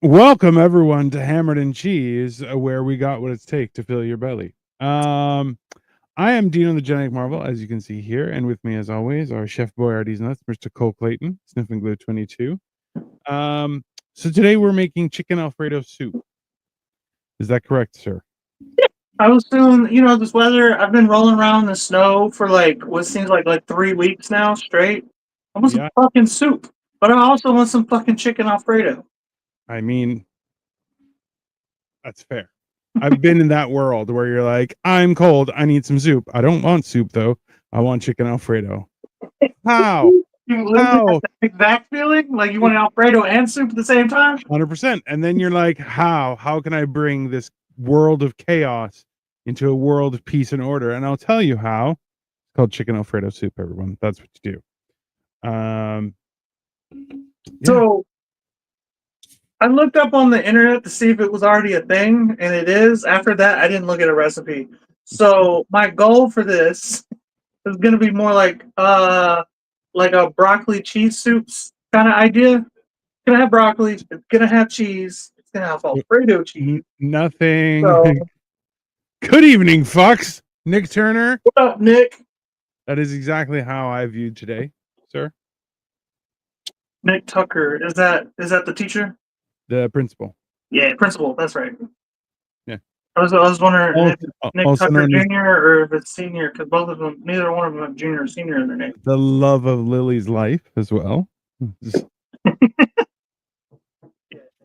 Welcome everyone to Hammered and Cheese, where we got what it's take to fill your belly. I am Dino the Genetic Marvel, as you can see here, and with me, as always, our Chef Boyardee's Nuts, Mr. Cole Clayton, Sniffing Glue 22. So today we're making chicken Alfredo soup. Is that correct, sir? I was doing, this weather. I've been rolling around in the snow for what seems like 3 weeks now straight. I want some Yeah. fucking soup, but I also want some fucking chicken Alfredo. I mean, that's fair. I've been in that world where you're like, I'm cold, I need some soup. I don't want soup though. I want chicken Alfredo. How? You literally have How? that exact feeling, like you want Alfredo and soup at the same time. 100%. And then you're like, how? How can I bring this world of chaos into a world of peace and order? And I'll tell you how. It's called chicken Alfredo soup, everyone. That's what you do. Yeah. So I looked up on the internet to see if it was already a thing, and it is. After that, I didn't look at a recipe. So my goal for this is going to be more like a broccoli cheese soups kind of idea. Gonna have broccoli. It's gonna have cheese. It's gonna have Alfredo cheese. Nothing. So, Good evening, fucks. Nick Turner. what up, Nick? That is exactly how I viewed today, sir. Nick Tucker. Is that the teacher? The principal. Yeah, principal. That's right. Yeah. I was wondering if Also, it's Nick also Tucker known as Jr. or if it's senior, because both of them, neither one of them have junior or senior in their name. the love of Lily's life as well.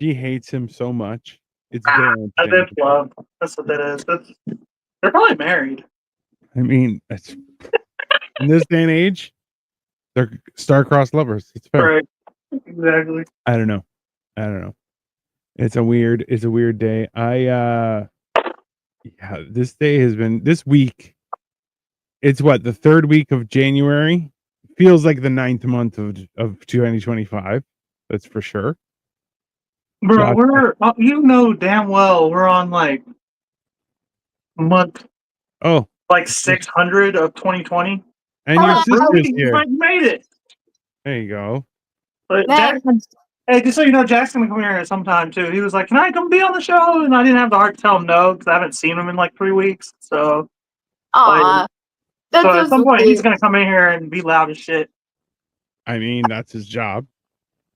She hates him so much. It's very That's love. That's what that is. They're probably married. I mean, it's in this day and age, they're star-crossed lovers. It's fair. Right. Exactly. I don't know. It's a weird day. This day has been this week. It's what, the third week of January? Feels like the 9th month of 2025. That's for sure. Bro, we're damn well we're on month Oh, 600 of 2020. and your sister's here. I made it. There you go. But Jackson, hey, just so you know, Jackson will come here sometime too. He was like, "Can I come be on the show?" And I didn't have the heart to tell him no because I haven't seen him in 3 weeks. So, at some point, he's gonna come in here and be loud as shit. I mean, that's his job.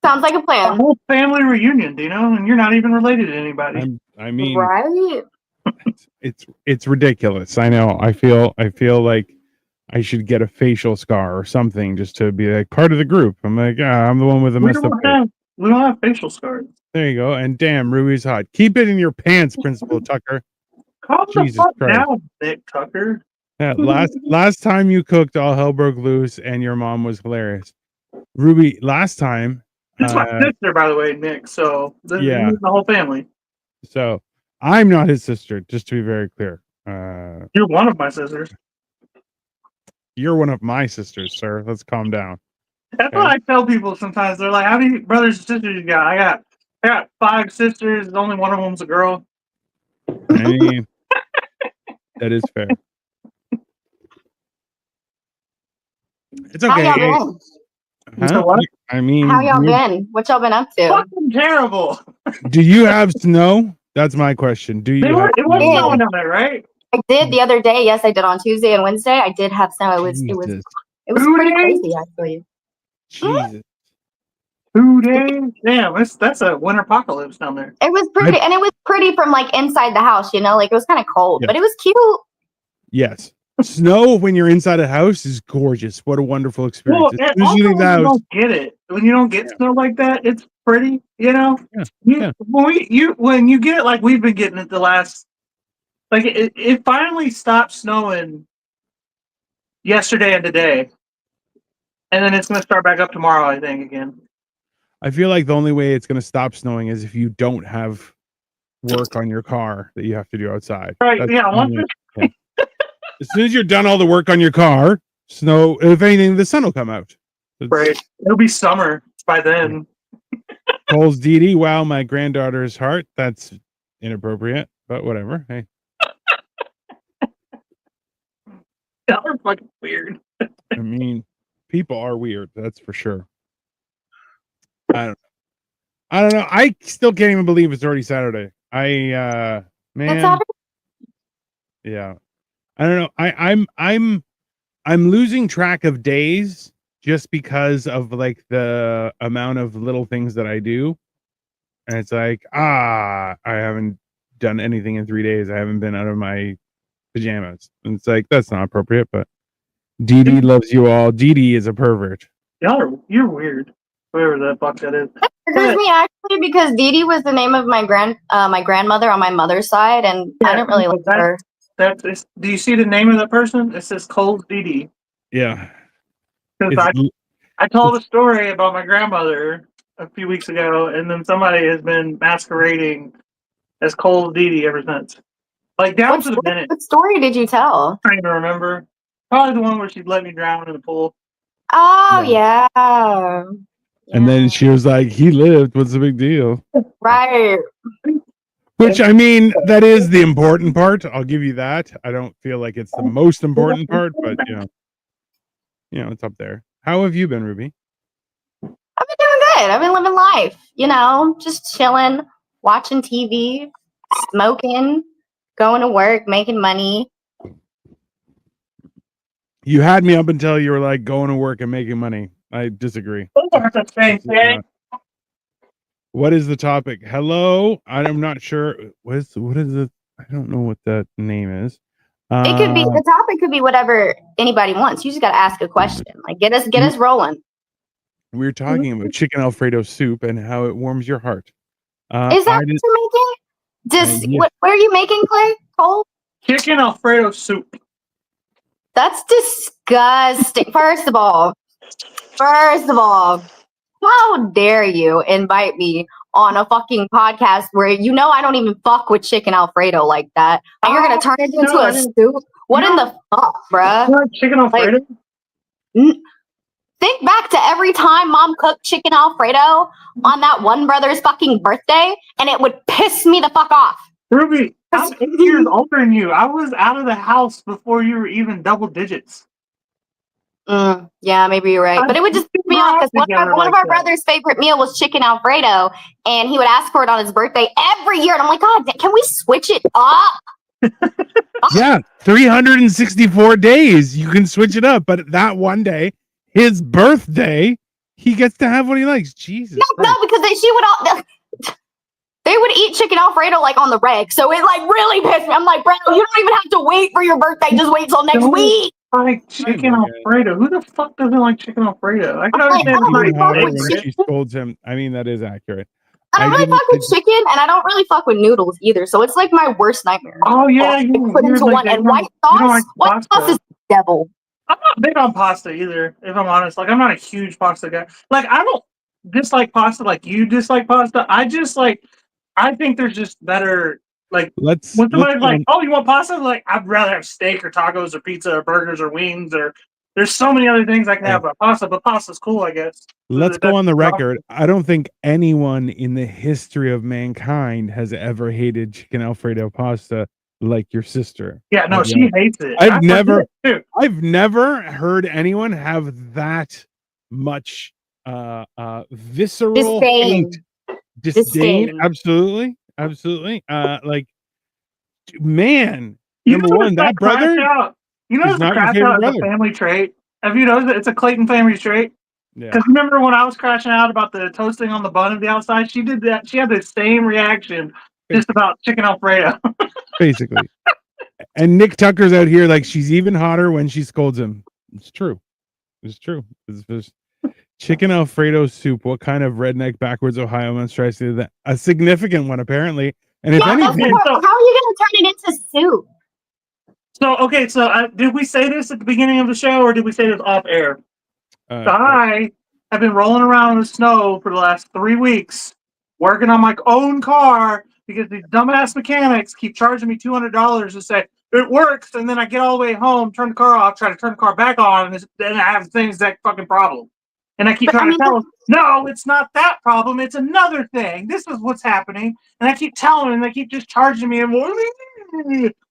Sounds like a plan. A whole family reunion, and you're not even related to anybody. Right? It's ridiculous. I know. I feel like I should get a facial scar or something just to be like part of the group. I'm like, I'm the one with the messed up face. We don't have facial scars. There you go. And damn, Ruby's hot. Keep it in your pants, Principal Tucker. Calm the fuck down, Nick Tucker. Yeah, last time you cooked, all hell broke loose, and your mom was hilarious. Ruby, last time. It's my sister, by the way, Nick. So yeah, the whole family. So I'm not his sister, just to be very clear. You're one of my sisters. You're one of my sisters, sir. Let's calm down. That's what I tell people sometimes. They're like, "How many brothers and sisters you got?" I got 5 sisters. Only one of them's a girl. I mean, that is fair. It's okay. How y'all been? Huh? I mean, how y'all been? What y'all been up to? Fucking terrible. Do you have snow? That's my question. Do you? It was snowing down there, right? I did the other day. Yes, I did on Tuesday and Wednesday. I did have snow. It was pretty crazy, actually. Jesus. 2 days? Damn, that's a winter apocalypse down there. It was pretty, and it was pretty from inside the house. It was kind of cold, but it was cute. Yes. Snow when you're inside a house is gorgeous. What a wonderful experience. Well, also, you don't get it. When you don't get snow like that, it's pretty, Yeah. When you get it like we've been getting it the last, it finally stopped snowing yesterday and today. And then it's going to start back up tomorrow, I think, again. I feel like the only way it's going to stop snowing is if you don't have work on your car that you have to do outside. Right, As soon as you're done all the work on your car, snow, if anything, the sun will come out. Right. It'll be summer by then. Cole's Dee, wow, my granddaughter's heart. That's inappropriate, but whatever. Hey. Y'all are fucking weird. I mean, people are weird, that's for sure. I don't know. I don't know. I still can't even believe it's already Saturday. It's Man, Saturday. yeah. I don't know. I'm losing track of days just because of like the amount of little things that I do. And it's like, I haven't done anything in 3 days. I haven't been out of my pajamas. And it's like, that's not appropriate, but Dee Dee loves you all. Dee Dee is a pervert. You're weird. Whoever that fuck that is. Triggers me actually because Dee Dee was the name of my grandmother on my mother's side, and I didn't really like her. Do you see the name of that person? It says Cold Dee Dee. Yeah. Because I told a story about my grandmother a few weeks ago, and then somebody has been masquerading as Cold Dee Dee ever since. Like down to the minute. What story did you tell? I'm trying to remember. Probably the one where she'd let me drown in the pool. Oh yeah. And then she was like, he lived. What's the big deal? Right. Which, I mean, that is the important part. I'll give you that. I don't feel like it's the most important part, but, it's up there. How have you been, Ruby? I've been doing good. I've been living life, just chilling, watching TV, smoking, going to work, making money. You had me up until you were like going to work and making money. I disagree. That's the same thing. What is the topic? Hello? I'm not sure. What is it? I don't know what that name is. It could be the topic could be whatever anybody wants. You just gotta ask a question. Like get us rolling. We're talking about chicken Alfredo soup and how it warms your heart. Is that what you're making? What are you making, Clay? Cole? Chicken Alfredo soup. That's disgusting. First of all, how dare you invite me on a fucking podcast where I don't even fuck with chicken Alfredo like that, and you're gonna turn it into a soup? What in the fuck, bruh? Chicken Alfredo? Think back to every time Mom cooked chicken Alfredo on that one brother's fucking birthday, and it would piss me the fuck off. Ruby, I'm 8 years older than you. I was out of the house before you were even double digits. Yeah, maybe you're right. But it would just piss me off because one of our brother's favorite meal was chicken Alfredo, and he would ask for it on his birthday every year. And I'm like, God, can we switch it up? Yeah, 364 days. You can switch it up. But that one day, his birthday, he gets to have what he likes. Jesus. No, because they would eat chicken Alfredo like on the reg. So it like really pissed me. I'm like, bro, you don't even have to wait for your birthday. Just wait till next week. Like chicken Alfredo. Who the fuck doesn't like chicken Alfredo? I can understand when she scolds him. I mean, that is accurate. I don't really fuck with chicken, and I don't really fuck with noodles either. So it's like my worst nightmare. Oh yeah, put into one. And white sauce. White sauce is devil. I'm not big on pasta either, if I'm honest. Like I'm not a huge pasta guy. Like I don't dislike pasta like you dislike pasta. I think there's just better. Like when somebody's like, "Oh, you want pasta?" Like I'd rather have steak or tacos or pizza or burgers or wings or there's so many other things I can have about pasta. But pasta's cool, I guess. Let's go on the record. I don't think anyone in the history of mankind has ever hated chicken Alfredo pasta like your sister. Yeah, no, she hates it. I've never heard anyone have that much visceral disdain. Absolutely. Like, man, number one, that brother. You know, the crash out is a family trait. Have you noticed that it's a Clayton family trait? Yeah. Because remember when I was crashing out about the toasting on the bun of the outside, she did that. She had the same reaction just about chicken Alfredo. Basically. And Nick Tucker's out here like she's even hotter when she scolds him. It's true. It's chicken Alfredo soup. What kind of redneck backwards Ohio monstrosity? That a significant one apparently. And if anything, how are you going to turn it into soup? So did we say this at the beginning of the show, or did we say this off air? I have been rolling around in the snow for the last 3 weeks, working on my own car because these dumbass mechanics keep charging me $200 to say it works, and then I get all the way home, turn the car off, try to turn the car back on, and then I have the same exact fucking problem. And I keep trying to tell them, no, it's not that problem. It's another thing. This is what's happening. And I keep telling them, and they keep just charging me. And why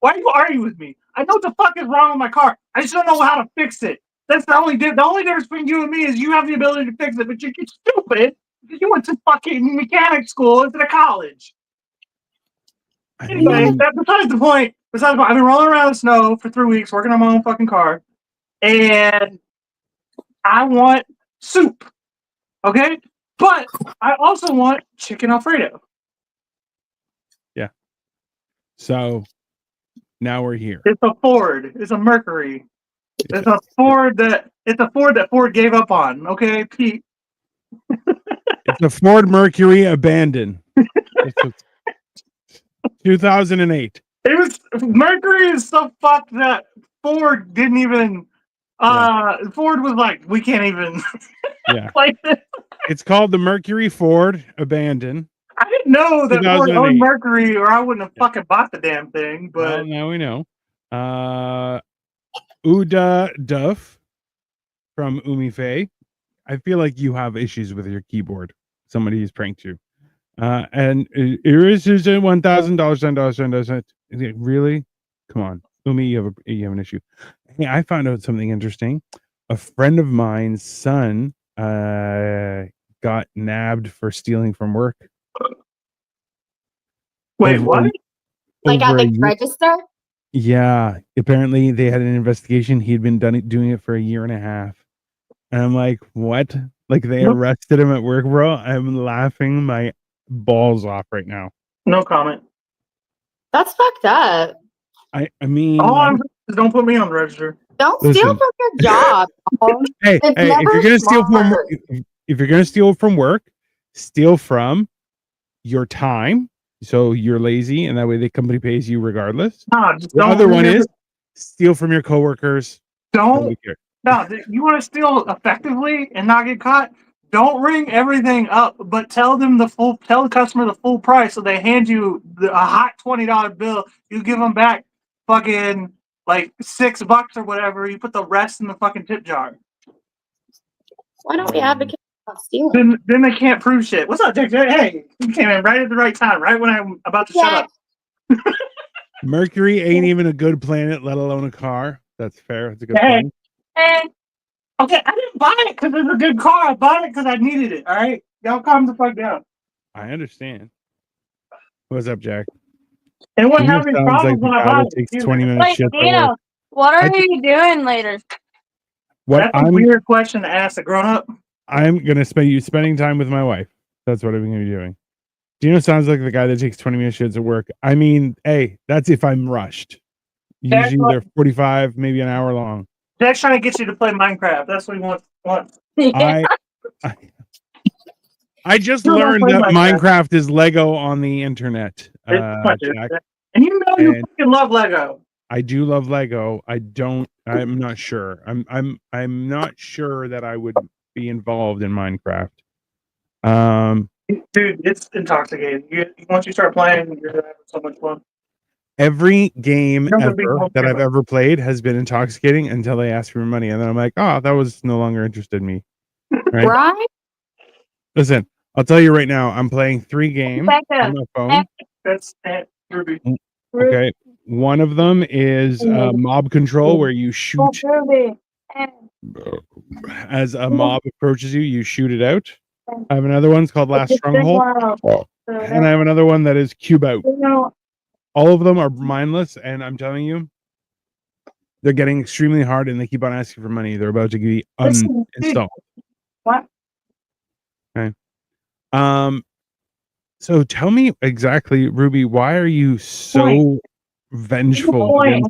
are you arguing with me? I know what the fuck is wrong with my car. I just don't know how to fix it. That's the only difference between you and me is you have the ability to fix it, but you're stupid You went to fucking mechanic school instead of college. Anyway, that's besides the point. Besides the point, I've been rolling around in the snow for 3 weeks, working on my own fucking car, and I want soup. Okay, but I also want chicken Alfredo. Yeah. So now we're here. It's a Ford. It's a Mercury. It's a Ford that Ford gave up on. Okay, Pete. It's a Ford Mercury abandoned. 2008. It was Mercury is so fucked that Ford didn't even. Ford was like, we can't even. Yeah. Like this. It's called the Mercury Ford abandoned. I didn't know that Ford 2008. owned Mercury, or I wouldn't have fucking bought the damn thing. But Well, now we know. Uda Duff from Umife. I feel like you have issues with your keyboard. Somebody's pranked you. And here is $1,000, $10. Really? Come on, Umi, you have an issue. Hey, I found out something interesting. A friend of mine's son got nabbed for stealing from work. wait, what? Like at the register? Yeah, apparently they had an investigation. He'd been doing it for a year and a half. And I'm like, what? Like they arrested him at work, bro? I'm laughing my balls off right now. No comment. That's fucked up. I mean, don't put me on the register. Don't steal from your job. hey, if you're gonna steal from if you're gonna steal from work, steal from your time. So you're lazy, and that way the company pays you regardless. The other one is steal from your coworkers. No, you want to steal effectively and not get caught? Don't ring everything up, but tell the customer the full price, so they hand you a hot $20 bill. You give them back fucking like $6 or whatever. You put the rest in the fucking tip jar. Why don't we advocate about stealing? Then they can't prove shit. What's up, Jack? Hey, you came in right at the right time, right when I'm about to shut up. Mercury ain't even a good planet, let alone a car. That's fair. It's a good thing. Okay, I didn't buy it because it's a good car. I bought it because I needed it. All right, y'all calm the fuck down. I understand. What's up, Jack? And what having problems when I bought it? Takes 20 minutes. What are you doing later? That's a weird question to ask a grown up. I'm gonna spending time with my wife. That's what I'm gonna be doing. Dino sounds like the guy that takes 20 minute shits at work. I mean, hey, that's if I'm rushed. Usually they're 45, maybe an hour long. Jack's trying to get you to play Minecraft. That's what he wants. I just learned that Minecraft is Lego on the internet. Jack. And you know you fucking love Lego. I do love Lego. I'm not sure. I'm not sure that I would be involved in Minecraft. Dude, it's intoxicating. Once you start playing, you're having so much fun. Every game that I've ever played has been intoxicating until they ask for money, and then I'm like, oh, that was no longer interested in me. Right? Listen, I'll tell you right now, I'm playing 3 games on my phone. That's Ruby. Okay. One of them is mob control, where you shoot as a mob approaches you, you shoot it out. I have another one called Last Stronghold, and I have another one that is Cube Out. All of them are mindless, and I'm telling you, they're getting extremely hard, and they keep on asking for money. They're about to be uninstalled. What? Okay. So tell me exactly, Ruby, why are you so vengeful against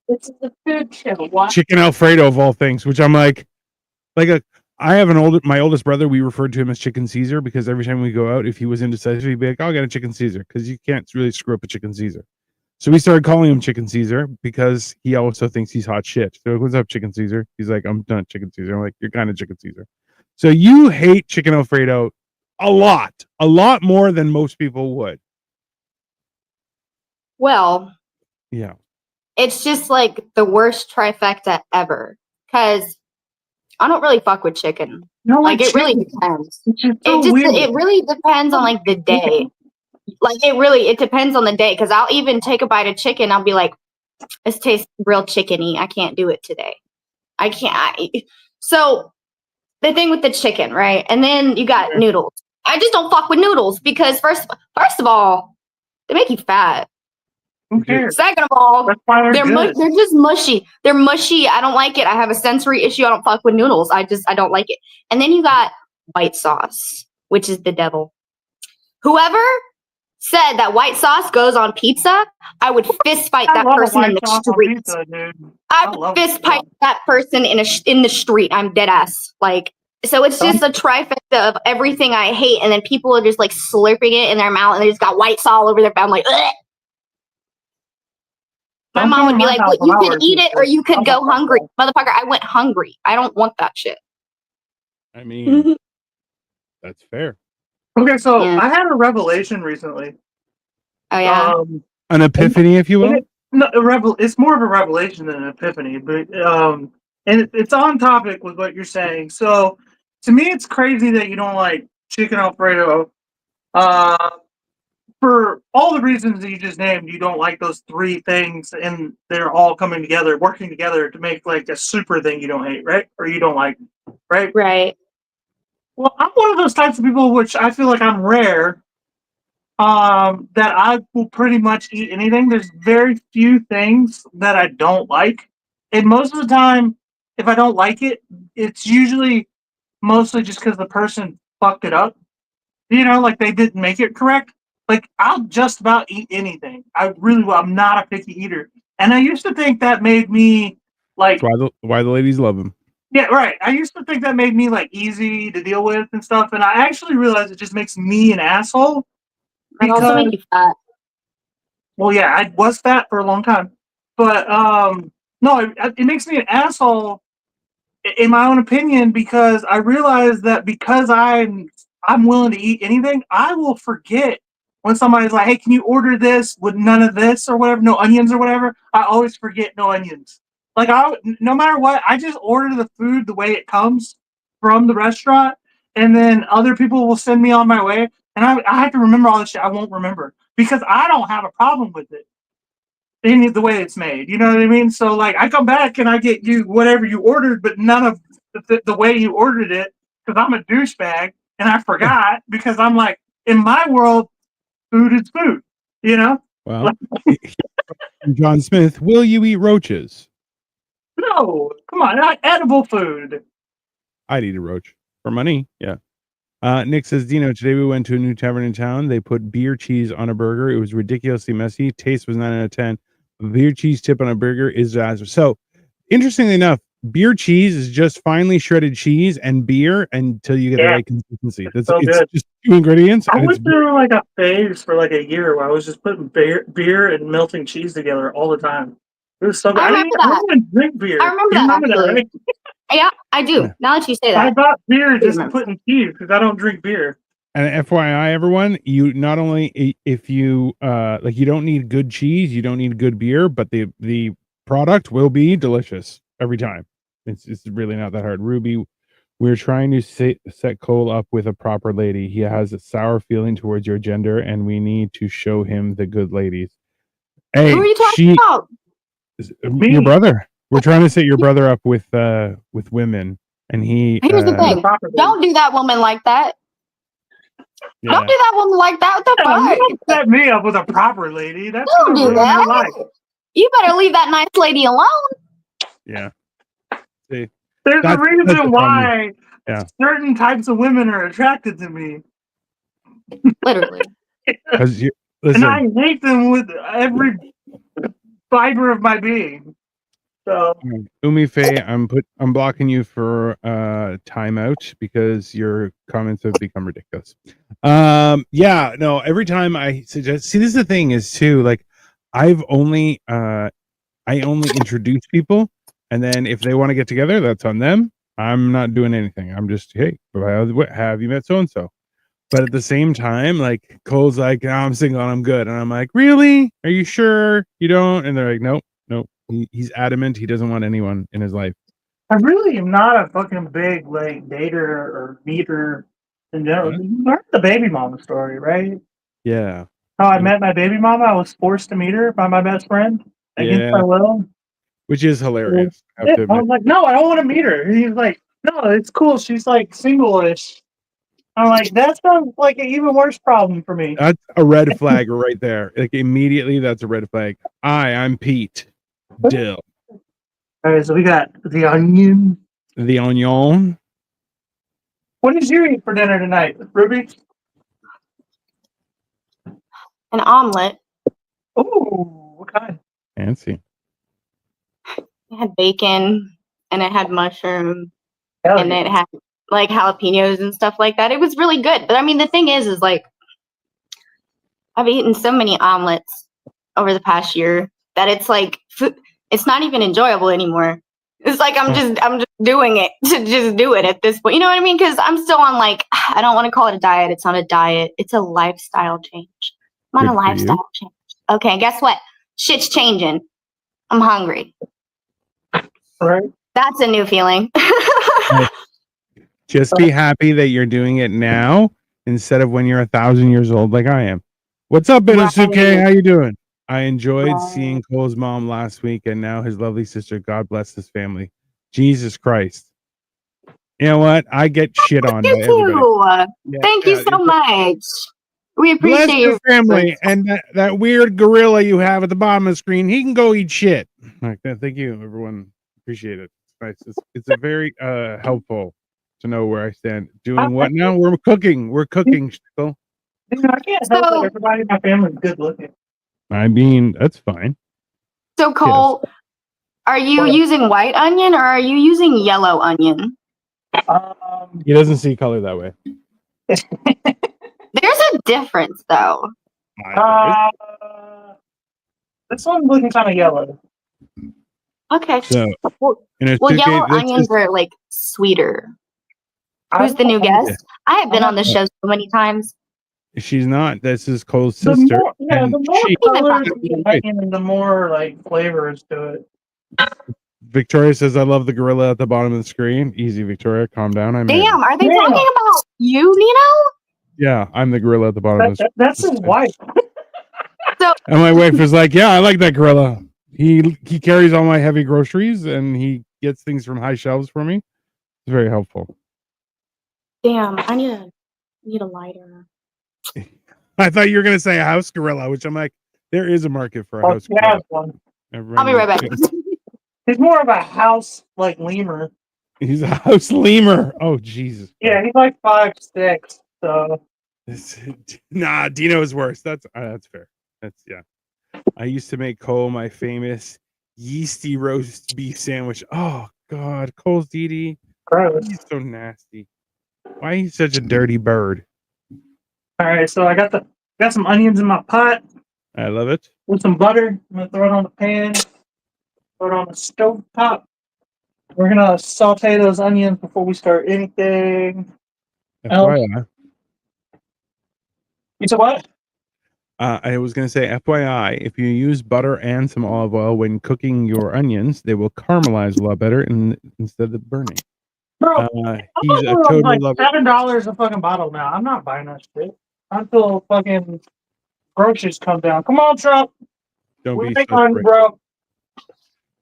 This is a food show. What? Chicken Alfredo of all things? Which I'm like I have my oldest brother. We referred to him as Chicken Caesar because every time we go out, if he was indecisive, he'd be like, "I'll get a Chicken Caesar," because you can't really screw up a Chicken Caesar. So we started calling him Chicken Caesar because he also thinks he's hot shit. So what's up, Chicken Caesar? He's like, "I'm not Chicken Caesar." I'm like, "You're kind of Chicken Caesar." So you hate Chicken Alfredo a lot more than most people would. Well, yeah, it's just like the worst trifecta ever because I don't really fuck with chicken. No, like it really depends. It really depends on like the day. Like it depends on the day because I'll even take a bite of chicken. I'll be like, this tastes real chickeny. I can't do it today. I can't. So the thing with the chicken, right? And then you got noodles. I just don't fuck with noodles because first of all, they make you fat. Who cares? Second of all, That's why they're good. they're just mushy. They're mushy. I don't like it. I have a sensory issue. I don't fuck with noodles. I don't like it. And then you got white sauce, which is the devil. Whoever said that white sauce goes on pizza, I would fist fight that person in the street. I would fist fight that person in the street. I'm dead ass. Like, so it's just a trifecta of everything I hate, and then people are just like slurping it in their mouth, and they just got white sauce all over their mouth. I'm like, ugh. My mom would be like, well, you could eat it or you could go hungry. Motherfucker, I went hungry. I don't want that shit. I mean, that's fair. Okay, so I had a revelation recently. Oh, yeah? An epiphany, if you will? It's more of a revelation than an epiphany, but and it's on topic with what you're saying. So, to me, it's crazy that you don't like chicken Alfredo. For all the reasons that you just named, you don't like those three things, and they're all coming together, working together to make like a super thing you don't hate, right? Or you don't like, right? Right. Well, I'm one of those types of people, which I feel like I'm rare, that I will pretty much eat anything. There's very few things that I don't like. And most of the time, if I don't like it, it's usually mostly just because the person fucked it up. You know, like they didn't make it correct. Like, I'll just about eat anything. I really will. I'm not a picky eater. And I used to think that made me, like... That's why the ladies love him. Yeah, right. I used to think that made me, like, easy to deal with and stuff. And I actually realized it just makes me an asshole. It also make you fat. Well, yeah, I was fat for a long time. But, no, it makes me an asshole, in my own opinion, because I realized that because I'm willing to eat anything, I will forget when somebody's like, hey, can you order this with none of this or whatever, no onions or whatever. I always forget no onions. Like, no matter what, I just order the food the way it comes from the restaurant, and then other people will send me on my way, and I have to remember all this shit I won't remember because I don't have a problem with it in the way it's made. You know what I mean? So, like, I come back and I get you whatever you ordered, but none of the way you ordered it because I'm a douchebag and I forgot because I'm like, in my world, food is food, you know? Well, John Smith, will you eat roaches? No, come on, not edible food. I'd eat a roach for money. Yeah. Nick says, Dino, today we went to a new tavern in town. They put beer cheese on a burger. It was ridiculously messy. Taste was 9 out of 10. Beer cheese tip on a burger is disaster. So, interestingly enough, beer cheese is just finely shredded cheese and beer until you get the right consistency. It's just two ingredients. I went through like a phase for like a year where I was just putting beer and melting cheese together all the time. It was so good. I didn't even drink beer. I remember that, actually. Right? Yeah, I do. Yeah. Now that you say that. I bought beer just putting cheese because I don't drink beer. And FYI, everyone, you not only if you like, you don't need good cheese, you don't need good beer, but the product will be delicious every time. It's really not that hard. Ruby, we're trying to set Cole up with a proper lady. He has a sour feeling towards your gender, and we need to show him the good ladies. Hey, who are you talking about? Your brother. We're trying to set your brother up with women, and he. Here's the thing: don't do that woman like that. Yeah. Don't do that woman like that. What the fuck? Don't set me up with a proper lady. That's don't do that. You better leave that nice lady alone. Yeah. See, there's a reason why certain types of women are attracted to me. Literally. And I hate them with every fiber of my being. So, Umi Faye, I'm blocking you for timeout because your comments have become ridiculous. Yeah, no, every time I suggest, see, this is the thing is too, like, I only introduce people, and then if they want to get together, that's on them. I'm not doing anything. I'm just, hey, have you met so and so? But at the same time, like, Cole's like, oh, I'm single and I'm good, and I'm like, really? Are you sure you don't? And they're like, nope. He's adamant he doesn't want anyone in his life. I really am not a fucking big like dater or meter in general. You learned the baby mama story, right? Yeah. How I met my baby mama. I was forced to meet her by my best friend against my will. Which is hilarious. I was like, no, I don't want to meet her. And he's like, No, it's cool. She's like single-ish. I'm like, that sounds like an even worse problem for me. That's a red flag right there. Like immediately, that's a red flag. I'm Pete Dill. All right, so we got the onion. The onion. What did you eat for dinner tonight, Ruby? An omelet. Oh, what kind? Fancy. It had bacon and it had mushroom Hell and yeah. it had like jalapenos and stuff like that. It was really good. But I mean, the thing is like I've eaten so many omelets over the past year that it's like it's not even enjoyable anymore. It's like I'm just doing it to just do it at this point. You know what I mean? Because I'm still on like I don't want to call it a diet. It's not a diet. It's a lifestyle change. I'm on a lifestyle change. Okay, guess what? Shit's changing. I'm hungry. Right. That's a new feeling. Just be happy that you're doing it now instead of when you're 1,000 years old like I am. What's up, Inosuke? Right. How you doing? I enjoyed seeing Cole's mom last week and now his lovely sister. God bless his family. Jesus Christ. You know what? I get shit on by You everybody. too. Yeah, Thank you so much. We Bless appreciate your family and that weird gorilla you have at the bottom of the screen. He can go eat shit. Like that. Thank you, everyone. Appreciate it. It's nice. It's a very helpful to know where I stand. Doing what now? We're cooking. We're cooking. Still. Dude, I can't help it. Everybody in my family is good looking. I mean, that's fine. So Cole, are you using white onion or are you using yellow onion? He doesn't see color that way. There's a difference though. This one's looking kind of yellow. Okay. So, well, yellow onions are like sweeter. Who's the new guest? I have been on the show so many times. She's not. This is Cole's sister. The more colors you get onion, the more like flavors to it. Victoria says, "I love the gorilla at the bottom of the screen." Easy, Victoria. Calm down. I'm Damn, are they talking about you, Nino? Yeah, I'm the gorilla at the bottom of the screen. That's his wife. And my wife was like, "Yeah, I like that gorilla. He carries all my heavy groceries and he gets things from high shelves for me. It's very helpful." Damn, I need a lighter. I thought you were gonna say a house gorilla, which I'm like, there is a market for a house gorilla. One. I'll be right back. He's more of a house like lemur. He's a house lemur. Oh Jesus. Yeah, he's like 5'6". So nah, Dino is worse. That's fair. That's I used to make Cole my famous yeasty roast beef sandwich. Oh God, Cole's DD. Gross. He's so nasty. Why he's such a dirty bird? All right, so I got some onions in my pot. I love it. With some butter. I'm gonna throw it on the pan. Throw it on the stove top. We're gonna saute those onions before we start anything. FYI. You said what? I was going to say, FYI, if you use butter and some olive oil when cooking your onions, they will caramelize a lot better instead of burning. Bro, he's a total like lover. $7 a fucking bottle now. I'm not buying that shit until fucking groceries come down. Come on, Trump. Don't we be make so money, strict. bro.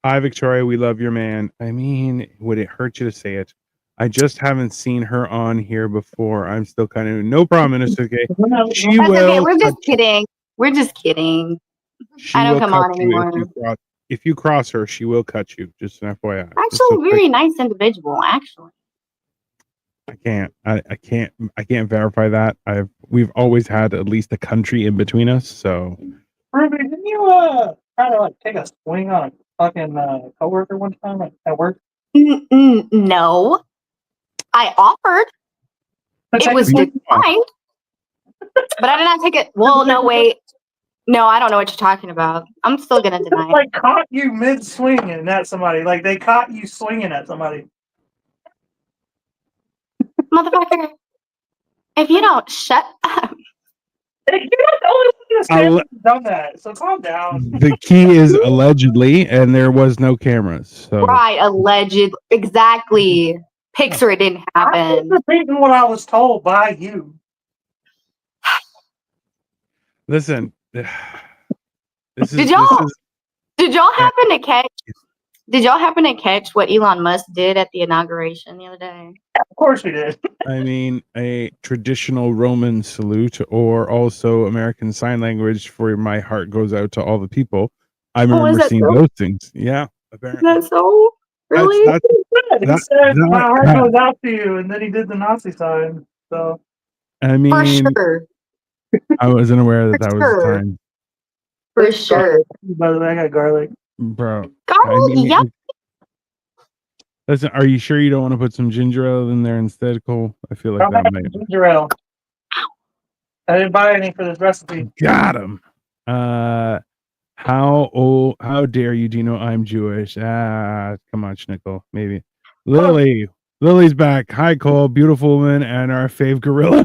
Hi, Victoria. We love your man. I mean, would it hurt you to say it? I just haven't seen her on here before. I'm still kind of no problem. It's okay. She That's will. Okay. We're just kidding. We're just kidding. I don't come on anymore. If you cross her, she will cut you. Just an FYI. Actually, very nice individual. Actually, I can't verify that. We've always had at least a country in between us. So, Ruby, didn't you try to like take a swing on a fucking coworker one time at work? No, I offered. It was declined, but I did not take it. Well, no, wait. No, I don't know what you're talking about. I'm still gonna deny it. Like caught you mid swinging at somebody. Like they caught you swinging at somebody. Motherfucker! If you don't shut up. You're not the only one that's done that. So calm down. The key is allegedly, and there was no cameras. So Right, alleged. Exactly. Picture it didn't happen. I'm just repeating what I was told by you. Listen, Did y'all happen to catch Did y'all happen to catch what Elon Musk did at the inauguration the other day? Of course we did. I mean, a traditional Roman salute, or also American Sign Language for "My heart goes out to all the people." I is remember that seeing so? those things. Yeah, Is apparently. that so? Really? That's He that, said, "My heart that- goes out to you," and then he did the Nazi sign. So I For mean, sure. I wasn't aware that that was the Sure. time, For sure. By the way, I got garlic. bro. Garlic, yep. Listen, are you sure you don't want to put some ginger ale in there instead, Cole? I feel like I'll that have might. ginger ale. I didn't buy any for this recipe. Got him. How dare you, Dino? I'm Jewish. Come on, Schnickel. Maybe. Lily's back. Hi, Cole. Beautiful woman and our fave gorilla.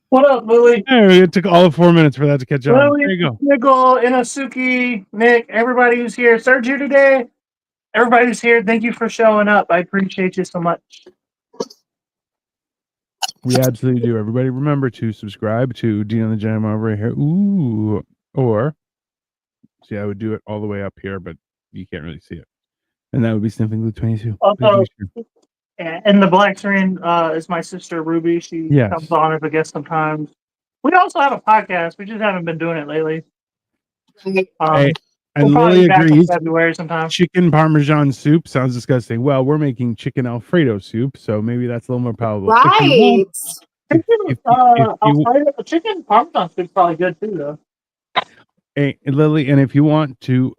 What up, Lily? Hey, it took all of 4 minutes for that to catch on. Lily, There you go. Nicole, Inosuke, Nick, everybody who's here. Sergio today. Everybody who's here, thank you for showing up. I appreciate you so much. We absolutely do. Everybody remember to subscribe to Dino the Jam over here. Ooh. Or, see, I would do it all the way up here, but you can't really see it. And that would be Sniffing Glue 22. Also, and the black screen is my sister Ruby. She Yes. comes on as a guest sometimes. We also have a podcast. We just haven't been doing it lately. Hey, and we'll probably Lily be back in agrees. February sometime. Chicken Parmesan soup sounds disgusting. Well, we're making chicken Alfredo soup, so maybe that's a little more palatable. Right. Chicken Parmesan soup's probably good too, though. Hey, Lily, and if you want to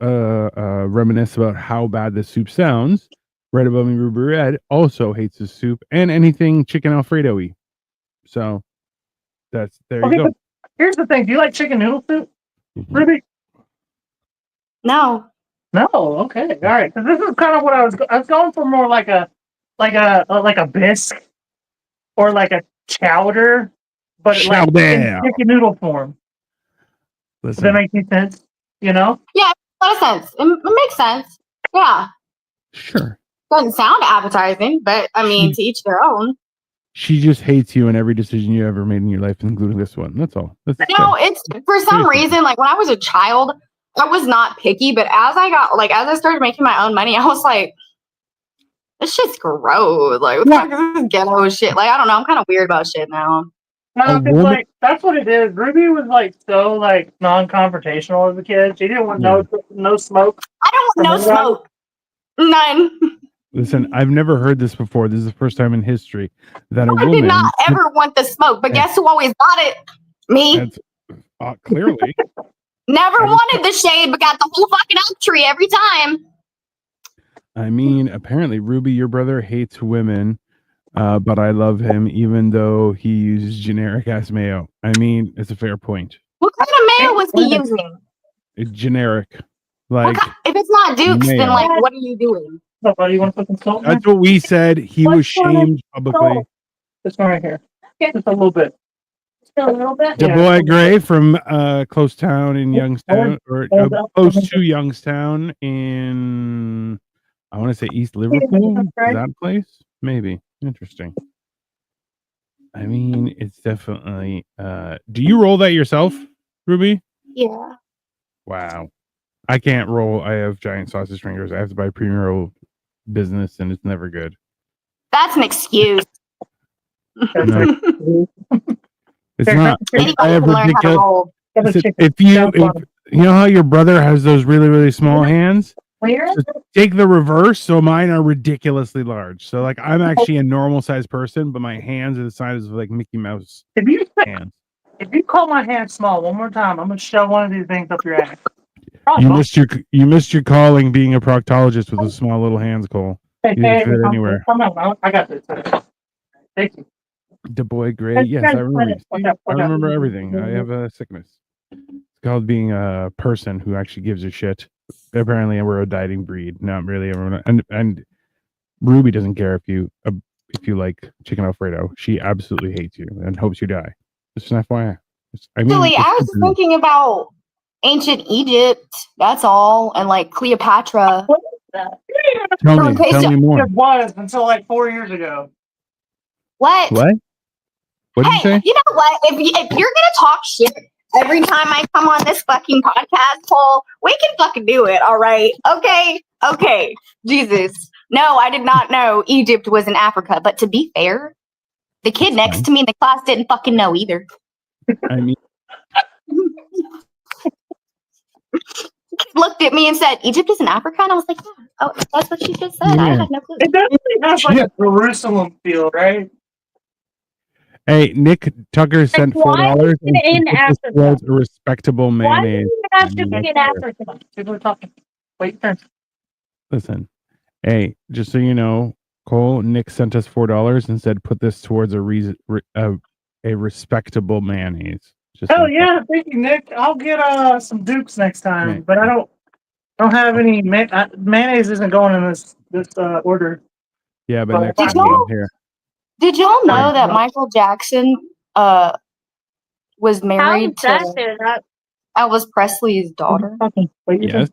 reminisce about how bad the soup sounds, right above me, Ruby Red also hates the soup and anything chicken Alfredo-y. So there you go. But here's the thing: do you like chicken noodle soup, Ruby? No. No. Okay. All right. Because this is kind of what I was going for, more like a bisque or like a chowder, but like in chicken noodle form. Does that make any sense? You know? Yeah, a lot of sense. It makes sense. Yeah. Sure. Doesn't sound appetizing, but I mean, to each their own. She just hates you in every decision you ever made in your life, including this one. That's all. It's for some reason, like when I was a child, I was not picky, but as I started making my own money, I was like, this shit's gross. Like, what the fuck is this ghetto shit? Like, I don't know. I'm kind of weird about shit now. No, because like that's what it is. Ruby was like so like non-confrontational as a kid. She didn't want no smoke. I don't want no smoke. None. Listen, I've never heard this before. This is the first time in history that a woman. I did not ever want the smoke, but guess who always got it? Me. Clearly. Never wanted the shade, but got the whole fucking oak tree every time. I mean, apparently, Ruby, your brother hates women, but I love him even though he uses generic ass mayo. I mean, it's a fair point. What kind of mayo was he using? Generic. Like, if it's not Duke's, mayo. then like, what are you doing? You want to put some salt? That's what we said. He was shamed publicly. This one right here. Just a little bit. Just a little bit. The boy Gray from close town in Youngstown, or close to Youngstown in, I want to say East Liverpool. Is that a place? Maybe. Interesting. I mean, it's definitely. Do you roll that yourself, Ruby? Yeah. Wow. I can't roll. I have giant sausage fingers. I have to buy premium roll business, and it's never good. That's an excuse. No. It's not. I have ridiculous. If you know how your brother has those really, really small hands, just take the reverse. So mine are ridiculously large. So like I'm actually a normal sized person, but my hands are the size of like Mickey Mouse hands. If you call my hand small one more time, I'm gonna shove one of these things up your ass. You missed your calling being a proctologist with the small little hands, Cole. You didn't fit anywhere. Come on, I got this. Thank you. The boy Gray. Yes, I remember. I remember everything. I have a sickness. It's called being a person who actually gives a shit. Apparently, we're a dieting breed. Not really. And Ruby doesn't care if you like chicken Alfredo. She absolutely hates you and hopes you die. Just an FYI. I was thinking about ancient Egypt. That's all, and like Cleopatra. Tell me more. It was until like 4 years ago. What? What did you say? You know what? If you're gonna talk shit Every time I come on this fucking podcast, Cole, we can fucking do it, all right? Okay. Jesus. No, I did not know Egypt was in Africa. But to be fair, the kid next to me in the class didn't fucking know either. I mean, Looked at me and said, Egypt is in Africa? And I was like, yeah. Oh, that's what she just said. I Yeah. had no clue. It definitely has like a Jerusalem feel, right? hey, Nick Tucker sent $4 in Africa? towards a respectable Why do mayonnaise. you have to be in Africa? People are talking. Wait, turn. Listen, hey, just so you know, Cole, Nick sent us $4 and said put this towards a respectable mayonnaise. Just Hell like yeah, thank you, Nick. I'll get some Dukes next time, Yeah. but I don't have any mayonnaise. Isn't going in this order. Yeah, but next Did time y'all- here. Did y'all know Right. that Michael Jackson was How married is that to fair? That- Elvis Presley's daughter? Wait, Yes.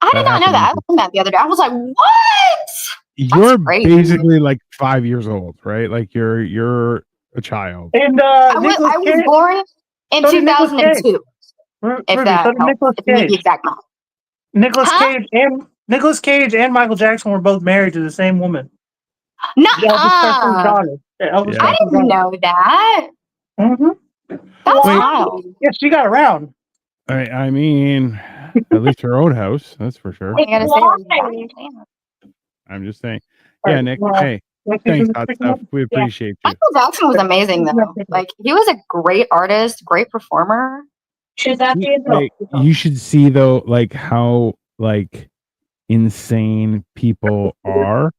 I did not know that. I learned that the other day. I was like, what? You're crazy. basically like 5 years old, right? Like you're a child. And I was born in So did Nicolas 2002. If that helps. Nicolas If you need the Cage. exact amount. Nicolas Cage and Michael Jackson were both married to the same woman. Elvis Presley's Nuh-uh. daughter. Elvis Yeah. I Presley's didn't daughter. know that. Mm-hmm. That's Wait. wild. Yeah, she got around. I mean, at least her own house, that's for sure. I gotta say, Why? I'm just saying. Yeah, Nick. Well, Hey, thanks, hot stuff. We appreciate you. Michael Jackson was amazing though. Like he was a great artist, great performer. Should that be a Hey, you should see though, like how like insane people are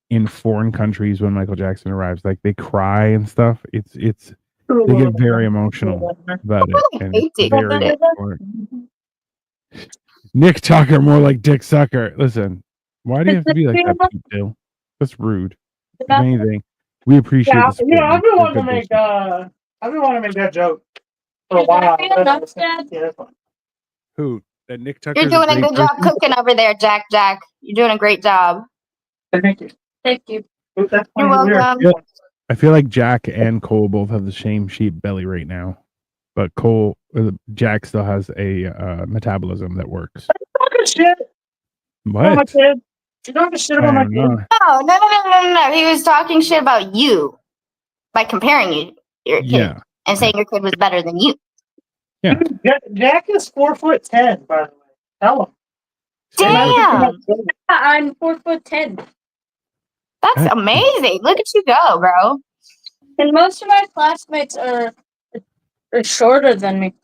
in foreign countries when Michael Jackson arrives. Like they cry and stuff. It's they get very emotional about it. And hate it's to very hear it. important. Nick Tucker, more like Dick Sucker. Listen, why do you have to be like that, Pete Dill? That's rude. If anything, we appreciate the support. I've been You're wanting to good make person. that joke for a Is that while. real enough, Dad? Yeah, that's fine. Who? That Nick Tucker. You're doing a good job cooking over there, Jack. You're doing a great job. Thank you. Thank you. That's You're funny, weird. welcome. Yeah. I feel like Jack and Cole both have the same sheep belly right now, but Jack still has a metabolism that works. Talking shit about my What? kid. You talking shit about I my don't kid. know. No. He was talking shit about you by comparing you, your kid, Yeah. and saying your kid was better than you. Yeah. Jack is 4'10", by the way. Tell him. Damn, I'm 4'10", that's amazing. Look at you go, bro. and most of my classmates are shorter than me.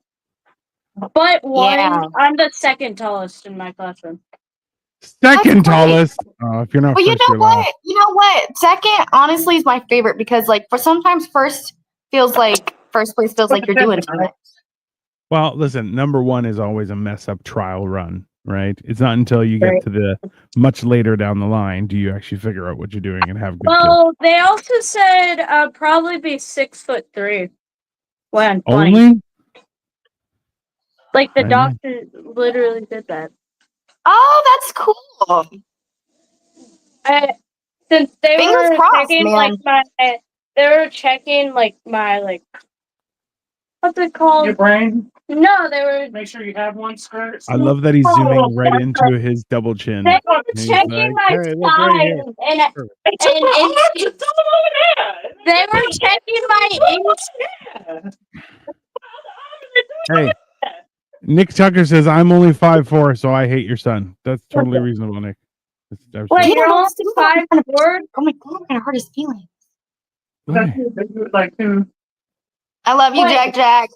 But Yeah. I'm the second tallest in my classroom. Second That's great. tallest. If you're not Well, first, you're last. You know what? Second, honestly, is my favorite because, like, for sometimes first place feels like you're doing too much. Well, listen, number one is always a mess up trial run, right? It's not until you get Right. to the much later down the line do you actually figure out what you're doing and have good kids. Well, they also said I'd probably be 6'3" when I'm 20. Only? Like the I know. doctor literally did that. Oh, that's cool. Since they Fingers were crossed, checking man. my what's it called? Your brain. No, they were Make sure you have one skirt. I love that he's zooming right into his double chin. they were He's checking like, my "Hey, look right here." size and they were checking my Hey, Nick Tucker says, I'm only 5'4", so I hate your son. That's totally reasonable, Nick. Wait, Yeah, you're all that's still kind of- 5'4"? Oh my god, kind of hurt his feelings. Why? Like two. I love you, Wait. Jack.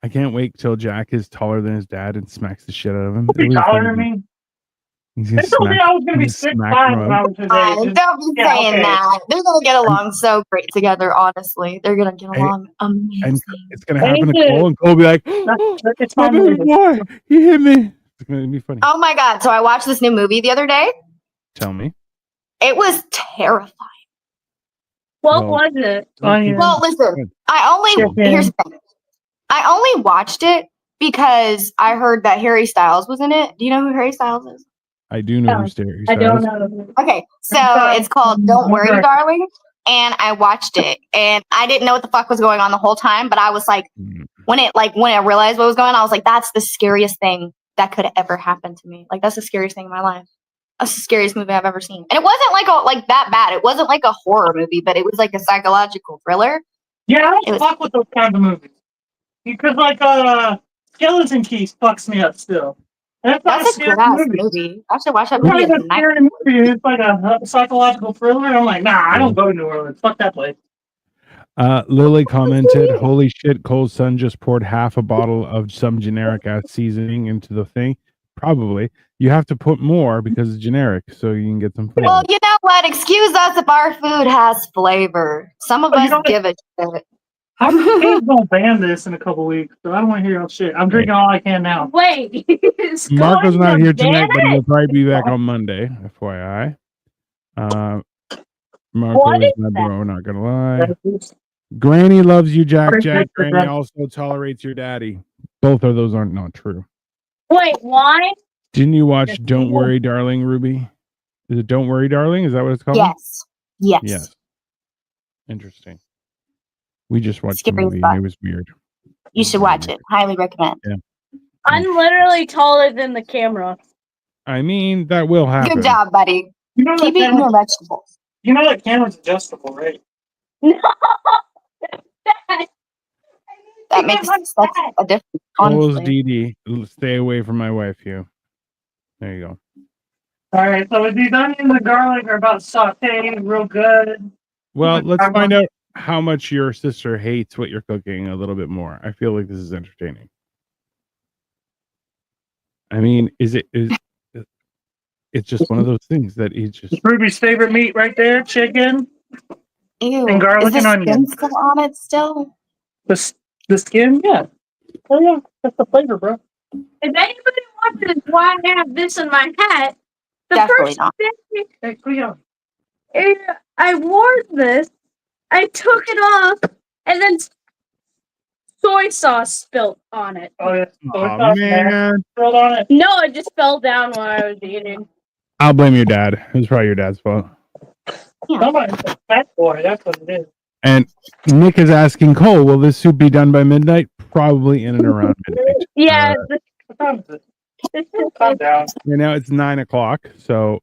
I can't wait till Jack is taller than his dad and smacks the shit out of him. Be It'll be taller funny. than me. He's They gonna told me smack- I was gonna be he's 6'5" smack him when up. I was his age. Don't be Yeah, saying okay. that. They're gonna get along so great together. Honestly, they're gonna get Hey, along amazing. And it's gonna happen to Thank you. Cole, and Cole will be like, It's "My my baby movie. boy, he hit me." It's gonna be funny. Oh my god! So I watched this new movie the other day. Tell me. It was terrifying. What Well, was it? Funny. Well, listen, Good. here's the thing. I only watched it because I heard that Harry Styles was in it. Do you know who Harry Styles is? I do know No, who Harry I don't Styles. know. Okay, so it's called "Don't Worry, Darling." and I watched it, and I didn't know what the fuck was going on the whole time. But I was like, when I realized what was going on, I was like, that's the scariest thing that could ever happen to me. Like, that's the scariest thing in my life. That's the scariest movie I've ever seen. And it wasn't like that bad. It wasn't like a horror movie, but it was like a psychological thriller. Yeah, I don't fuck with those kinds of movies. Because Skeleton Keys fucks me up still. And That's a good ass movie. I should watch that movie It's at not a scary movie. It's like a psychological thriller. I'm like, nah, I don't go to New Orleans. Fuck that place. Lily commented, "Holy shit, Cole's son just poured half a bottle of some generic ass seasoning into the thing." Probably. You have to put more because it's generic, so you can get some flavor. Well, you know what? Excuse us if our food has flavor. Some of us give a shit. I'm gonna ban this in a couple weeks, so I don't want to hear y'all shit. I'm drinking all I can now. Wait, Marco's not here tonight, but he'll probably be back on Monday. FYI. Marco is my bro, not gonna lie. Granny loves you, Jack. Granny also tolerates your daddy. Both of those aren't not true. Wait, why? Didn't you watch Don't Worry, Darling, Ruby? Is it Don't Worry, Darling? Is that what it's called? Yes. Interesting. We just watched the movie and it was weird. You should watch it. Highly recommend. Yeah. I'm literally taller than the camera. I mean, that will happen. Good job, buddy. Keep eating your vegetables. You know that camera's adjustable, right? No. That makes such a difference. Cole's DD. Stay away from my wife, Hugh. There you go. All right, so these onions and garlic are about sauteing real good. Well, let's find out how much your sister hates what you're cooking a little bit more. I feel like this is entertaining. I mean, it's just one of those things that he's just... It's Ruby's favorite meat right there, chicken. Ew. And garlic Is the and onions. skin still on it still? The skin? Yeah. Oh, yeah. That's the flavor, bro. If anybody wonders why I have this in my hat, the Definitely first not. thing Hey, Cleo. I wore this, I took it off, and then soy sauce spilled on it. Oh, yeah. Oh, man. Spilled on it. No, it just fell down while I was eating. I'll blame your dad. It was probably your dad's fault. Somebody's a fat boy. That's what it is. And Nick is asking, Cole, will this soup be done by midnight? Probably in and around midnight. Yeah. What time is it? Calm down. Right now it's 9:00. So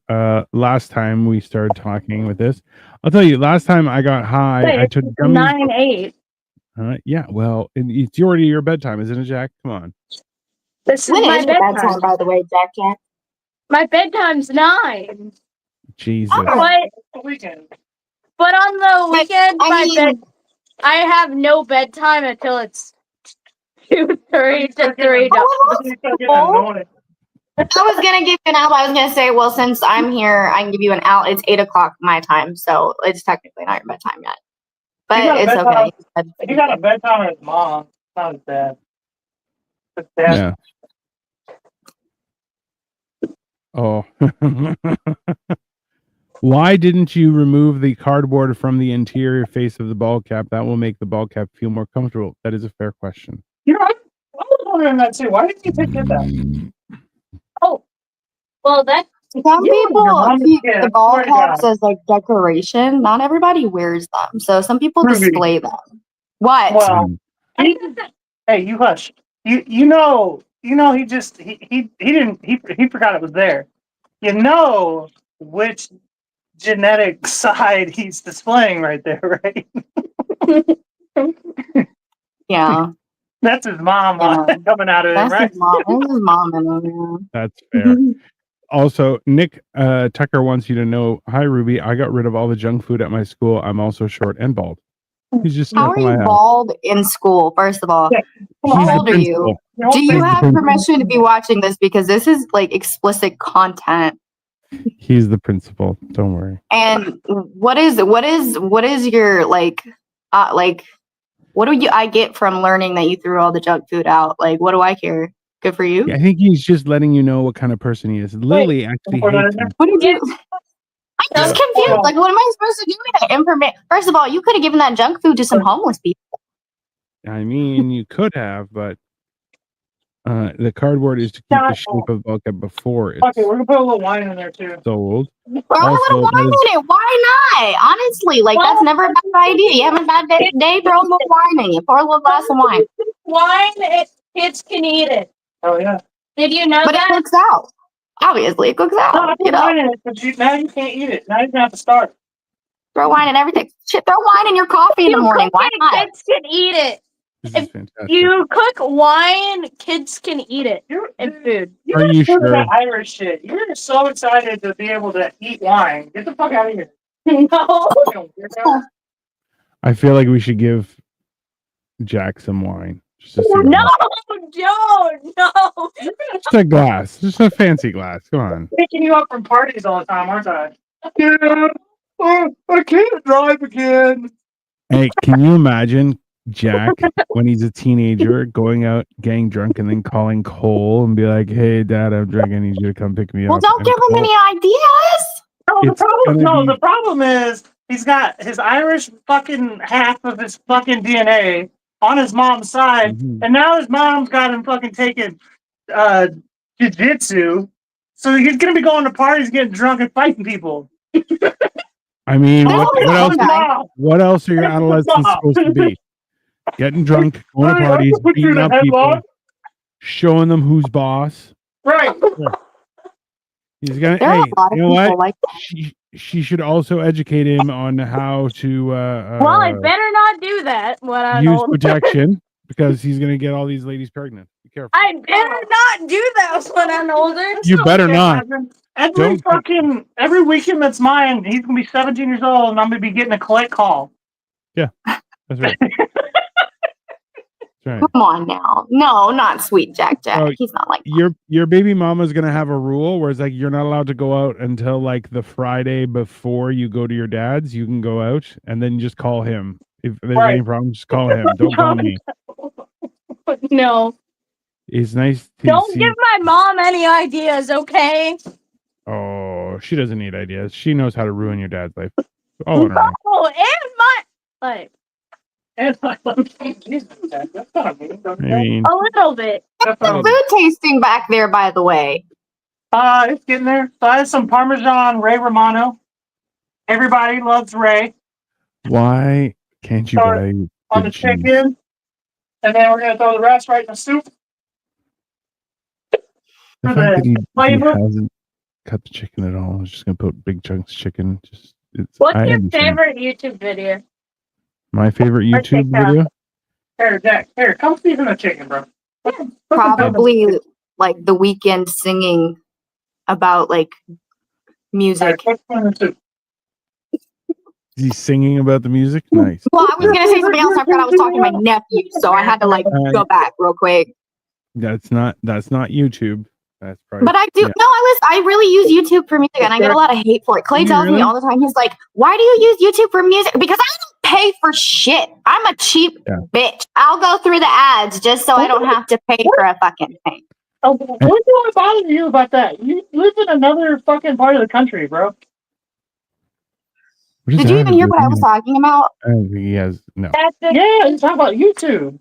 last time we started talking with this, I'll tell you, last time I got high, Wait, I took gummies. 9-8. Yeah, well, it's already your bedtime, isn't it, Jack? Come on. This is When my is your bedtime, bedtime. by the way, Jack? My bedtime's 9. Jesus. But The weekend. on the weekend, I have no bedtime until it's 2:30 to 3. I was gonna give you an out. I was gonna say, well, since I'm here, I can give you an out. It's 8:00 my time, so it's technically not your bedtime yet. But it's okay. He got a bedtime with his mom. It's not his dad. His dad. Yeah. Oh. Why didn't you remove the cardboard from the interior face of the ball cap? That will make the ball cap feel more comfortable. That is a fair question. You know, I was wondering that too. Why did you pick it up? Oh, well, that's Some people keep kid, the ball swear to caps God. as like decoration. Not everybody wears them, so some people Ruby. display them. What? Well, hey, you hush. You know. He just he forgot it was there. You know which genetic side he's displaying right there, right? Yeah. That's his mom coming out of That's him, right? his mom. That's his mom in him. That's fair. Also, Nick Tucker wants you to know, hi, Ruby. I got rid of all the junk food at my school. I'm also short and bald. He's just How are you bald in school? First of all, how old are you? Do you have permission to be watching this? Because this is like explicit content. He's the principal. Don't worry. And what is your like what do I get from learning that you threw all the junk food out? Like, what do I care? Good for you. Yeah, I think he's just letting you know what kind of person he is. Lily actually hates him. What did you? I'm just confused. Like, what am I supposed to do with that information? First of all, you could have given that junk food to some homeless people. I mean, you could have, but the cardboard is to keep the shape of the ball cap before it's Okay, we're gonna put a little wine in there too. sold. Throw a little wine in it. Why why? Honestly, like that's never a bad idea. You have a bad day, throw a little wine in you. Pour a little glass of wine. Wine, kids can eat it. Oh yeah. Did you know But it that? cooks out. Obviously, it cooks No, I out. put wine in it, but now you can't eat it. Now you're gonna have to start. Throw wine in everything. Shit, throw wine in your coffee in the You morning. cook Why it, not? kids can eat it. This If is fantastic. you cook wine, kids can eat it and food. Are you sure? sure? That Irish shit. You're so excited to be able to eat wine. Get the fuck out of here. No. Fucking weirdo. I feel like we should give Jack some wine. Just to see what No, happens. don't, no. Just a glass. Just a fancy glass. Come on. Picking you up from parties all the time, aren't I? Yeah. Oh, I can't drive again. Hey, can you imagine Jack when he's a teenager going out, getting drunk, and then calling Cole and be like, "Hey, Dad, I'm drunk. I need you to come pick me Well, up." don't And give him Cole- any ideas. No, It's the problem is he's got his Irish fucking half of his fucking DNA on his mom's side, Mhm. and now his mom's got him fucking taking jiu-jitsu. So he's gonna be going to parties, getting drunk, and fighting people. I mean, No, what no, else? no. What else are your adolescents supposed to be? Getting drunk, going to Hey, I parties, can put you beating in a up people, headlock. showing them who's boss. Right. He's gonna. There are Hey, a lot of you know people what? like that. She should also educate him on how to Well, I better not do that when I'm use old. protection because he's gonna get all these ladies pregnant. Be careful. I better not do that when I'm older. You better not. Every weekend that's mine, he's gonna be 17 years old, and I'm gonna be getting a collect call. That's right. That's right. Come on now. No, not sweet Jack. Oh, He's not like that. Your baby mama's gonna have a rule where it's like you're not allowed to go out until like the Friday before you go to your dad's. You can go out and then just call him. If there's any problems, just call him. Don't call me. No. It's nice to Don't see. give my mom any ideas, okay? Oh, she doesn't need ideas. She knows how to ruin your dad's life. All on her own. Oh, and my life. And that's not me. I mean, A little bit. The food tasting back there, by the way. It's getting there. So I had some Parmesan Ray Romano. Everybody loves Ray why can't you Start buy on good the cheese? chicken, and then we're gonna throw the rest right in the soup. The for fact that the he flavor. hasn't cut the chicken at all. He's just gonna put big chunks of chicken. What's your understand. favorite YouTube video? My favorite YouTube video? Here, Jack. Here, come season the chicken, bro. Probably like the weekend singing about like music. Is he singing about the music? Nice. Well, I was gonna say something else. I forgot I was talking to my nephew, so I had to like go back real quick. That's not YouTube. That's probably. But I do. yeah. No, I really use YouTube for music, and I get a lot of hate for it. Clay You tells me really? all the time. He's like, "Why do you use YouTube for music?" Because I don't pay for shit. I'm a cheap bitch. I'll go through the ads just so I don't have to pay for a fucking thing. Oh, what do I bother you about that? You live in another fucking part of the country, bro. What does Did that you have even to hear do what I with was anything? talking about? I don't think he has. No. Yeah, you talk about YouTube.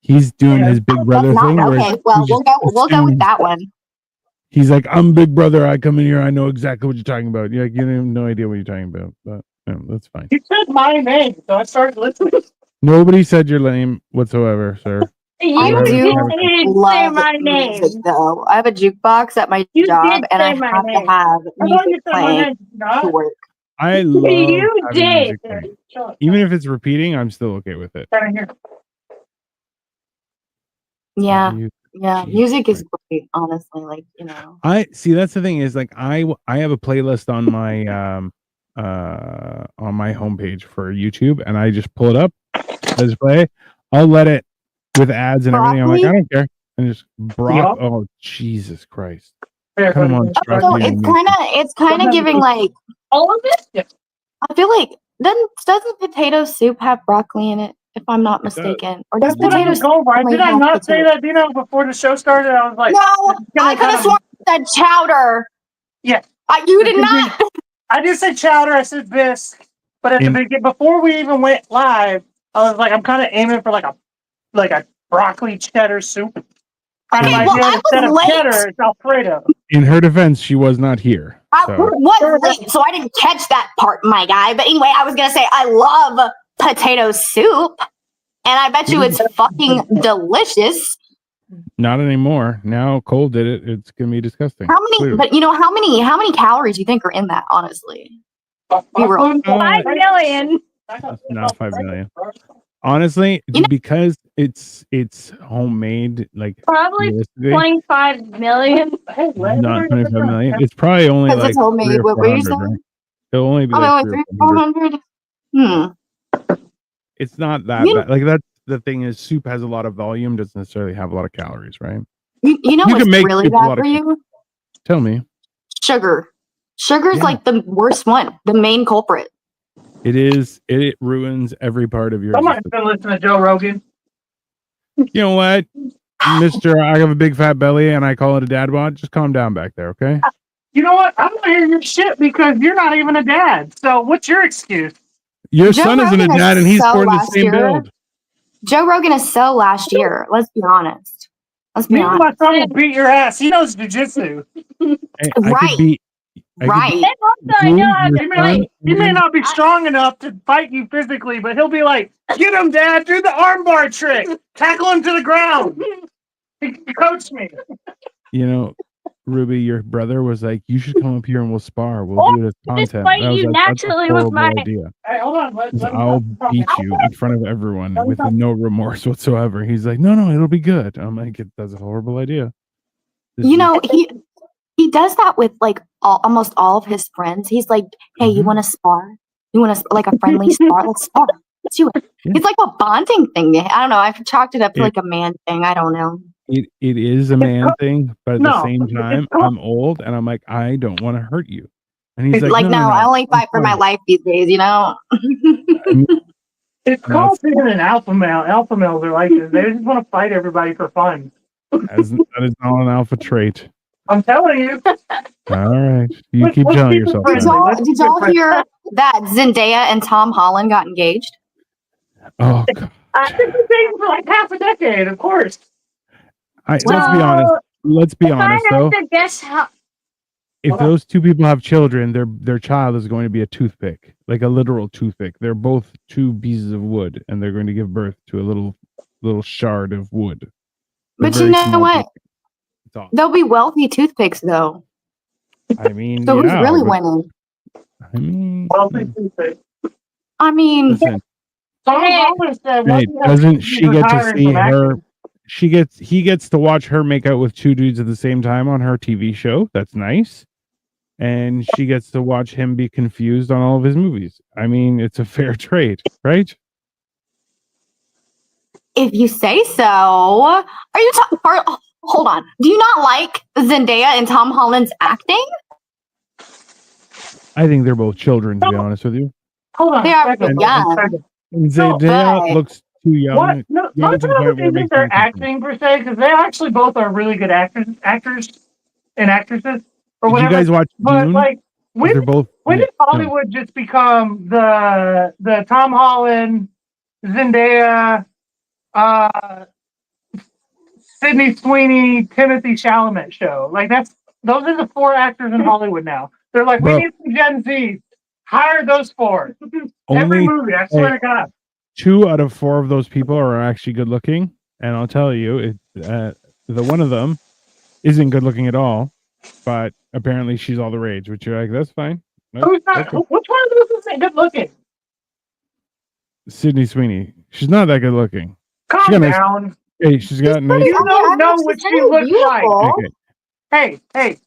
He's doing his Big Brother Not, thing. Where okay, well he we'll just go with assumes- that one. He's like, I'm Big Brother. I come in here. I know exactly what you're talking about. You're like, you have no idea what you're talking about. But that's fine. You said my name, so I started listening. Nobody said your name whatsoever, sir. I Whatever. do didn't say love my music, name. though. I have a jukebox at my You job, did and I say my have to name. have I thought you music said my playing name. to No. work. I love You having did. music playing. Even if it's repeating, I'm still okay with it. Right here. Yeah, You- yeah. Jesus Music is Christ. great, honestly. Like, you know. I see. That's the thing is like I have a playlist on my homepage for YouTube, and I just pull it up, I just play. I'll let it with ads and everything. I'm like, I Broccoli? don't care, and just Oh Jesus Christ! Here, Come on, buddy. Strauss, So you it's need- it's kind of giving like, All of it? Yeah. I feel like doesn't potato soup have broccoli in it? If I'm not mistaken, or does That's what I potato was soup? going for. only Did I have not say potato? that? You know, before the show started, I was like, No, it's gonna I could have kind of- sworn you said chowder. Yeah. You did not. I did say chowder. I said bisque. But at the beginning, before we even went live, I was like, I'm kind of aiming for like a broccoli cheddar soup. Kind of Okay, like well, I instead was of late. cheddar, it's Alfredo. In her defense, she was not here. I So. was late, so I didn't catch that part, my guy. But anyway, I was gonna say I love potato soup, and I bet you it's fucking delicious. Not anymore. Now Cole did it. It's gonna be disgusting. How many? Clearly. But you know how many calories do you think are in that? Honestly, be real. 5 million. Not 5 million. Honestly, You know- because it's homemade, like Probably realistically, 25 million. not 25 million. It's probably only Because like it's homemade. 300 or What were you 400, saying? right? It'll only be Oh, like like 300 300, or 400. 400. It's not that You- bad. Like that's the thing is, soup has a lot of volume, doesn't necessarily have a lot of calories, right? You know You what's can make really soup a bad lot for of- you? Tell me. Sugar. Sugar's Yeah. like the worst one, the main culprit. It is. It ruins every part of your Someone's existence. been listening to Joe Rogan. You know what, Mister? I have a big fat belly, and I call it a dad bod. Just calm down back there, okay? You know what? I don't hear your shit because you're not even a dad. So what's your excuse? Your Joe son isn't a Rogan is dad, and he's so sporting the last same year. build. Joe Rogan is so last year. Let's be honest. Let's be Me and honest. my son will beat your ass. He knows jujitsu. I Right. could be. I could Right. be- And also, I you, know how your to He son, may not be strong enough to fight you physically, but he'll be like, "Get him, Dad! Do the armbar trick. Tackle him to the ground." He coached me. You know, Ruby, your brother was like, "You should come up here and we'll spar. We'll do it as just content." fight I was you like, "That's a naturally with horrible my- idea. Hey, hold on. Let me I'll talk. beat you in front of everyone with no remorse whatsoever." He's like, "No, it'll be good." I'm like, "That's a horrible idea." This You is- know, he does that with like almost all of his friends. He's like, "Hey, you Mhm. want to spar? You want to like a friendly spar? Let's spar. Let's do it." Yeah. It's like a bonding thing. I don't know. I've chalked it up to Yeah. like a man thing. I don't know. it is a man thing, but at the No, same it's time, called- I'm old and I'm like, I don't want to hurt you. And he's like, Like, no, I only fight for my fine." life these days. You know. It's called being an alpha male. Alpha males are like this. They just want to fight everybody for fun. That is not an alpha trait. I'm telling you. All right, you Let's keep telling keep it yourself Did that. friendly. y'all, did y'all hear that Zendaya and Tom Holland got engaged? Oh God. I've been dating for like half a decade, of course. Let's be honest. Let's be If I honest had though. to guess how. If those two people have children, their child is going to be a toothpick, like a literal toothpick. They're both two pieces of wood, and they're going to give birth to a little shard of wood. They're But you very know small what? toothpicks. It's awesome. They'll be wealthy toothpicks, though. I mean, So who's yeah, really but- winning? I mean, Well, thank you. I mean, listen. Tom Holland said, Hey, doesn't she get to retiring see from her? acting. He gets to watch her make out with two dudes at the same time on her TV show. That's nice. And she gets to watch him be confused on all of his movies. I mean, it's a fair trade, right? if you say so. Are you talking? Hold on. Do you not like Zendaya and Tom Holland's acting? I think they're both children, to be honest with you. Hold on. They a are second, young. hold on a second. And No, Zendaya but- looks too young. What? No, young to the point where it isn't makes their me confused. acting per se, because they actually both are really good actors and actresses or Did whatever. you guys watch but Dune? like, 'Cause they're when both. when did no. Hollywood just become the Tom Holland, Zendaya, Sydney Sweeney, Timothy Chalamet show? Like those are the four actors in Hollywood now. They're like, Bro. we need some Gen Z. Hire those four. Every Only movie, I swear to God. 2 out of 4 of those people are actually good looking, and I'll tell you, the one of them isn't good looking at all, but apparently she's all the rage. Which you're like, that's fine. No, Who's not? okay. Which one of those is good looking? Sydney Sweeney. She's not that good looking. Calm got nice- down. Hey, she's got nice. You don't know what she looks like. Okay. Hey,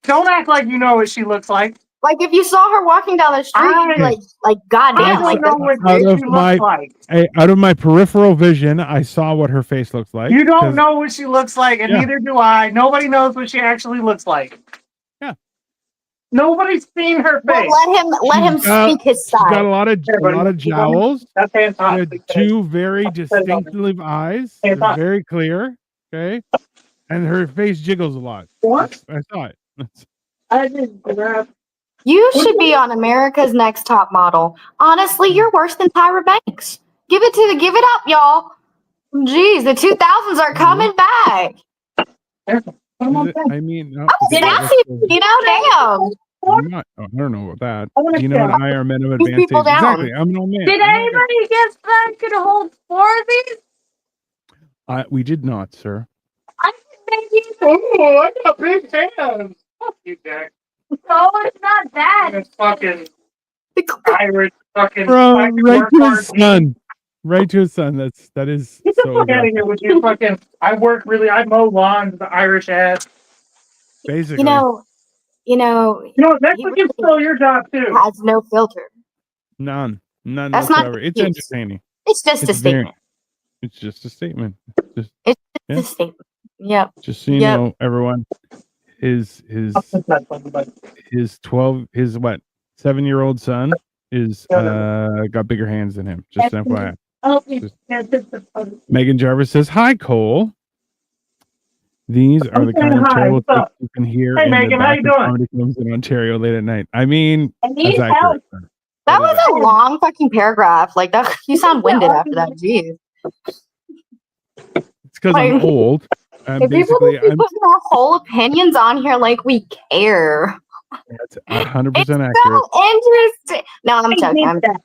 don't act like you know what she looks like. Like if you saw her walking down the street, you'd be I- like, I goddamn, don't like know this. what Out she of looks my- like. Hey, out of my peripheral vision, I saw what her face looks like. You don't 'cause- know what she looks like, and Yeah. neither do I. Nobody knows what she actually looks like. Yeah. Nobody's seen her Well, face. let him She's got- speak his She's got side. a lot of jowls. That's hands She off. had 2 very distinctive eyes. Hey, They're Bob. very clear. Okay. And her face jiggles a lot. What? I saw it. I just grabbed. You should be on America's Next Top Model. Honestly, you're worse than Tyra Banks. Give it up, y'all. Jeez, the 2000s are coming back. Put them on I mean, no, Did okay, I let's see? go. You know, damn. I'm not, I don't know about that. I wanna You know, go. and I are men of Move advanced people age. down. Exactly. I'm an old man. Did I'm not anybody guess that I could hold 4 of these? we did not, sir. I can maybe. Oh, I got big hands. Fuck you, Jack. No, it's not that. This fucking Irish fucking. Bro, I can right work to hard. his son. Right to his son. That is Get the so fuck out of here with your fucking. I mow lawns, the Irish ass. basically. You know, You know, next he we can really steal your job too. has no filter. None That's not whatsoever. an It's excuse. entertaining. It's just a It's very. statement. It's just a statement. Just It's yeah. a statement. Yep. Just so you Yep. know, everyone, his 7-year-old son is got bigger hands than him. Just an FYI. Megan Jarvis says, "Hi, Cole. These are I'm the saying kind of hi. terrible What's things up? you can hear Hey, in Megan, the how back you of doing? comedy clubs in Ontario late at night." I mean, I need that's help. accurate. Sir. That That was is a long fucking paragraph. Like that, you sound winded after that. Jeez. It's because I'm Like, old. if people Basically, just be I'm putting their whole opinions on here like we care. that's 100% It's accurate. so interesting. No, I'm I joking. need I'm that.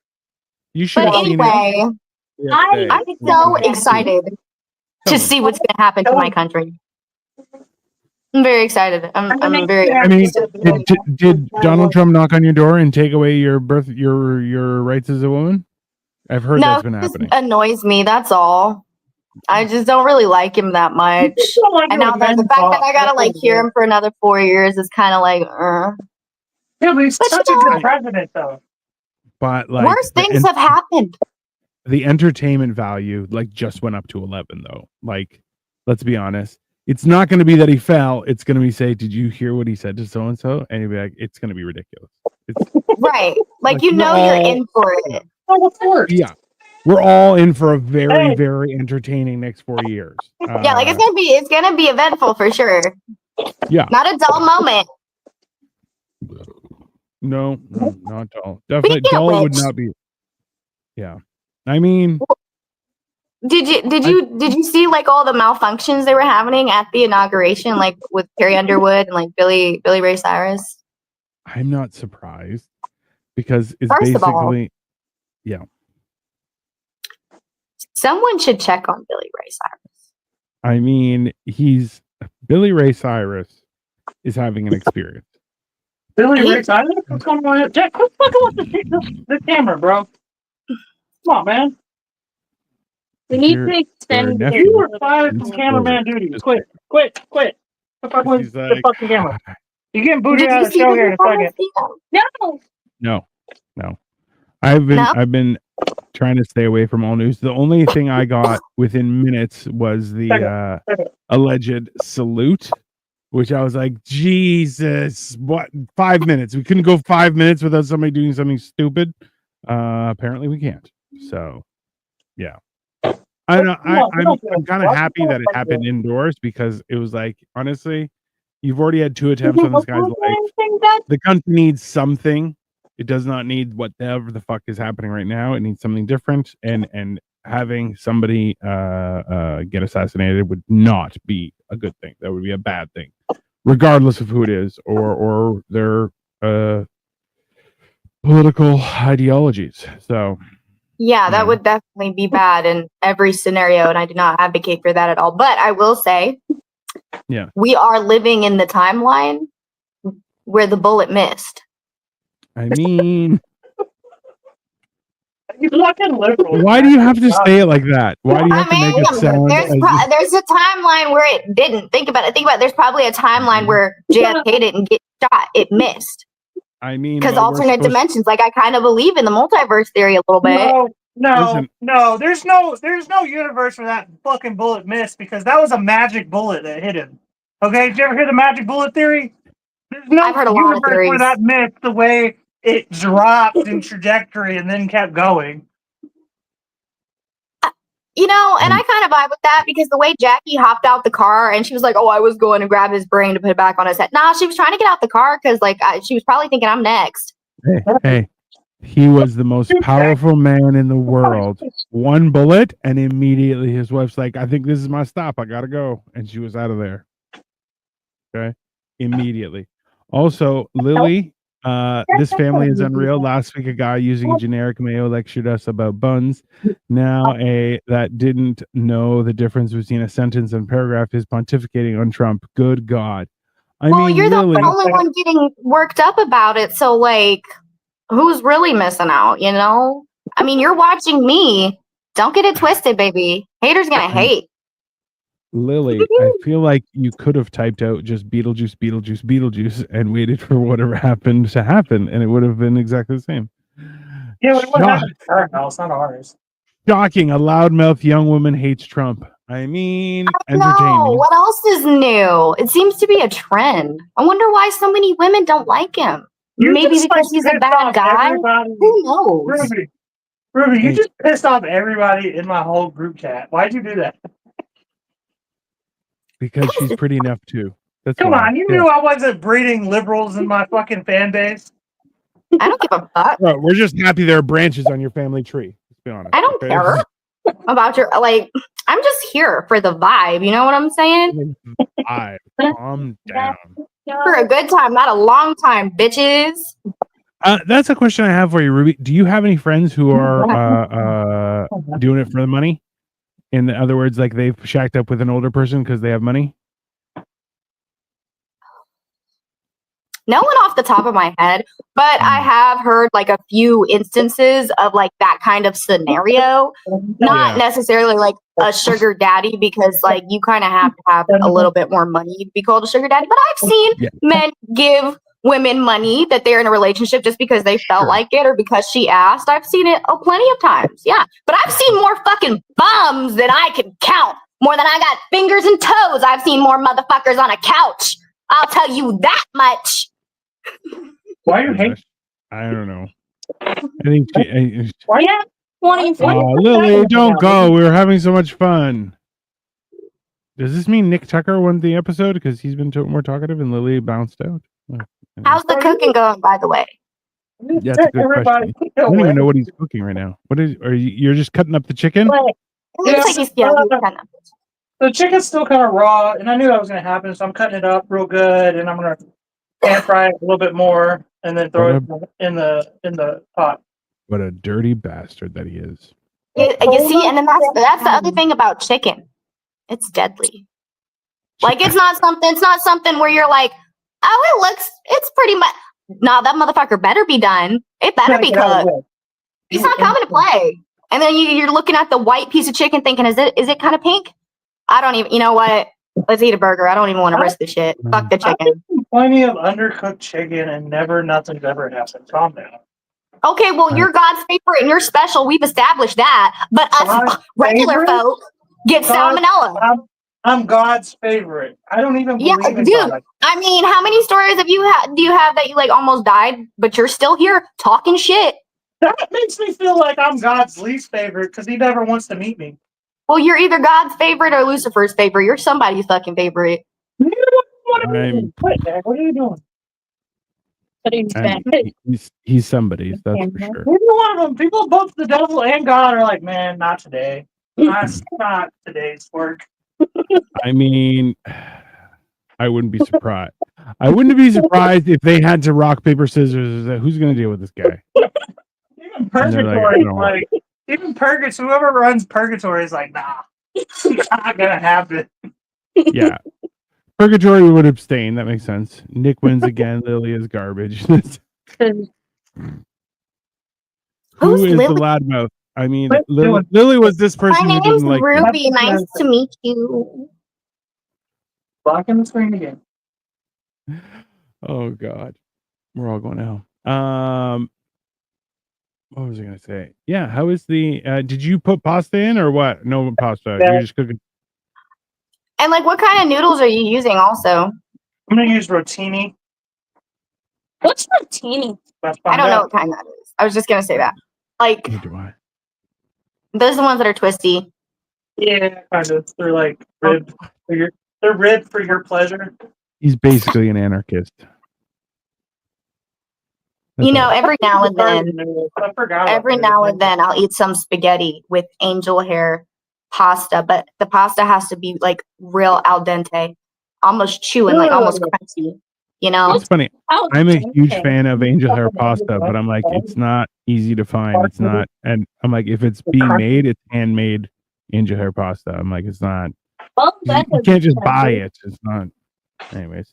You should But have seen it. anyway, the other day. I'm It so was- excited Tell to me. see what's going to happen to my country. I'm very excited. I'm very. I mean, did Donald Trump knock on your door and take away your your rights as a woman? I've heard No, that's been it just happening. annoys me. That's all. I just don't really like him that much. And now the fact that I gotta like hear him for another 4 years is kind of like. Yeah, but he's But such you a know- good president, though. But like Worse things have happened. the entertainment value like just went up to 11 though. Like, let's be honest. It's not going to be that he fell. It's going to be say, did you hear what he said to so and so? And he'll be like, it's going to be ridiculous. It's Right. Like Like, you know we're you're all- in for it. Oh, of course. yeah. We're all in for a very, Hey. very entertaining next 4 years. Yeah, like it's gonna be eventful for sure. Yeah. Not a dull moment. No, not dull. Definitely Speaking of dull would which- not be. Yeah. I mean, Did you see like all the malfunctions they were happening at the inauguration, like with Carrie Underwood and like Billy Ray Cyrus? I'm not surprised because it's First of all- basically Someone should check on Billy Ray Cyrus. I mean, Billy Ray Cyrus is having an experience. Billy Ray Cyrus? What's going on here? Jack, quit fucking with the camera, bro. Come on, man. We need Your- to extend your the nephew. You were fired from cameraman duty. Quit. Quit. Quit fucking with He's the like, fucking camera. You're getting booted Did out you of the see show the here in a second. performance? No. no. I've No? been trying to stay away from all news. The only thing I got within minutes was the Second. alleged salute, which I was like, Jesus, what? 5 minutes? We couldn't go 5 minutes without somebody doing something stupid. Apparently we can't. So, yeah. I'm kind of happy that it happened indoors because it was like, honestly, you've already had 2 attempts on this guy's life. The country needs something. It does not need whatever the fuck is happening right now. It needs something different. And having somebody get assassinated would not be a good thing. That would be a bad thing, regardless of who it is or their political ideologies. So Yeah, that Yeah. would definitely be bad in every scenario, and I do not advocate for that at all. But I will say, Yeah. we are living in the timeline where the bullet missed. I mean, You fucking liberal. why do you have to say it like that? Why do you have I to make mean, it sound there's as there's a timeline where it didn't. Think about it. Think about it. There's probably a timeline where JFK didn't get shot. It missed I mean, because but we're alternate supposed- dimensions. Like I kind of believe in the multiverse theory a little bit. Listen. No. There's no universe where that fucking bullet missed because that was a magic bullet that hit him. Okay, did you ever hear the magic bullet theory? There's no I've heard a lot of universe where theories. that missed the way it dropped in trajectory and then kept going. You know, and I kind of vibe with that because the way Jackie hopped out the car and she was like, "Oh, I was going to grab his brain to put it back on his head." Nah, she was trying to get out the car because like she was probably thinking I'm next. Hey, he was the most powerful man in the world. One bullet, and immediately his wife's like, "I think this is my stop. I gotta go," and she was out of there. Okay, immediately. Also, Lily, this family is unreal. Last week, a guy using a generic mayo lectured us about buns. Now, a that didn't know the difference between a sentence and paragraph is pontificating on Trump. Good God. I Well, mean, you're the Lily, only one getting worked up about it. So, like, who's really missing out? You know? I mean, you're watching me. Don't get it twisted, baby. Haters gonna hate. Lily, I feel like you could have typed out just Beetlejuice, Beetlejuice, Beetlejuice and waited for whatever happened to happen, and it would have been exactly the same. Yeah, what happened to our house, not ours. Shocking. A loudmouth young woman hates Trump. I mean, No, entertaining. what else is new? It seems to be a trend. I wonder why so many women don't like him. Maybe just, because he's a pissed bad off guy. everybody. Who knows? Ruby, you Hey. just pissed off everybody in my whole group chat. Why'd you do that? Because she's pretty enough too. That's Come why. on, you knew I wasn't breeding liberals in my fucking fan base. I don't give a fuck. Bro, we're just happy there are branches on your family tree. Let's be honest. I don't care about your I'm just here for the vibe. You know what I'm saying? Calm down. For a good time, not a long time, bitches. That's a question I have for you, Ruby. Do you have any friends who are doing it for the money? In other words, like they've shacked up with an older person because they have money? No one off the top of my head, but I have heard like a few instances of like that kind of scenario. Not necessarily like a sugar daddy, because like you kind of have to have a little bit more money to be called a sugar daddy. But I've seen men give women money that they're in a relationship just because they felt like it or because she asked. I've seen it plenty of times. Yeah. But I've seen more fucking bums than I can count. More than I got fingers and toes. I've seen more motherfuckers on a couch. I'll tell you that much. Why you hate? I don't know. I think she. Why? Yeah. Lily, don't go. We were having so much fun. Does this mean Nick Tucker won the episode because he's been more talkative and Lily bounced out? How's the cooking going, by the way? Yeah, that's a good question. I don't even know what he's cooking right now. What is? You're just cutting up the chicken? It looks like he's kind of. The chicken's still kind of raw, and I knew that was going to happen, so I'm cutting it up real good, and I'm going to pan fry it a little bit more, and then throw it in the pot. What a dirty bastard that he is. You see, and then that's the other thing about chicken. It's deadly. Like it's not something where you're like, oh, it's pretty much. No, that motherfucker better be done. It better be cooked. It's not coming to play. And then you're looking at the white piece of chicken, thinking, is it kind of pink? I don't even. You know what? Let's eat a burger. I don't even want to risk the shit. Fuck the chicken. Plenty of undercooked chicken, and nothing's ever happened. Calm down. Okay, well, you're God's favorite and you're special. We've established that. But us regular folk get salmonella. I'm God's favorite. I don't even believe in God. I mean, how many stories do you have that you like almost died, but you're still here talking shit? That makes me feel like I'm God's least favorite because he never wants to meet me. Well, you're either God's favorite or Lucifer's favorite. You're somebody's fucking favorite. What are you doing? He's somebody's, that's for sure. Neither one of them. People, both the devil and God, are like, man, not today. That's not today's work. I mean, I wouldn't be surprised. I wouldn't be surprised if they had to rock, paper, scissors. Who's going to deal with this guy? Even purgatory, whoever runs purgatory is like, nah, it's not going to happen. Yeah. Purgatory would abstain. That makes sense. Nick wins again. Lily is garbage. Who is the loudmouth? I mean, Lily was this person. My name's Ruby. Nice to meet you. Blocking the screen again. Oh God, we're all going now. What was I gonna say? Yeah, how is the? Did you put pasta in or what? No pasta. Yeah. You're just cooking. And like, what kind of noodles are you using? Also, I'm gonna use rotini. What's rotini? I don't know what kind that is. I was just gonna say that. Like, those are the ones that are twisty. Yeah, kind of. They're like ribbed for your. They're ribbed for your pleasure. He's basically an anarchist. You know, every now and then I'll eat some spaghetti with angel hair pasta, but the pasta has to be like real al dente. almost chewing, like almost crunchy. You know? It's funny. Oh, I'm a huge okay. fan of angel hair pasta, but I'm like, it's not easy to find. It's not, and I'm like, if it's being made, it's handmade angel hair pasta. I'm like, it's not. Well, You that's can't just buy it. It's not. Anyways,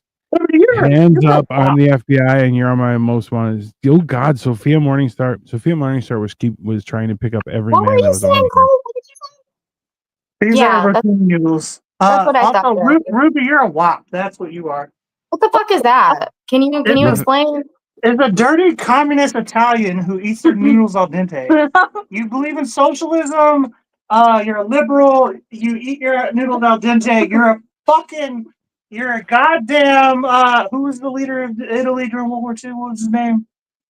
You're hands up. I'm the FBI, and you're on my most wanted. Oh God, Sophia Morningstar. Sophia Morningstar was trying to pick up every What were man that you was on saying, here. Cole? What did you say? These Yeah, are that's raccoon noodles. what I Also, thought. Ruby, you're a wop. That's what you are. What the fuck is that? Can you It's explain? It's a dirty communist Italian who eats their noodles al dente. You believe in socialism. You're a liberal. You eat your noodles al dente. You're a goddamn. Who was the leader of Italy during World War II? What was his name?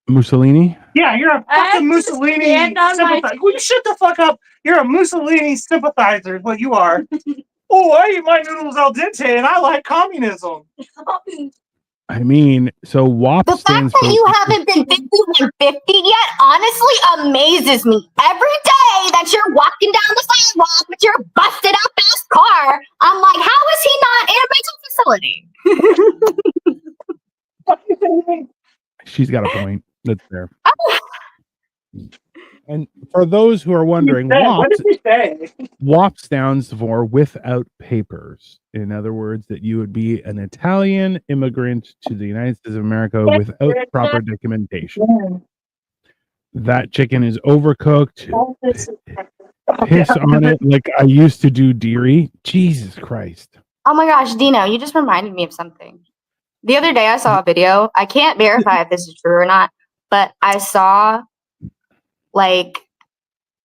Mussolini. Yeah, you're a I have fucking to Mussolini stand on my- sympathizer. Will you shut the fuck up? You're a Mussolini sympathizer, is what you are. Oh, I eat my noodles al dente, and I like communism. I mean, so WAP The fact stands that for. you haven't been 5150 yet honestly amazes me. Every day that you're walking down the sidewalk with your busted up ass car, I'm like, how is he not in a mental facility? She's got a point. That's fair. And for those who are wondering, What did he say? WAP stands for without papers. In other words, that you would be an Italian immigrant to the United States of America without proper documentation. That chicken is overcooked. Piss on it like I used to do Deary. Jesus Christ. Oh my gosh, Dino, you just reminded me of something. The other day I saw a video. I can't verify if this is true or not, but I saw like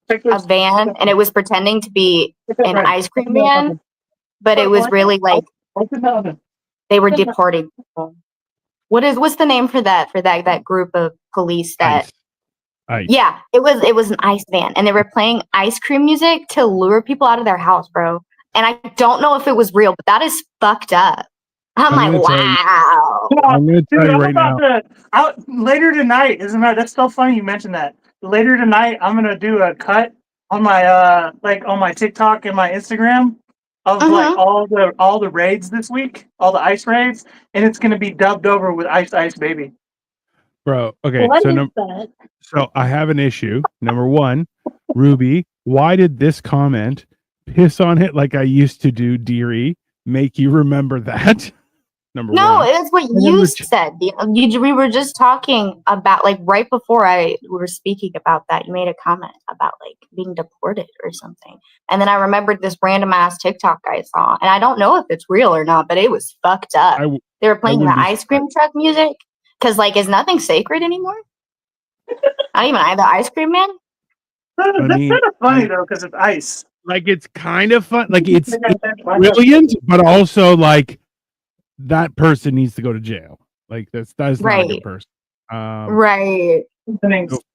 a van and it was pretending to be an ice cream van, but it was really like they were deporting people. What's the name for that group of police that Ice. Yeah, it was an ice van and they were playing ice cream music to lure people out of their house, bro. And I don't know if it was real, but that is fucked up. I'm like, wow. I'm going to tell you right now. Later tonight, isn't that? That's so funny you mentioned that. Later tonight, I'm gonna do a cut on my on my TikTok and my Instagram of like all the raids this week, all the ice raids, and it's gonna be dubbed over with Ice Ice Baby. Bro, okay. What is So that? so I have an issue. Number one, Ruby, why did this comment piss on it like I used to do Deary make you remember that? Number No, one. it's what you said. We were just talking about like right before we were speaking about that. You made a comment about like being deported or something, and then I remembered this random ass TikTok I saw, and I don't know if it's real or not, but it was fucked up. They were playing the ice cream truck music because like is nothing sacred anymore? Not even the ice cream man. That's kind of funny though, because it's ice. Like it's kind of fun. Like it's brilliant, but also like that person needs to go to jail. Like that's not a good person. Right. So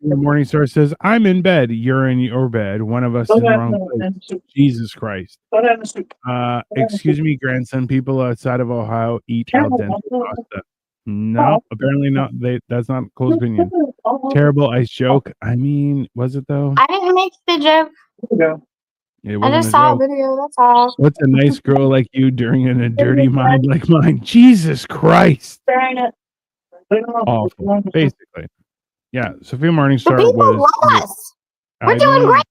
the Morningstar says, "I'm in bed. You're in your bed. One of us is in the wrong place." Jesus Christ. Excuse me, grandson. People outside of Ohio eat al dente pasta. No, apparently not. That's not close opinion. Terrible ice joke. I mean, was it though? I didn't make the joke. I just saw a video. That's all. What's a nice girl like you doing in a dirty mind like mine? Jesus Christ. Awful. Basically. Yeah. Sophia Morningstar was. Love us. We're doing great.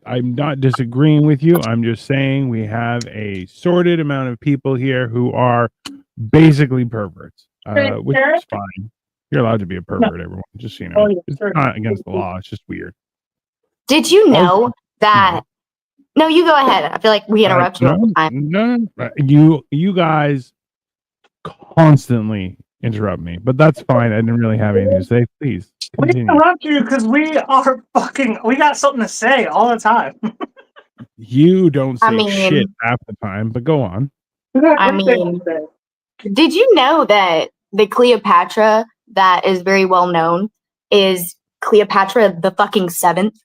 I'm not disagreeing with you. I'm just saying we have a sorted amount of people here who are basically perverts, which is fine. You're allowed to be a pervert, everyone. Just so you know, it's not against the law. It's just weird. Did you know that? No, you go ahead. I feel like we interrupt you all the time. No, you guys constantly interrupt me, but that's fine. I didn't really have anything to say. Please continue. We interrupt you because we got something to say all the time. You don't say shit half the time, but go on. I mean, did you know that the Cleopatra that is very well known is Cleopatra the fucking 7th?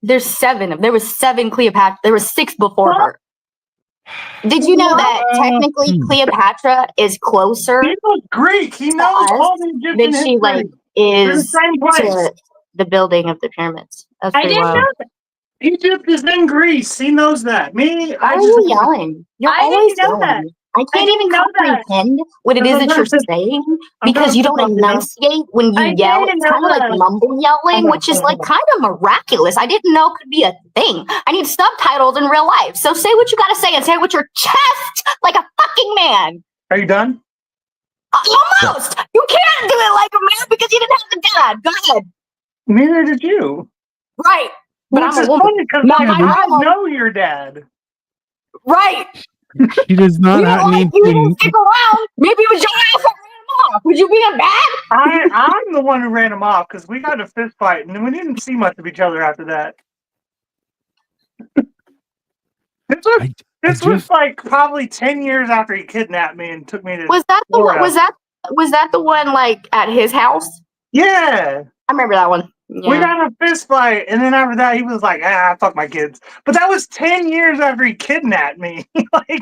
There's 7. There was 7 Cleopatra. There was 6 before her. Did you know that technically Cleopatra is closer? He knows Greek. He knows all the Egyptian than she like is to the building of the pyramids. That's I didn't know that. Egypt is in Greece. He knows that. Me, Why are you yelling? You're I always didn't know yelling. that. I can't even didn't know that. comprehend what it is that you're saying because you don't enunciate when you I yell. didn't It's know kind of like that. mumble yelling, Hold on, which is hold on, like hold kind of miraculous. I didn't know could be a thing. I need subtitles in real life. So say what you got to say and say it with your chest like a fucking man. Are you done? Almost. You can't do it like a man because you didn't have the dad. Go ahead. Neither did you. Right. But Which I'm a is woman. funny because No, I my mom- know your dad. Right. She does not You didn't, need you didn't to. stick around. Maybe it was your ass that ran him off. Would you be a bad? I'm the one who ran him off because we got in a fist fight and we didn't see much of each other after that. This was like probably 10 years after he kidnapped me and took me to. Was that the one? Florida. Was that the one like at his house? Yeah. I remember that one. Yeah. We got in a fist fight, and then after that, he was like, fuck my kids. But that was 10 years after he kidnapped me. Like,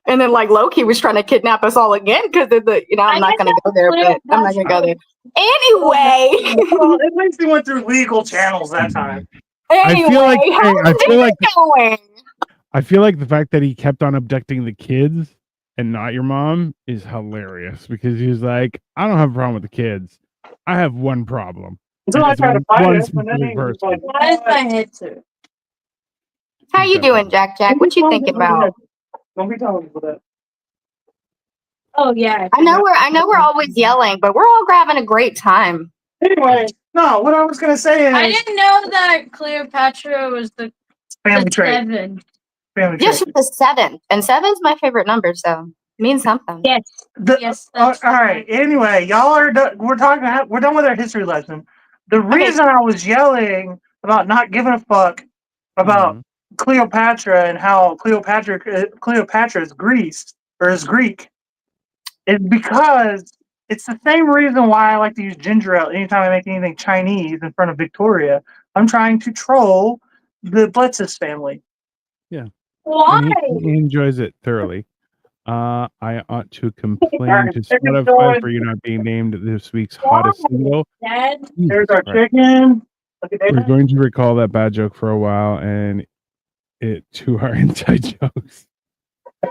and then like Loki was trying to kidnap us all again because of the I'm not gonna go there, but I'm not gonna go there. Anyway. Well, at least he went through legal channels that time. Anyway, I feel like going? I feel like the fact that he kept on abducting the kids and not your mom is hilarious because he's like, I don't have a problem with the kids. I have one problem. So I tried to fight One him, and then specific he was person. like, Why is my head too? How you doing, Jack? What you thinking about? Don't be telling people that. Oh yeah. I know we're always yelling, but we're all having a great time. Anyway, no, what I was going to say is I didn't know that Cleopatra was the family trait. 7. Family Yes, trait. the 7, and 7's my favorite number, so it means something. Yes. Yes. All right. Anyway, y'all are done. We're done with our history lesson. The reason I was yelling about not giving a fuck about Cleopatra and how Cleopatra is Greece or is Greek is because it's the same reason why I like to use ginger ale anytime I make anything Chinese in front of Victoria. I'm trying to troll the Blitz's family. Yeah. Why? And he enjoys it thoroughly. I ought to complain to Spotify for you not being named this week's hottest single. Dad? There's our chicken. Look at We're that. going to recall that bad joke for a while and it to our inside jokes.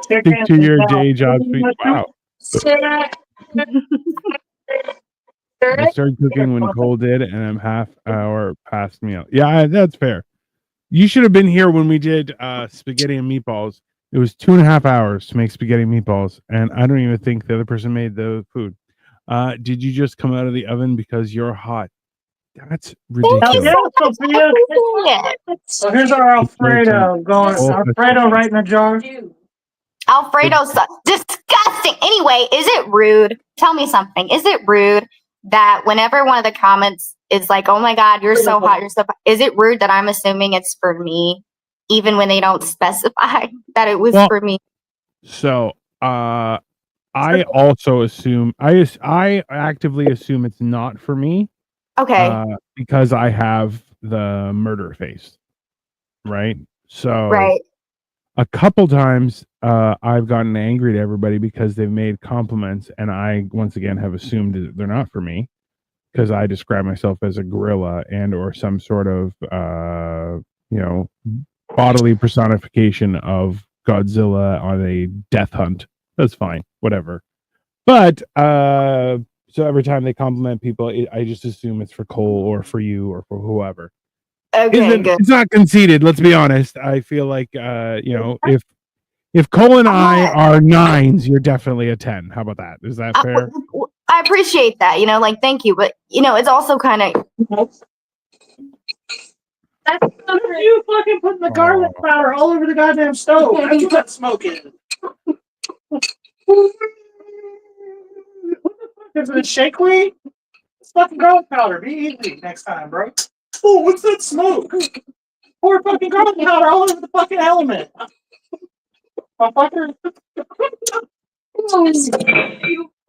Stick to your day job. Wow. I started cooking when Cole did, and I'm half hour past meal. Yeah, that's fair. You should have been here when we did spaghetti and meatballs. It was 2.5 hours to make spaghetti and meatballs, and I don't even think the other person made the food. Did you just come out of the oven because you're hot? That's ridiculous. So here's our Alfredo going. Alfredo right in the jar. Alfredo's disgusting. Anyway, is it rude? Tell me something. Is it rude that whenever one of the comments is like, "Oh my God, you're so hot, you're so," is it rude that I'm assuming it's for me, even when they don't specify that it was for me? So, I also assume I actively assume it's not for me. Okay. Because I have the murder face, right? So, right. A couple times I've gotten angry at everybody because they've made compliments, and I once again have assumed that they're not for me because I describe myself as a gorilla and or some sort of bodily personification of Godzilla on a death hunt. That's fine, whatever. But so every time they compliment people, I just assume it's for Cole or for you or for whoever. Okay, good. It's not conceited. Let's be honest. I feel like if Cole and I are 9s, you're definitely a 10. How about that? Is that fair? I appreciate that. Thank you, but it's also kind of. You fucking putting the garlic powder all over the goddamn stove. That's what that smoke is. What the fuck? Is it a shake weight? It's fucking garlic powder. Be easy next time, bro. Oh, what's that smoke? Pour fucking garlic powder all over the fucking element. Motherfucker.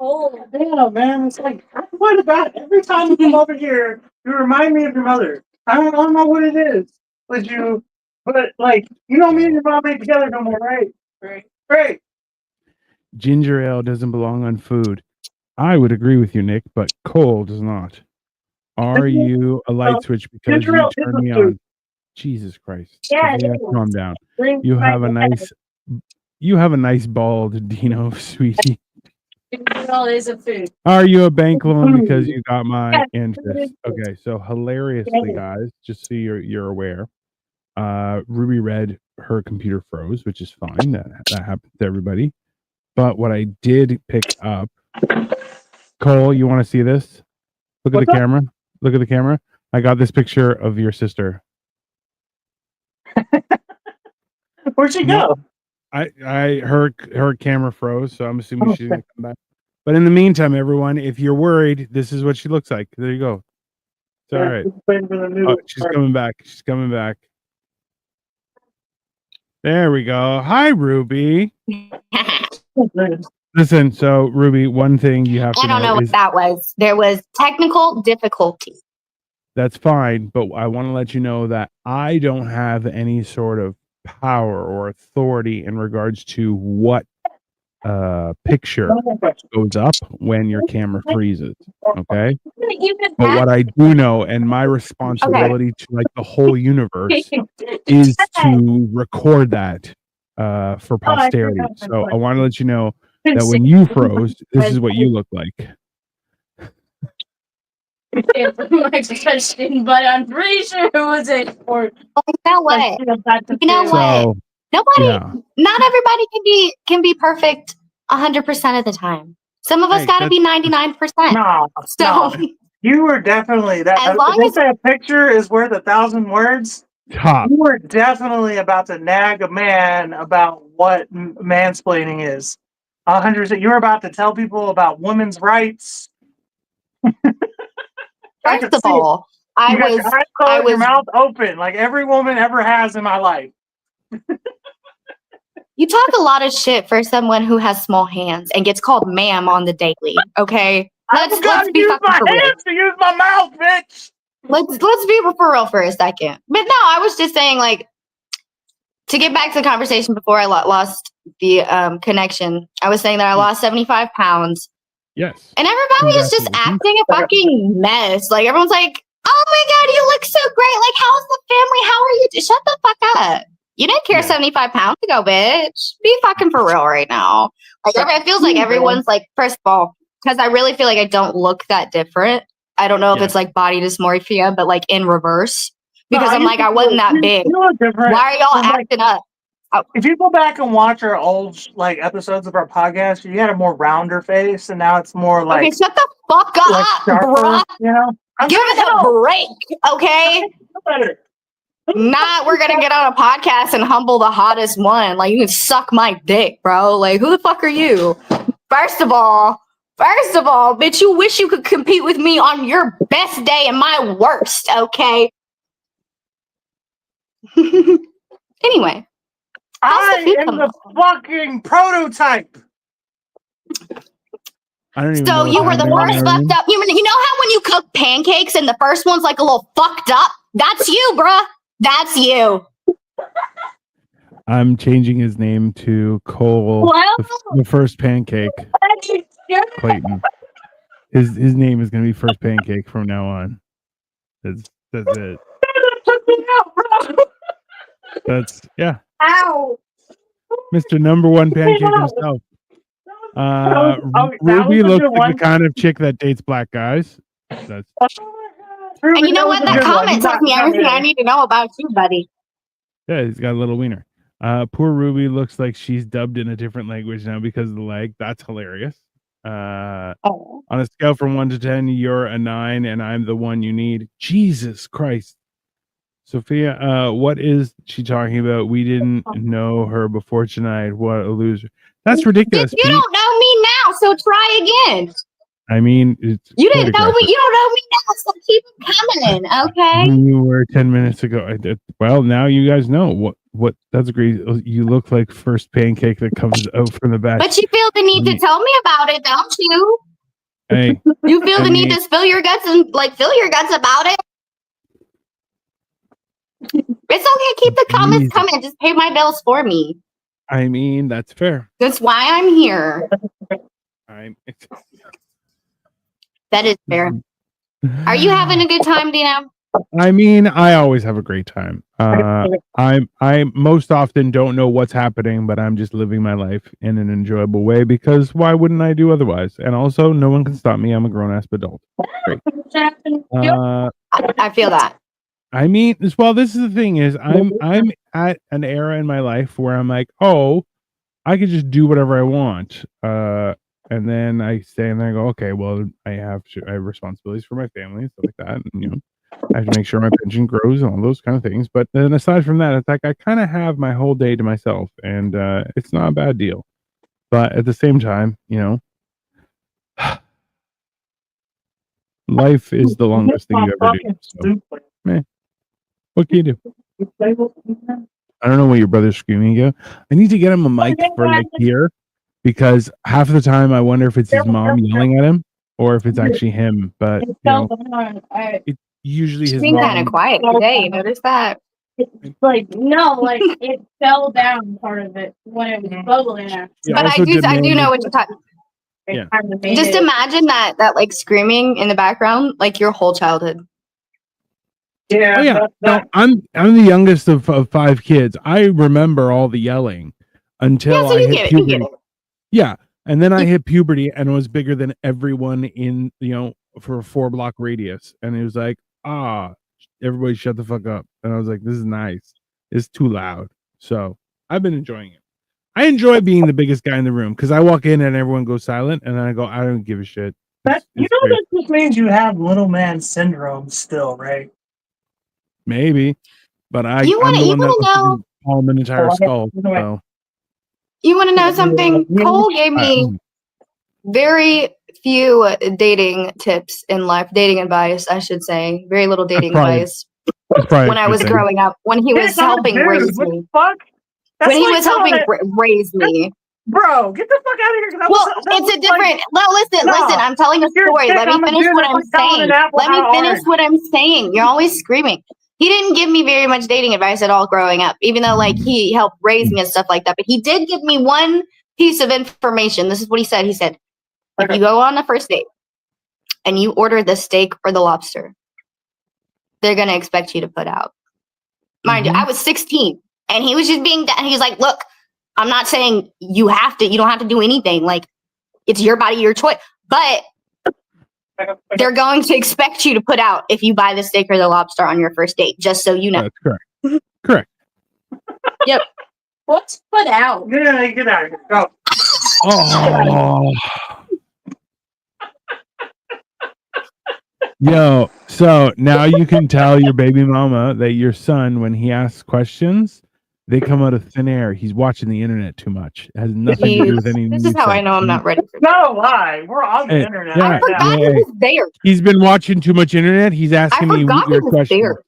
Oh, damn, man. It's like, I swear to God, every time you come over here, you remind me of your mother. I don't know what it is. But like, me and your mom ain't together no more, right? Right. Ginger ale doesn't belong on food. I would agree with you, Nick, but Cole does not. Are you a light switch because you turned me on? Jesus Christ. Yeah, it Sophia, is. calm down. Drink You my have a blood. nice bald Dino, sweetie. Well, is a food. Are you a bank loan because you got my Yeah, interest? Okay, so hilariously, guys, just so you're aware, Ruby Red, her computer froze, which is fine. That happens to everybody. But what I did pick up, Cole, you want to see this? Look at the camera. Look at the camera. I got this picture of your sister. Where'd she go? Her camera froze, so I'm assuming she's gonna come back. But in the meantime, everyone, if you're worried, this is what she looks like. There you go. It's all right. Oh, she's coming back. She's coming back. There we go. Hi, Ruby. Listen, so Ruby, one thing you have to know I don't know is what that was. There was technical difficulty. that's fine, but I want to let you know that I don't have any sort of power or authority in regards to what picture goes up when your camera freezes. Okay. But what I do know, and my responsibility to like the whole universe, is to record that for posterity. So I want to let you know that when you froze, this is what you look like. My question, but I'm pretty sure it was a sport. You know what? You know what? So Nobody, yeah. not everybody can be perfect 100% of the time. Some of us Hey, got to be 99%. No, So no. You were definitely that. As long They as- say a picture is worth 1,000 words. Top. You were definitely about to nag a man about what mansplaining is. 100%. You were about to tell people about women's rights. I could first of see it. all, I You got your was eyes closed, was- your mouth open, like every woman ever has in my life. you talk a lot of shit for someone who has small hands and gets called ma'am on the daily. Okay, I've let's got to be use fucking my for real. hands to use my mouth, bitch. Let's be for real for a second. But no, I was just saying, like, to get back to the conversation before I lost the connection. I was saying that I lost 75 pounds. Yes. And everybody is just Congratulations. acting a fucking mess. Like, everyone's like, oh my God, you look so great. Like, how's the family? How are you? Shut the fuck up. You didn't care Yeah. 75 pounds ago, bitch. Be fucking for real right now. Like, it feels like everyone's like, first of all, because I really feel like I don't look that different. I don't know if Yeah. it's like body dysmorphia, but like in reverse. Because No, I'm like, I wasn't that big. You look different. Why are y'all So, like, acting up? if you go back and watch our old like episodes of our podcast, you had a more rounder face, and now it's more like Okay, shut the fuck like up, sharper, bruh. you know. I'm Give trying us to a help. break, okay? Better. Not we're gonna get on a podcast and humble the hottest one. Like, you can suck my dick, bro. Like, who the fuck are you? First of all, bitch, you wish you could compete with me on your best day and my worst, okay? Anyway, how's the I food am coming the fucking prototype. I don't even so know. you were the worst fucked up. You know how when you cook pancakes and the first one's like a little fucked up? That's you, bruh. That's you. I'm changing his name to Cole, Well, the first pancake. Clayton. His name is gonna be First Pancake from now on. That's it. That's yeah. Ow. Mr. Number One Pancake himself. That was Ruby a looks good like one. the kind of chick that dates black guys. That's And you know what? That comment tells me everything I need to know about you, buddy. yeah, he's got a little wiener. Poor Ruby looks like she's dubbed in a different language now because of the leg. That's hilarious. Oh. On a scale from 1 to 10, you're a 9, and I'm the one you need. Jesus Christ. Sophia, what is she talking about? We didn't know her before tonight. What a loser. That's ridiculous. You Pete. don't know me now, so try again. I mean, it's You quite didn't know me. aggressive. You don't know me now, so keep it coming, okay? You were 10 minutes ago. I did. Well, now you guys know what. That's great. You look like First Pancake that comes out from the back. But you feel the need to tell me about it, don't you? Hey, You feel I the need mean- to spill your guts and like fill your guts about it. It's okay. Keep the comments Jesus. coming. Just pay my bills for me. I mean, that's fair. That's why I'm here. That is fair. Are you having a good time, Dino? I mean, I always have a great time. I most often don't know what's happening, but I'm just living my life in an enjoyable way because why wouldn't I do otherwise? And also, no one can stop me. I'm a grown ass adult. Great. I feel that. I mean, well, this is the thing is I'm at an era in my life where I'm like, oh, I could just do whatever I want. And then I stand there and go, okay, well, I have responsibilities for my family and stuff like that, and you know, I have to make sure my pension grows and all those kind of things. But then aside from that, it's like I kind of have my whole day to myself, and it's not a bad deal. But at the same time, you know, life is the longest thing you ever do. So, what can you do? I don't know what your brother's screaming at. I need to get him a mic for like here because half of the time I wonder if it's his mom yelling at him or if it's actually him. But you know, it's usually his It's been kind of mom. quiet today. You notice that? Like no, like it fell down part of it when it was bubbling. He But also I do demanded- know what you're talking. Yeah. Just imagine that like screaming in the background, like your whole childhood. Yeah. Oh yeah, no, I'm the youngest of 5 kids. I remember all the yelling until Yeah, so I you hit get it. You puberty. get it. Yeah, and then I hit puberty and it was bigger than everyone in for a 4-block radius, and it was like everybody shut the fuck up, and I was like, this is nice. It's too loud, so I've been enjoying it. I enjoy being the biggest guy in the room because I walk in and everyone goes silent, and then I go, I don't give a shit. That just means you have little man syndrome still, right? Maybe, but I'm You the one that wanna wants to know? do palm an entire skull. So You want to know something? Cole gave me very few dating tips in life, dating advice, I should say. Very little dating advice when I was growing up. When he was helping raise me. Fuck? When he was helping raise me. Bro, get the fuck out of here. Well, it's a different. No, listen. I'm telling a story. Let me finish what I'm saying. Let me finish what I'm saying. You're always screaming. He didn't give me very much dating advice at all growing up, even though like he helped raise me and stuff like that. But he did give me one piece of information. This is what he said. He said, if you go on a first date and you order the steak or the lobster, they're going to expect you to put out. Mind you, I was 16 and he was just being, he's like, look, I'm not saying you don't have to do anything. Like, it's your body, your choice. But they're going to expect you to put out if you buy the steak or the lobster on your first date, just so you know. That's correct. Correct. Yep. What's put out? Yeah, get out of here. Go. Oh. Yo, so now you can tell your baby mama that your son, when he asks questions, they come out of thin air. He's watching the internet too much. It has nothing to do with any. This is how I know I'm not ready for No lie. We're on the internet. Yeah, I forgot he was there. He's been watching too much internet. He's asking me forgot he weird was questions. there.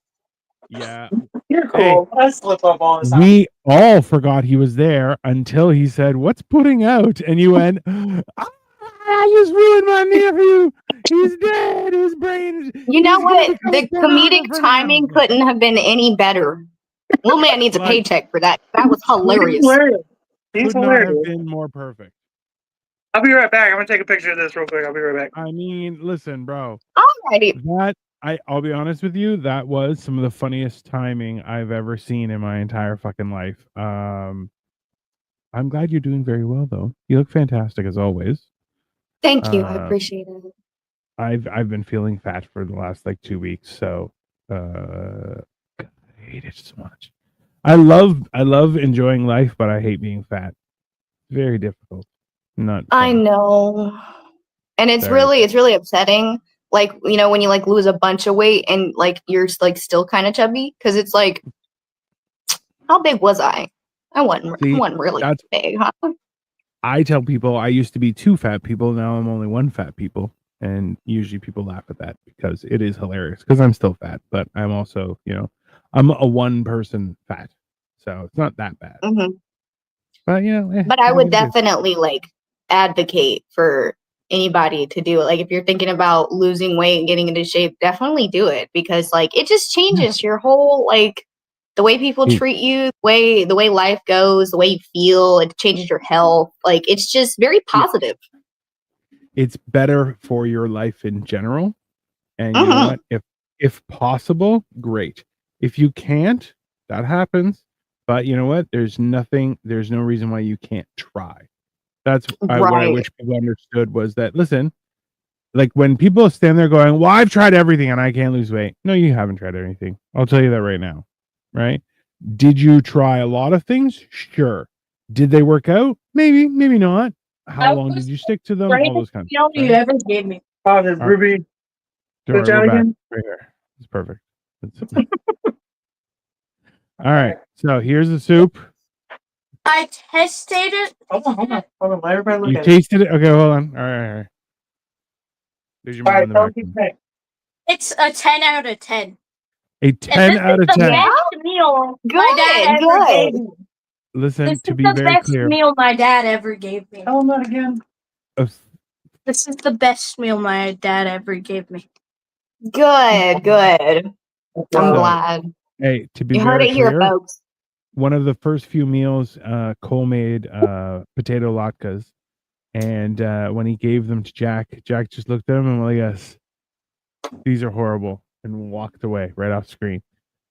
Yeah. You're cool. I slip up all the time. We all forgot he was there until he said, "What's putting out?" And you went, I just ruined my nephew. He's dead. His brain. You know he's what? gonna The become a comedic pornographer timing now. couldn't have been any better. Little man needs a Like- paycheck for that. That was hilarious. He's Could not have hilarious. been more perfect. I'll be right back. I'm gonna take a picture of this real quick. I'll be right back. I mean, listen, bro. Alrighty. I'll be honest with you. That was some of the funniest timing I've ever seen in my entire fucking life. I'm glad you're doing very well, though. You look fantastic as always. Thank you. I appreciate it. I've been feeling fat for the last like 2 weeks, so I hate it so much. I love enjoying life, but I hate being fat. Very difficult. Not I fun. know. And it's really upsetting. Like, you know, when you like lose a bunch of weight and like you're like still kind of chubby, because it's like, how big was I? I wasn't really that's- big, huh? I tell people I used to be 2 fat people. Now I'm only 1 fat people. And usually people laugh at that because it is hilarious because I'm still fat, but I'm also, I'm a 1 person fat. So it's not that bad. Mm-hmm. But But I would definitely like advocate for anybody to do it. Like if you're thinking about losing weight and getting into shape, definitely do it because like it just changes your whole like the way people treat you, the way life goes, the way you feel, it changes your health. Like it's just very positive. It's better for your life in general. And you know what? If possible, great. If you can't, that happens. But you know what? There's no reason why you can't try. That's what I Right. wish people understood was that, listen, like when people stand there going, well, I've tried everything and I can't lose weight. No, you haven't tried anything. I'll tell you that right now. Right? Did you try a lot of things? Sure. Did they work out? Maybe, maybe not. How long did you stick to them? All those kinds of meal things. you ever gave me. Oh, did Ruby Don't switch worry, out we're back. again? Right here. It's perfect. All right. So here's the soup. I tested it. Hold on. Let everybody look You at it. tasted it? Okay, hold on. All right. There's your All mom right, in the tell back. me what you think. It's a 10 out of 10. A 10 out of The 10. best meal Good, my dad ever good. gave me. Listen, This to is be the very best clear, meal my dad ever gave me. Tell them that again. This is the best meal my dad ever gave me. Good. I'm So, glad. hey, to be You heard very it here, clear, folks. one of the first few meals, Cole made potato latkes, and when he gave them to Jack just looked at him and went, yes, these are horrible, and walked away right off screen,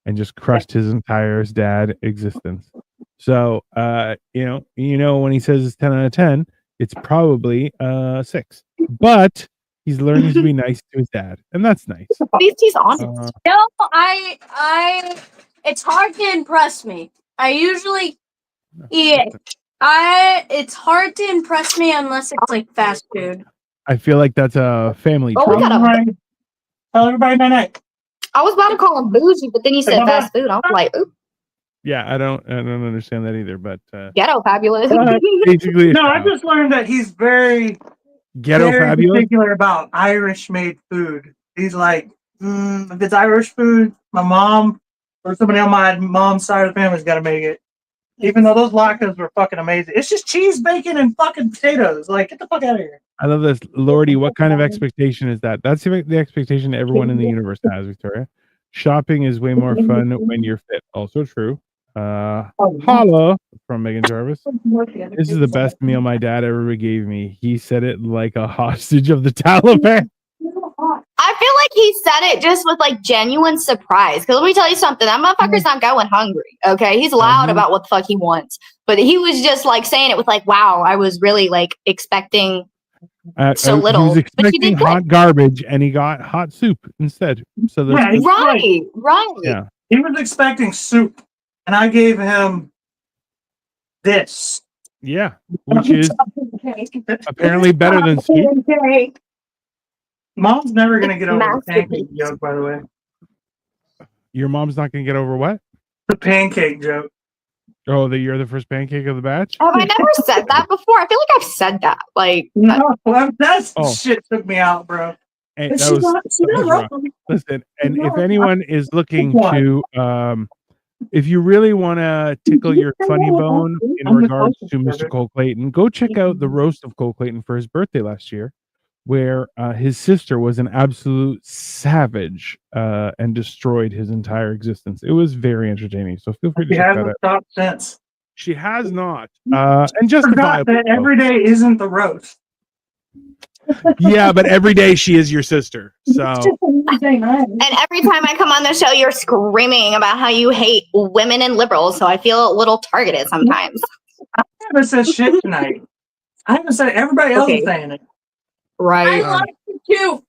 and just crushed his entire dad existence. So, you know, when he says it's 10 out of 10, it's probably 6, but he's learning to be nice to his dad, and that's nice. At least he's honest. No, it's hard to impress me. I usually eat. It's hard to impress me unless it's like fast food. I feel like that's a family Oh, we trait. got Tell everybody night. I was about to call him bougie, but then you said fast food. I was like, ooh, Yeah, I don't understand that either, but ghetto fabulous. basically, No, I just learned that he's very, ghetto very fabulous. particular about Irish-made food. He's like, if it's Irish food, my mom or somebody on my mom's side of the family's got to make it. Even though those latkes were fucking amazing. It's just cheese, bacon, and fucking potatoes. Like, get the fuck out of here. I love this, Lordy. What kind of expectation is that? That's the expectation everyone in the universe has, Victoria. Shopping is way more fun when you're fit. Also true. Holla from Megan Jarvis. This is the best meal my dad ever gave me. He said it like a hostage of the Taliban. I feel like he said it just with like genuine surprise. Because let me tell you something, that motherfucker's not going hungry. Okay, he's loud about what the fuck he wants, but he was just like saying it with like, "Wow, I was really like expecting so little." He was But you expecting did hot garbage, and he got hot soup instead. So that's Yeah, good. Right. yeah. He was expecting soup, and I gave him this. Yeah, which is apparently better than soup. Mom's never gonna get over the Masterpiece. pancake joke, by the way. Your mom's not going to get over what? The pancake joke. Oh, that you're the first pancake of the batch? Have I never said that before? I feel like I've said that. Like, No, that's Oh. shit took me out, bro. Hey, that was rough. Listen, and if anyone is looking to, if you really want to tickle your funny bone in regards to Mr. Cole Clayton, go check out the roast of Cole Clayton for his birthday last year, where his sister was an absolute savage and destroyed his entire existence. It was very entertaining. So feel free to She check that hasn't out. stopped since. She has not, and Forgot justifiably. that every day isn't the roast. Yeah, but every day she is your sister. So and every time I come on the show, you're screaming about how you hate women and liberals. So I feel a little targeted sometimes. I haven't said shit tonight. I haven't said everybody else is saying it. Right. I like it too.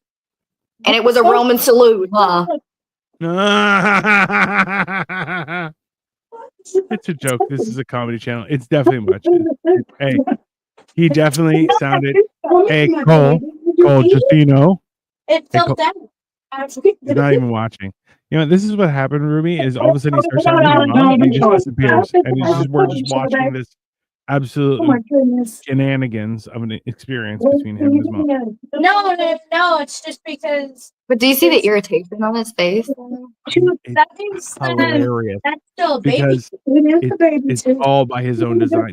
And it was a Roman salute, huh? It's a joke. This is a comedy channel. It's definitely much. Hey, he definitely sounded. Hey, Cole, just so you know, It Hey, felt down. he's not even watching. You know, this is what happened, Ruby, is all of a sudden he starts talking to your mom and he just disappears. And we're just watching this absolute shenanigans of an experience between him and his mom. No, it's just because But do you see the irritation on his face? that means Hilarious. that's still a baby. Because it's all by his own design.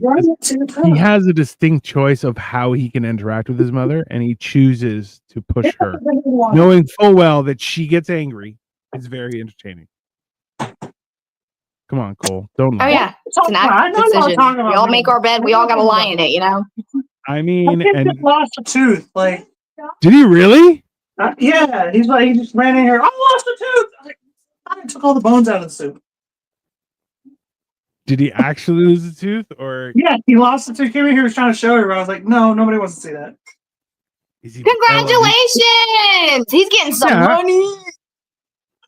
He has a distinct choice of how he can interact with his mother, and he chooses to push her, knowing full well that she gets angry. It's very entertaining. Come on, Cole. Don't Oh lie. yeah, it's an active decision. We all make our bed. We all got to lie in it, you know. I mean, I and lost a tooth. Like, did he really? Yeah, he's like, he just ran in here. I lost a tooth. I took all the bones out of the soup. Did he actually lose a tooth, or Yeah, he lost the tooth. Came in here, was trying to show her. I was like, no, nobody wants to see that. is he? Congratulations! He's getting some Yeah. money.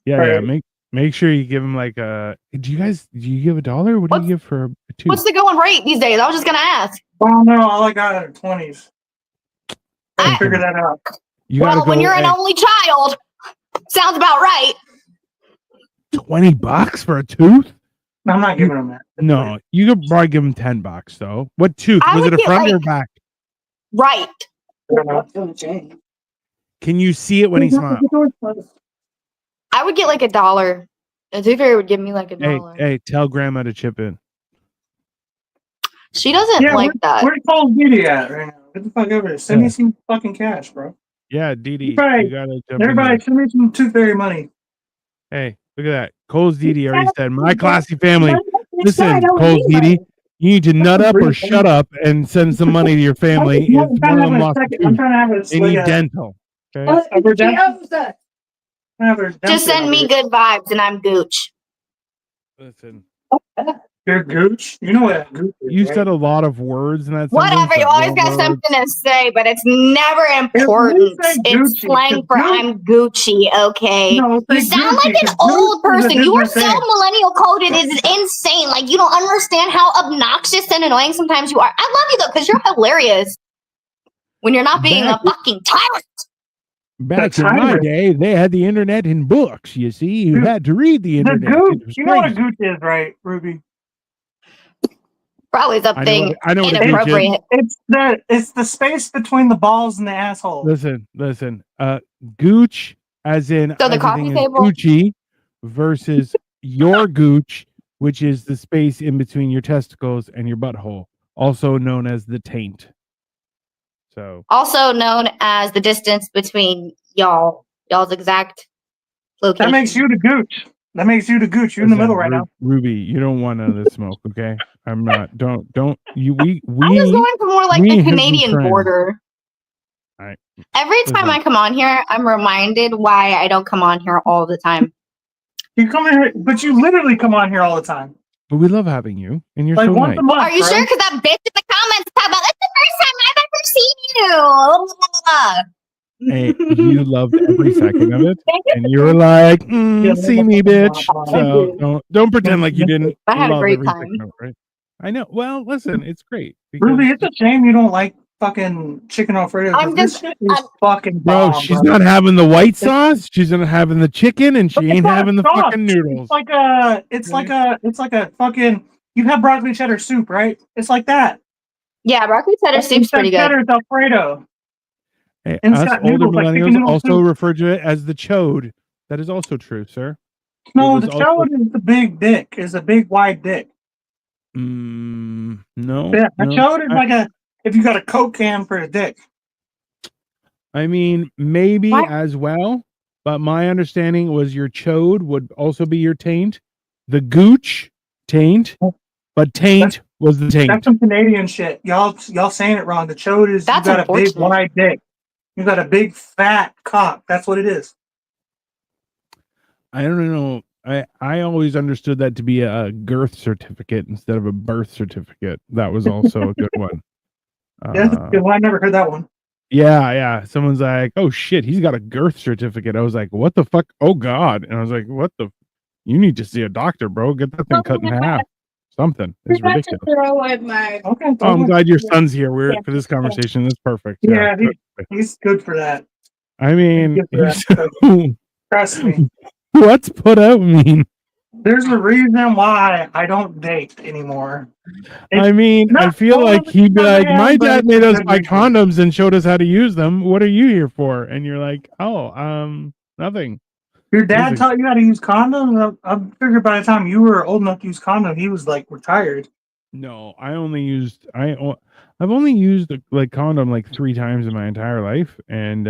Yeah, Right. yeah. Make sure you give him like a. Do you give $1? What do you give for a tooth? What's the going rate these days? I was just gonna ask. Oh no, all I got are 20s. Gotta I- figure that out. You gotta Well, when go you're an at only child, sounds about right. $20 for a tooth. I'm not giving him that. No, you could probably give him $10 though. What tooth? I Was would it a get, front or like- back? Right. Can you see it when he smiles? I would get like $1. A tooth fairy would give me like $1. Hey, tell grandma to chip in. She doesn't Yeah, like that. Where's Cold Beauty at right now? Get the fuck over here. Send me some fucking cash, bro. Yeah, Dee Dee, Right. you gotta jump in Everybody, here. send me some Tooth Fairy money. Hey, look at that. Cole's Dee Dee already said, my classy family. Listen, Cole's Dee Dee, you need to nut up or shut up and send some money to your family. If one of them lost a I'm tooth, trying to have they need dental. Okay? Just send me good vibes and I'm Gooch. Listen, You're Gooch. You know what Gooch is, you right? said a lot of words in that Whatever, sentence. you always got something to say, but it's never important. say It's Gucci, slang for because I'm Gucci, okay? No, You say sound Gucci, like an because old Gucci is a person. You are different so thing. millennial coded. It's insane. Like, you don't understand how obnoxious and annoying sometimes you are. I love you, though, because you're hilarious when you're not being a fucking tyrant. Back in my day, they had the internet in books. You see, you had to read the The internet. Gooch. It was You know what a crazy. Gooch is, right, Ruby? Probably something I know what a Gooch is. inappropriate. It's the space between the balls and the asshole. Listen. Gooch, as in So the as coffee in table? Gucci, versus your gooch, which is the space in between your testicles and your butthole, also known as the taint. So Also known as the distance between y'all's exact location. That makes you the Gooch. That makes you the Gooch. You're in the listen, middle right now. Ruby, you don't want none of this smoke, okay? I'm not. Don't you. We I'm just going for more like we the have been Canadian friends. border. All right. Every time Listen. I come on here, I'm reminded why I don't come on here all the time. You come in here, but you literally come on here all the time. But we love having you, and you're Like so once nice. a month. Are you bro. sure? Because that bitch in the comments talk about that's the first time I've ever seen you. Blah, blah, blah. Hey, you loved every second of it, and you were like, "See me, bitch." So don't pretend like you didn't I had a love great every time. second of it, right? I know. Well, listen, it's great. Because, Ruby, it's a shame you don't like fucking chicken Alfredo. I'm This just- shit is fucking bro, bomb, she's bro. not having the white sauce. She's not having the chicken, and she But it's ain't not having the soft. fucking noodles. It's like a fucking. You have broccoli cheddar soup, right? It's like that. Yeah, broccoli cheddar soup's Instead pretty good. cheddar is Alfredo. Hey, And it's us got older noodles, like chicken millennials noodle also soup. refer to it as the chode. That is also true, sir. No, It the was also- chode is the big dick. Is a big wide dick. No. Yeah, the no. chode is like a if you got a Coke can for a dick. I mean, maybe What? as well, but my understanding was your chode would also be your taint. The gooch, taint, but taint was the That's taint. some Canadian shit. Y'all saying it wrong. The chode is That's you got a big unfortunate. wide dick. You got a big fat cock. That's what it is. I don't know. I always understood that to be a girth certificate instead of a birth certificate. That was also a good one. Yeah, well, I never heard that one. Yeah. Someone's like, "Oh shit, he's got a girth certificate." I was like, "What the fuck? Oh god!" And I was like, "What the? You need to see a doctor, bro. Get that thing cut in half. Something. It's ridiculous." Throw away my. Okay. Oh, I'm glad your son's here. We're for this conversation. That's perfect. Yeah, he's good for that. I mean, Good for he's- Trust me. what's put out mean? There's a reason why I don't date anymore. I mean, I not feel all like of he'd be it's like, bad, "My but dad it's made a us good buy reason." condoms and showed us how to use them. What are you here for?" And you're like, "Oh, nothing." Your dad Nothing. taught you how to use condoms? I figured by the time you were old enough to use condoms, he was like retired. No, I've only used like condom like 3 times in my entire life, and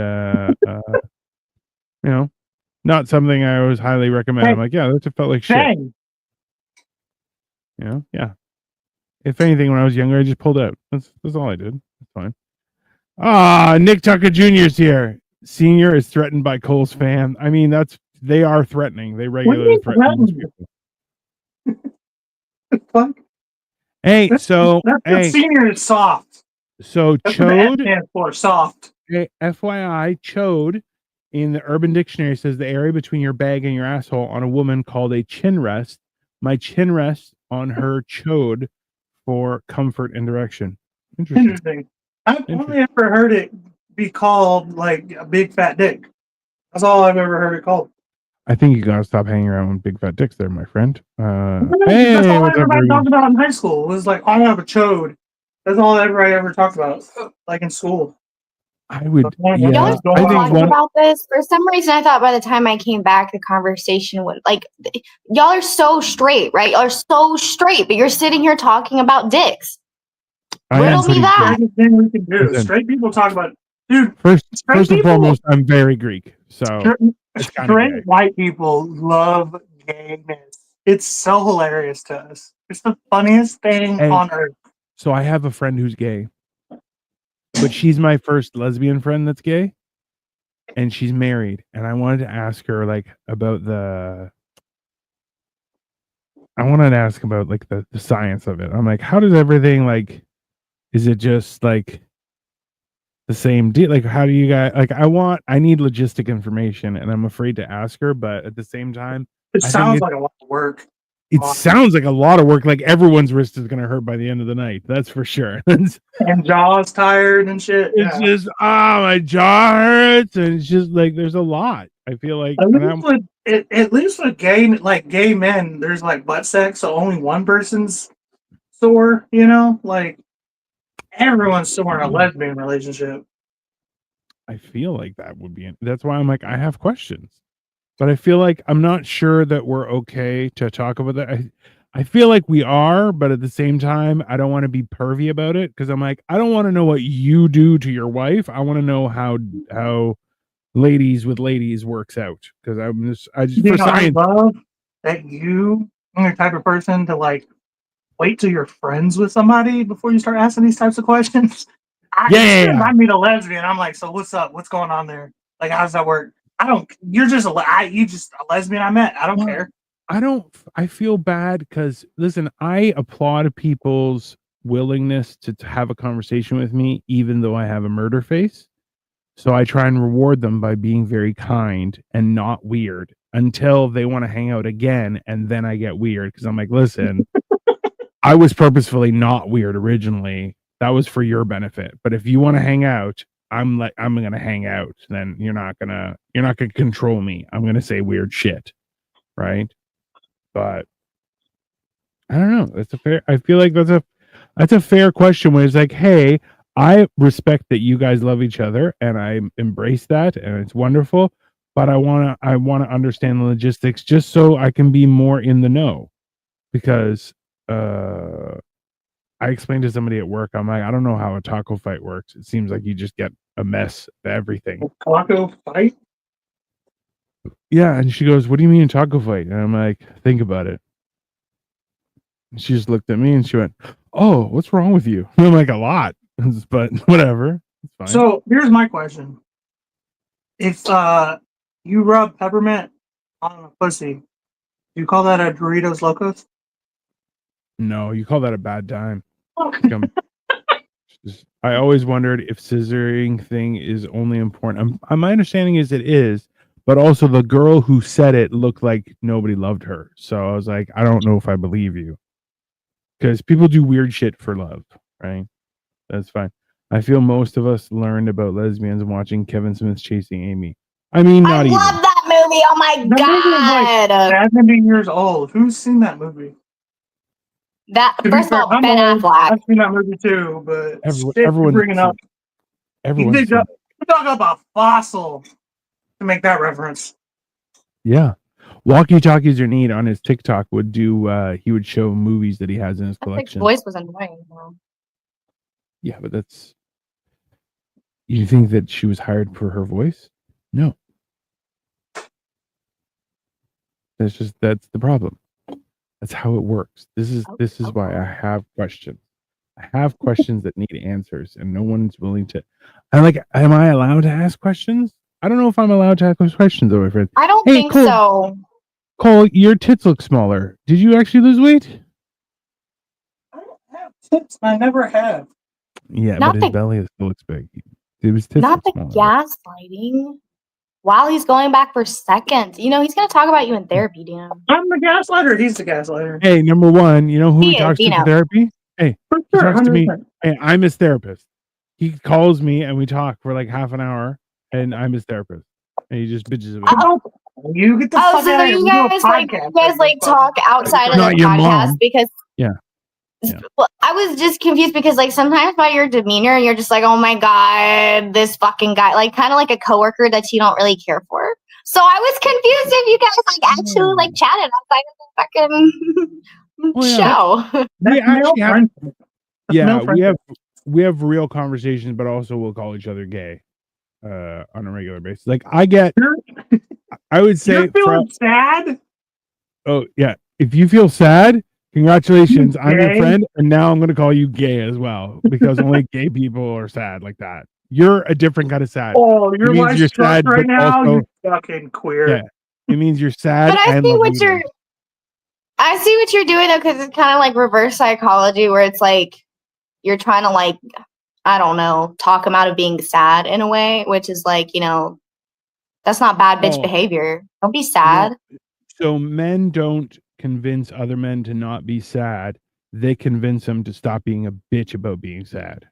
not something I always highly recommend. Hey. I'm like, yeah, that just felt like shit. Dang. Yeah. If anything, when I was younger, I just pulled out. That's all I did. That's fine. Ah, Nick Tucker Jr.'s here. Senior is threatened by Cole's fam. I mean, they are threatening. They What do you regularly mean threaten most threatened? people. Fuck. Hey, That's what senior is soft. so That's what the F chode, stands for, soft. FYI, chode in the Urban Dictionary says the area between your bag and your asshole on a woman called a chin rest. My chin rests on her chode for comfort and direction. Interesting. I've only ever heard it be called like a big fat dick. That's all I've ever heard it called. I think you gotta stop hanging around with big fat dicks there, my friend. That's all everybody talked about in high school. It was like, I have a chode. That's all everybody ever talked about, like in school. I would, Y'all yeah. are still talking about this. For some reason, I thought by the time I came back, the conversation would like. Y'all are so straight, right? Y'all are so straight, but you're sitting here talking about dicks. Riddle me that. Thing we can do. Straight people talk about, dude. First and foremost, I'm very Greek, so straight white people love gayness. It's so hilarious to us. It's the funniest thing on earth. So I have a friend who's gay, but she's my first lesbian friend that's gay, and she's married. And I wanted to ask her like about the science of it. I'm like, how does everything like? Is it just like the same deal? Like, how do you guys like? I need logistic information, and I'm afraid to ask her. But at the same time, it sounds like a lot of work. It sounds like a lot of work. Like everyone's wrist is gonna hurt by the end of the night. That's for sure. And jaw's tired and shit. It's just my jaw hurts, and it's just like there's a lot. I feel like at least with gay men, there's like butt sex, so only one person's sore. You know, like everyone's sore in a lesbian relationship. I feel like that would be. That's why I'm like I have questions. But I feel like I'm not sure that we're okay to talk about that. I feel like we are, but at the same time, I don't want to be pervy about it because I'm like, I don't want to know what you do to your wife. I want to know how ladies with ladies works out because I just for science. I love that you're the type of person to like wait till you're friends with somebody before you start asking these types of questions. I meet a lesbian. I'm like, so what's up? What's going on there? Like, how does that work? You're just a lesbian I met. I don't care. I feel bad because listen, I applaud people's willingness to have a conversation with me, even though I have a murder face. So I try and reward them by being very kind and not weird until they want to hang out again. And then I get weird because I'm like, listen, I was purposefully not weird originally. That was for your benefit. But if you want to hang out, I'm gonna hang out. Then you're not gonna control me. I'm gonna say weird shit, right? But I don't know. I feel like that's a fair question. Where it's like, hey, I respect that you guys love each other, and I embrace that, and it's wonderful. But I wanna understand the logistics just so I can be more in the know, because I explained to somebody at work, I'm like, I don't know how a taco fight works. It seems like you just get a mess of everything. A taco fight? Yeah, and she goes, what do you mean a taco fight? And I'm like, think about it. And she just looked at me and she went, oh, what's wrong with you? And I'm like, a lot. But whatever. It's fine. So here's my question. If you rub peppermint on a pussy, do you call that a Doritos Locos? No, you call that a bad time. I always wondered if scissoring thing is only important. My understanding is it is, but also the girl who said it looked like nobody loved her. So I was like, I don't know if I believe you. Because people do weird shit for love, right? That's fine. I feel most of us learned about lesbians watching Kevin Smith's Chasing Amy. I mean, not even. I love that movie. Oh my god. Like 70 years old. Who's seen that movie? First of all, Ben Affleck. I've seen that movie too, but everyone's bringing up. Everyone's Talk about Fossil to make that reference. Yeah. Walkie Talkies Or Need on his TikTok would do he would show movies that he has in his collection. His voice was annoying. Yeah, but that's, you think that she was hired for her voice? No. That's the problem. That's how it works. This is why I have questions. I have questions that need answers, and no one's willing to. Am I allowed to ask questions? I don't know if I'm allowed to ask those questions though, my friend. I don't Hey, think Cole. so. Cole, your tits look smaller. Did you actually lose weight? I don't have tips. I never have. Yeah, Not but his the- belly still looks big. His tits Not look the smaller. gaslighting. While he's going back for seconds. You know, he's going to talk about you in therapy, Dan. I'm the gaslighter. He's the gaslighter. Hey, number one, you know who he He is, talks to for Dino. therapy? Hey, For he sure, talks to me. 100%. Hey, I'm his therapist. He calls me and we talk for like half an hour, and I'm his therapist. And he just bitches about it. Oh, you get the Oh, fuck so out of here. you We do a guys like podcast. talk outside of Not the your podcast mom. because Yeah. Yeah. Well, I was just confused because like sometimes by your demeanor you're just like, oh my god, this fucking guy, like kind of like a coworker that you don't really care for. So I was confused if you guys like actually like chatted outside of the fucking Oh, yeah. show. We That's male actually have, friendship. That's yeah, male friendship. we have real conversations, but also we'll call each other gay on a regular basis. Like I get, I would say, You're feeling sad? oh yeah, if you feel sad, congratulations, I'm your Gay? friend, and now I'm going to call you gay as well because only gay people are sad like that. You're a different kind of sad. Oh, your means life's you're sucks sad, right but now? also- You fucking queer. Yeah. It means you're sad But I and see love what women. I see what you're doing though, because it's kind of like reverse psychology, where it's like you're trying to like, I don't know, talk him out of being sad in a way, which is like, you know, that's not bad bitch Oh. behavior. Don't be sad. So men don't convince other men to not be sad. They convince them to stop being a bitch about being sad.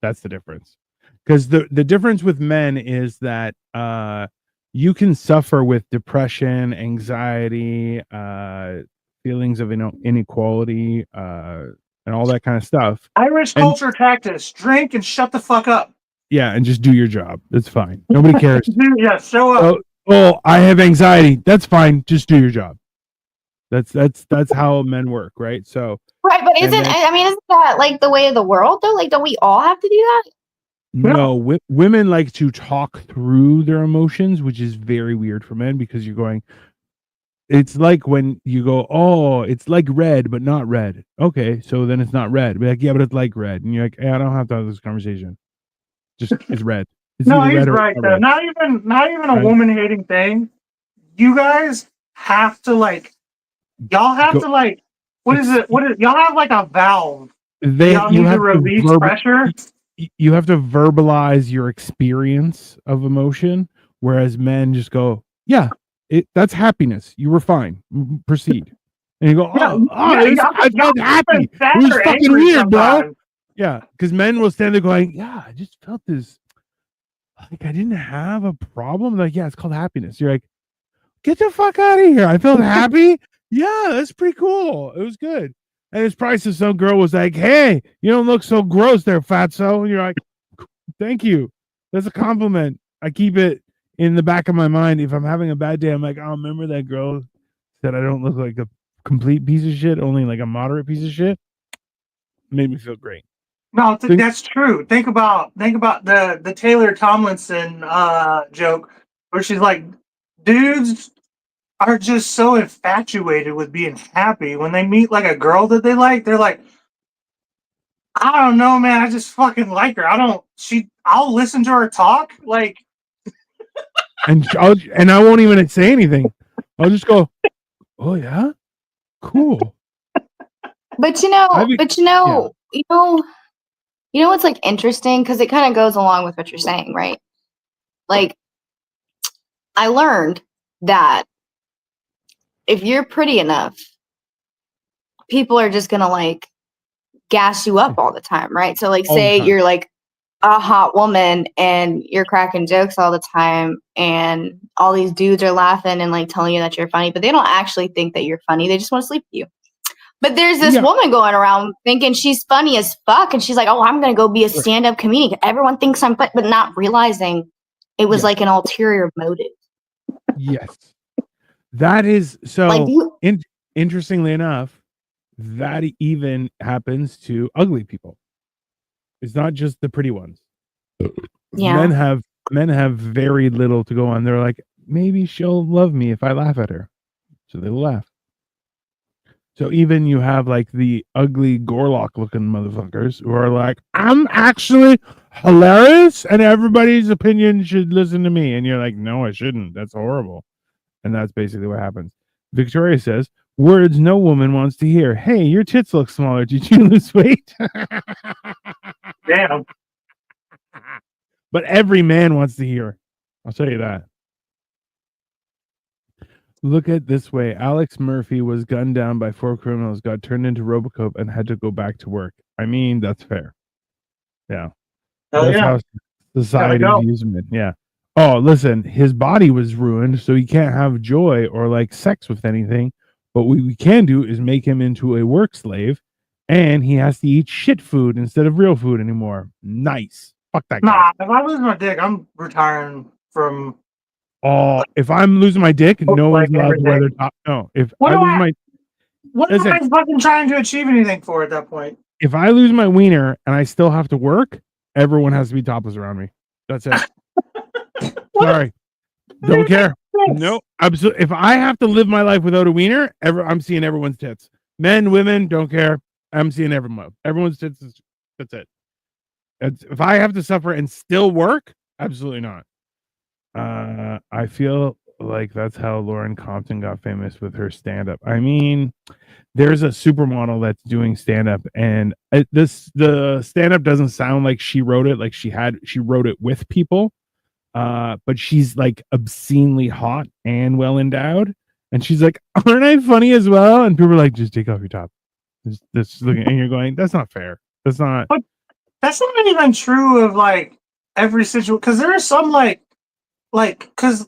That's the difference. Because the difference with men is that you can suffer with depression, anxiety, feelings of inequality, and all that kind of stuff. Irish And- culture tactics. Drink and shut the fuck up. Yeah, and just do your job. That's fine. Nobody cares. Yeah, show up. Oh, I have anxiety. That's fine. Just do your job. That's how men work, right? So Right, but And isn't then- I mean, isn't that like the way of the world though? Like, don't we all have to do that? no, women like to talk through their emotions, which is very weird for men because you're going. It's like when you go, oh, it's like red, but not red. Okay, so then it's not red. Be like, yeah, but it's like red, and you're like, hey, I don't have to have this conversation. Just it's red. It's No, either he's red or right not though. red. Not even a Right. woman hating thing. You guys have to like. Y'all have Go- to like. What is it? Y'all have like a valve. Y'all You need have to release pressure. you have to verbalize your experience of emotion, whereas men just go, yeah, that's happiness. You were fine. Proceed. And you go, I felt happy. Sad It was or fucking angry weird, bro. sometimes. Yeah, because men will stand there going, yeah, I just felt this, like I didn't have a problem. Like, yeah, it's called happiness. You're like, get the fuck out of here. I felt happy. Yeah, that's pretty cool. It was good. And it's probably some girl was like, hey, you don't look so gross there, fatso. And you're like, thank you. That's a compliment. I keep it in the back of my mind. If I'm having a bad day, I'm like, oh, remember that girl said I don't look like a complete piece of shit, only like a moderate piece of shit? Made me feel great. No, that's true. Think about the Taylor Tomlinson joke where she's like, dudes are just so infatuated with being happy when they meet like a girl that they like. They're like, I don't know, man. I just fucking like her. I'll listen to her talk. Like, And I won't even say anything. I'll just go, oh yeah, cool. But you know, yeah. you know what's like interesting, because it kind of goes along with what you're saying, right? Like, I learned that if you're pretty enough, people are just gonna like gas you up all the time, right? So like, All the say time. you're like a hot woman and you're cracking jokes all the time, and all these dudes are laughing and like telling you that you're funny, but they don't actually think that you're funny. They just want to sleep with you. But there's this woman going around thinking she's funny as fuck, and she's like, "Oh, I'm gonna go be a stand-up comedian. Everyone thinks I'm funny," but not realizing it was like an ulterior motive. Yes. That is so Like interestingly enough, that even happens to ugly people. It's not just the pretty ones. Yeah. Men have very little to go on. They're like, maybe she'll love me if I laugh at her. So they'll laugh. So even you have like the ugly Gorlock looking motherfuckers who are like, I'm actually hilarious and everybody's opinion should listen to me. And you're like, no, I shouldn't. That's horrible. And that's basically what happens. Victoria says, words no woman wants to hear. Hey, your tits look smaller. Did you lose weight? Damn. But every man wants to hear. I'll tell you that. Look at it this way. Alex Murphy was gunned down by 4 criminals, got turned into Robocop, and had to go back to work. I mean, that's fair. Yeah. Hell That's yeah. how society go. views him. Yeah. Oh, listen, his body was ruined, so he can't have joy or like sex with anything. But what we can do is make him into a work slave, and he has to eat shit food instead of real food anymore. Nice. Fuck that guy. Nah, if I lose my dick, I'm retiring from. Oh, if I'm losing my dick, no like one's allowed to wear everything. their top. No, if What I do lose I- my What Listen. am I fucking trying to achieve anything for at that point? if I lose my wiener and I still have to work, everyone has to be topless around me. That's it. Sorry, don't care. No, absolutely. If I have to live my life without a wiener, I'm seeing everyone's tits. Men, women, don't care. I'm seeing everyone's tits. That's it. If I have to suffer and still work, absolutely not. I feel like that's how Lauren Compton got famous with her stand-up. I mean, there's a supermodel that's doing stand-up, and the stand-up doesn't sound like she wrote it. Like she wrote it with people. But she's like obscenely hot and well endowed, and she's like, "Aren't I funny as well?" And people are like, "Just take off your top." Just looking, and you're going, "That's not fair. That's not." But that's not even true of like every situation. Because there are some like because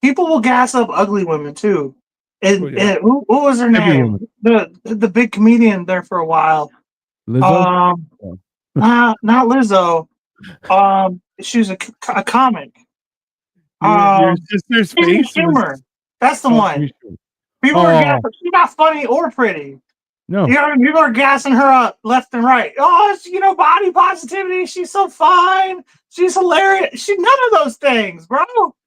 people will gas up ugly women too. And, Oh, yeah. and what was her Every name? The big comedian there for a while. Lizzo. Not Lizzo. She was a comic. Your sister's Amy face. Schumer. That's the one. People are gassing. She's not funny or pretty. No. People are gassing her up left and right. Oh, body positivity. She's so fine. She's hilarious. She's none of those things, bro.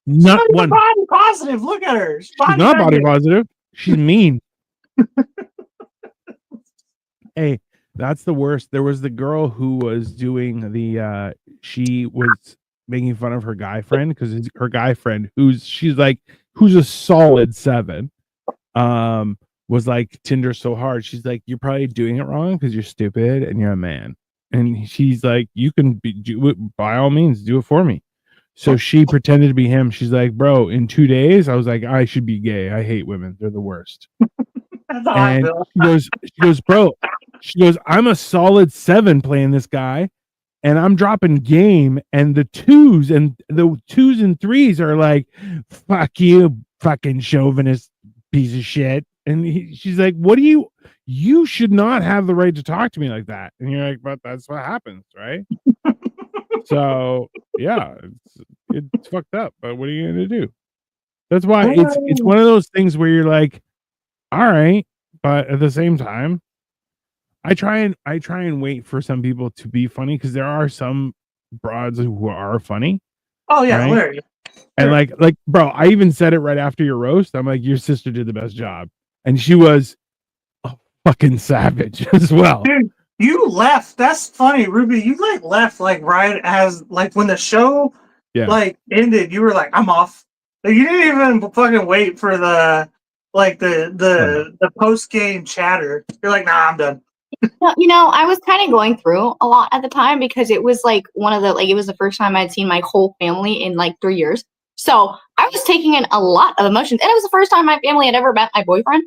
Not She's one. body positive. Look at her. She's not body positive. She's mean. Hey, that's the worst. There was the girl who was doing she was making fun of her guy friend because her guy friend who's a solid 7, was like, Tinder so hard. She's like, you're probably doing it wrong because you're stupid and you're a man. And she's like, you can do it by all means, do it for me. So she pretended to be him. She's like, bro, in 2 days, I was like, I should be gay. I hate women. They're the worst. That's how And I feel. she goes, bro, I'm a solid 7 playing this guy, and I'm dropping game, and the twos and 3s are like, fuck you, fucking chauvinist piece of shit. And she's like, what do you should not have the right to talk to me like that. And you're like, but that's what happens, right? So yeah, it's fucked up, but what are you gonna do? That's why it's one of those things where you're like, all right, but at the same time, I try and wait for some people to be funny, because there are some broads who are funny. Oh yeah, right? hilarious. And like bro, I even said it right after your roast. I'm like, your sister did the best job, and she was a fucking savage as well. Dude, you left. That's funny, Ruby. You left right as when the show ended. You were like, I'm off. Like, you didn't even fucking wait for the post game chatter. You're like, nah, I'm done. I was kind of going through a lot at the time, because it was it was the first time I'd seen my whole family in 3 years. So I was taking in a lot of emotions, and it was the first time my family had ever met my boyfriend.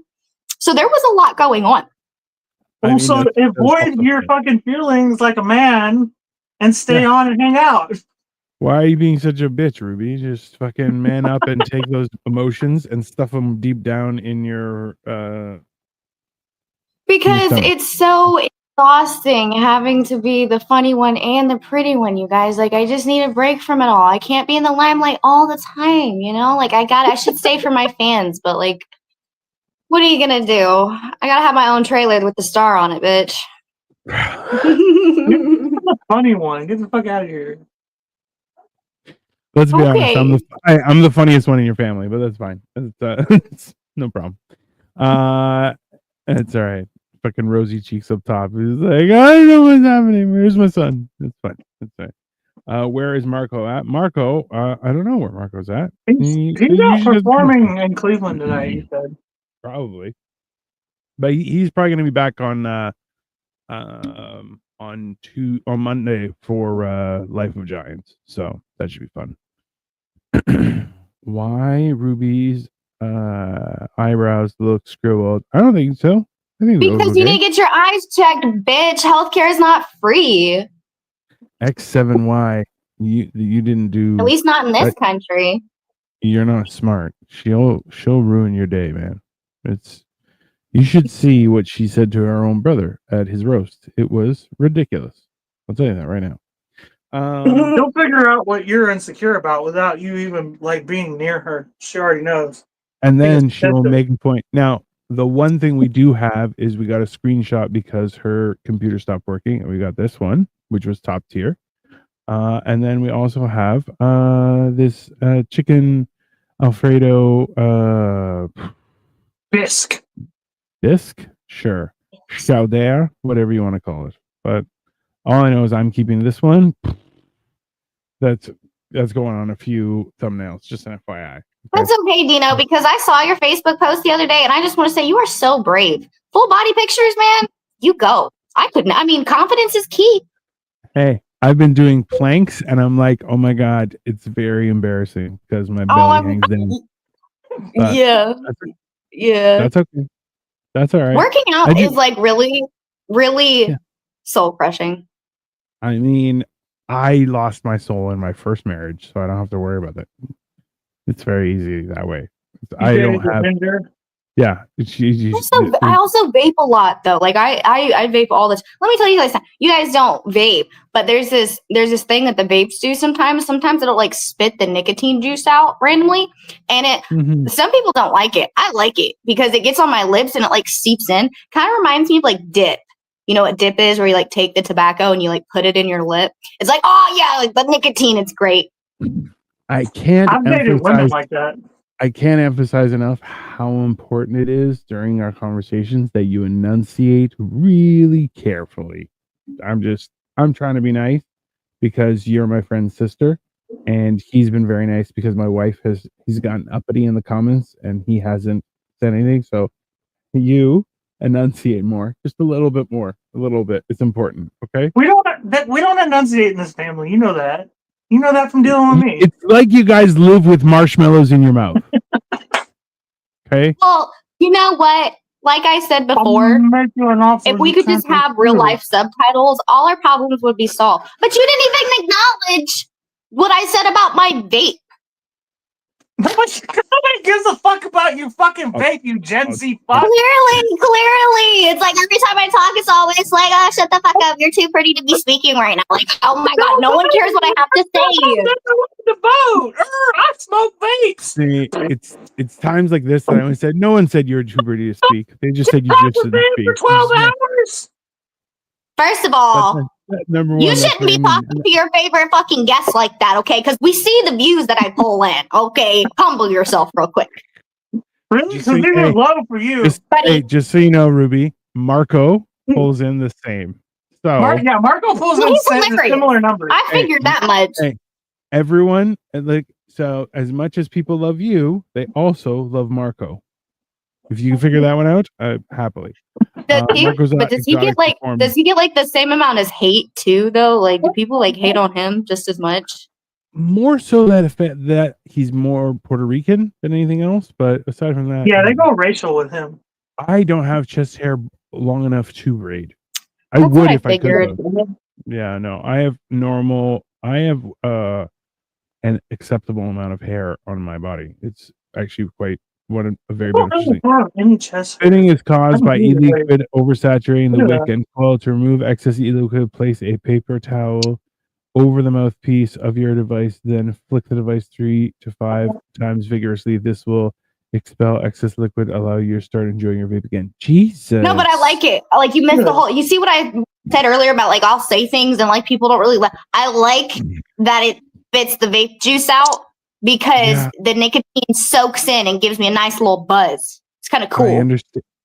So there was a lot going on. Also, avoid your fucking feelings like a man and stay on and hang out. Why are you being such a bitch, Ruby? Just fucking man up and take those emotions and stuff them deep down in your because it's so exhausting having to be the funny one and the pretty one, you guys. I just need a break from it all. I can't be in the limelight all the time, I should stay for my fans, but what are you gonna do? I gotta have my own trailer with the star on it, bitch. You're the funny one. Get the fuck out of here. Let's be honest. I'm the funniest one in your family, but that's fine. It's no problem. It's all right. Fucking rosy cheeks up top. He's like, I don't know what's happening. Where's my son? It's fine. It's fine. Where is Marco at? Marco, I don't know where Marco's at. He's He out usually doesn't come performing in Cleveland tonight, he said. probably, but he's probably going to be back on Monday for Life of Giants. So that should be fun. Why Ruby's eyebrows look scribbled? I don't think so. I think Because you need to get your eyes checked, bitch. Healthcare is not free. X7Y. You didn't do. At least not in this country. You're not smart. She'll ruin your day, man. You should see what she said to her own brother at his roast. It was ridiculous. I'll tell you that right now. She'll figure out what you're insecure about without you even like being near her. She already knows. And then she'll make a point. Now, the one thing we do have is we got a screenshot because her computer stopped working, and we got this one, which was top tier. And then we also have this chicken Alfredo bisque. Sure. Chowder, whatever you want to call it. But all I know is I'm keeping this one. That's going on a few thumbnails, just an FYI. Okay? That's okay, Dino, because I saw your Facebook post the other day, and I just want to say you are so brave. Full body pictures, man. You go. I couldn't. I mean, confidence is key. Hey, I've been doing planks, and I'm like, oh my god, it's very embarrassing because my belly hangs down. But yeah. That's okay. That's all right. Working out is like really, really soul crushing. I mean, I lost my soul in my first marriage, so I don't have to worry about that. It's very easy that way. I don't have. Yeah, I also vape a lot though. Like I vape all this. Let me tell you guys, you guys don't vape, but there's this thing that the vapes do sometimes. Sometimes it'll like spit the nicotine juice out randomly, and some people don't like it. I like it because it gets on my lips and it like seeps in. Kind of reminds me of like dip. You know what dip is, where you like take the tobacco and you like put it in your lip. It's like, oh yeah, like the nicotine. It's great. I can't. I've dated women like that. I can't emphasize enough how important it is during our conversations that you enunciate really carefully. I'm trying to be nice because you're my friend's sister, and he's been very nice because my wife he's gotten uppity in the comments and he hasn't said anything. So you enunciate more, just a little bit more, a little bit. It's important. Okay. We don't enunciate in this family. You know that. You know that from dealing with me. It's like you guys live with marshmallows in your mouth. Okay. Well, you know what? Like I said before, if we could just have real life subtitles, all our problems would be solved. But you didn't even acknowledge what I said about my vape. Nobody gives a fuck about your fucking vape, you Gen Z fuck. Clearly. It's like every time I talk, it's always like, oh, shut the fuck up. You're too pretty to be speaking right now. Like, oh my God, no one cares what I have to say. The vote. I smoke vapes. See, it's times like this that I always said, no one said you were too pretty to speak. They just said you just didn't speak. For 12 hours. First of all, number one, you shouldn't be talking to your favorite fucking guests like that, okay? Because we see the views that I pull in, okay? Humble yourself real quick. Really? Because they were low for you. Just so you know, Ruby, Marco pulls in the same. So Marco pulls in similar numbers. I figured that much. Hey, everyone, so as much as people love you, they also love Marco. If you can figure that one out, happily. Does he get like the same amount as hate too, though? Like, do people like hate on him just as much? More so that he's more Puerto Rican than anything else. But aside from that, they go racial with him. I don't have chest hair long enough to braid. I would if I could. Yeah, no, I have normal. I have an acceptable amount of hair on my body. It's actually quite. What a very interesting. Spinning is caused by e-liquid oversaturating the wick and coil. To remove excess e-liquid, place a paper towel over the mouthpiece of your device, then flick the device 3 to 5 times vigorously. This will expel excess liquid, allow you to start enjoying your vape again. Jesus. No, but I like it. Like, you missed the whole. You see what I said earlier about like I'll say things and like people don't really. I like that it spits the vape juice out. Because the nicotine soaks in and gives me a nice little buzz. It's kind of cool.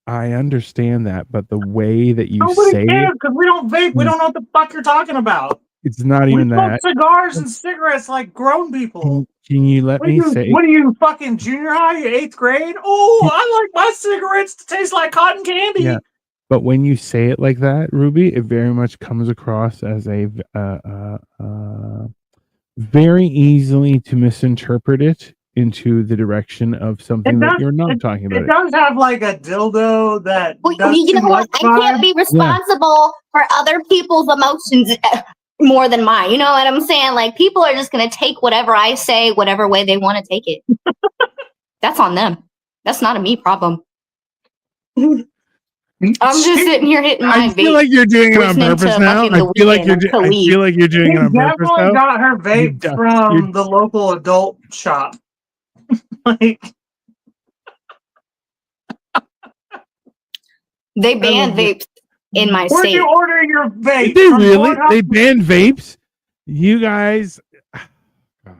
I understand that, but the way that you Nobody say cares it, because we don't vape. We don't know what the fuck you're talking about. it's not We even smoke that. cigars and cigarettes like grown people. Can you let me say? What are you fucking junior high? You 8th grade? Oh, I like my cigarettes to taste like cotton candy. Yeah, but when you say it like that, Ruby, it very much comes across as a very easily to misinterpret it into the direction of something that you're not talking about. It does have like a dildo that does you too know what? much I can't be responsible for other people's emotions more than mine. You know what I'm saying? Like, people are just going to take whatever I say, whatever way they want to take it. That's on them. That's not a me problem. I'm just sitting here hitting my I feel like you're doing it on listening purpose to now. fucking I The feel like Weeknd you're. and I Khalid. feel like you're doing it on purpose definitely now. got her vapes from the local adult shop. Like, They banned vapes in my where'd state. you order your vape? Did they From really? Pornhub? They banned vapes? You guys. God.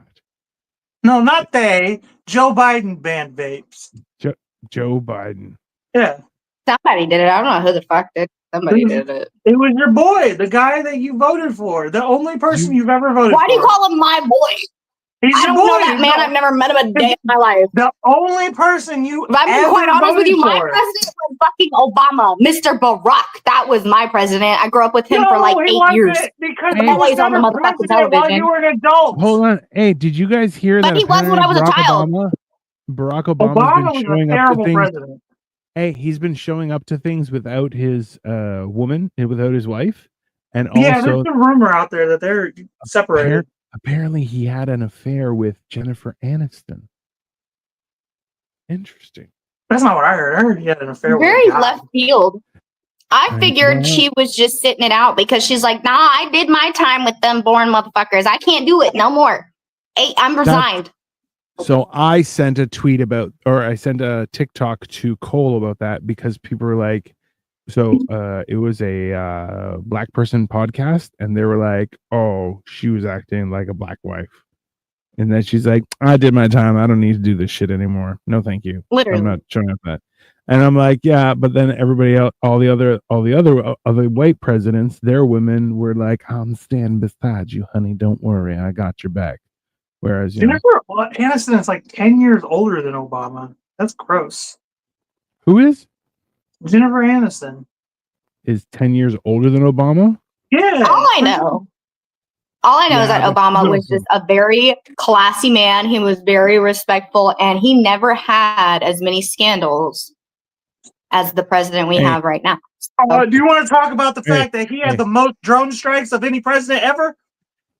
No, not they. Joe Biden banned vapes. Joe Biden. Yeah. Somebody did it. I don't know who the fuck did. Somebody did it. It was your boy, the guy that you voted for, the only person you've ever voted for. Why do you call him my boy? He's I your don't boy. know that man. I've never met him a day in my life. The only person you If I'm being ever quite honest with voted you, my for. president was fucking Obama, Mr. Barack. That was my president. I grew up with him for like he 8 wasn't, years. because He he always was on the never motherfucking president while you television. were an adult. Hold on. Hey, did you guys hear But that? he was when I was a child. Barack Obama's Obama been was showing a up to terrible things. president. Hey, he's been showing up to things without his woman, without his wife, and Yeah, there's also a rumor out there that they're separated. apparently he had an affair with Jennifer Aniston. Interesting. That's not what I heard. I heard he had an affair with Very a guy. left field. I figured she was just sitting it out because she's like, nah, I did my time with them born motherfuckers. I can't do it no more. Hey, I'm resigned. So I sent a tweet about, or I sent a TikTok to Cole about that because people were like, so it was a black person podcast, and they were like, oh, she was acting like a black wife. And then she's like, I did my time. I don't need to do this shit anymore. No, thank you. Literally. I'm not showing up that. And I'm like, yeah, but then everybody else, all the other white presidents, their women were like, I'm standing beside you, honey. Don't worry, I got your back. Whereas, Jennifer Aniston is like 10 years older than Obama. That's gross. Who is? Jennifer Aniston Is 10 years older than Obama? Yeah. All I know is that Obama was just a very classy man. He was very respectful, and he never had as many scandals as the president we have right now. Do you want to talk about the fact that he had the most drone strikes of any president ever?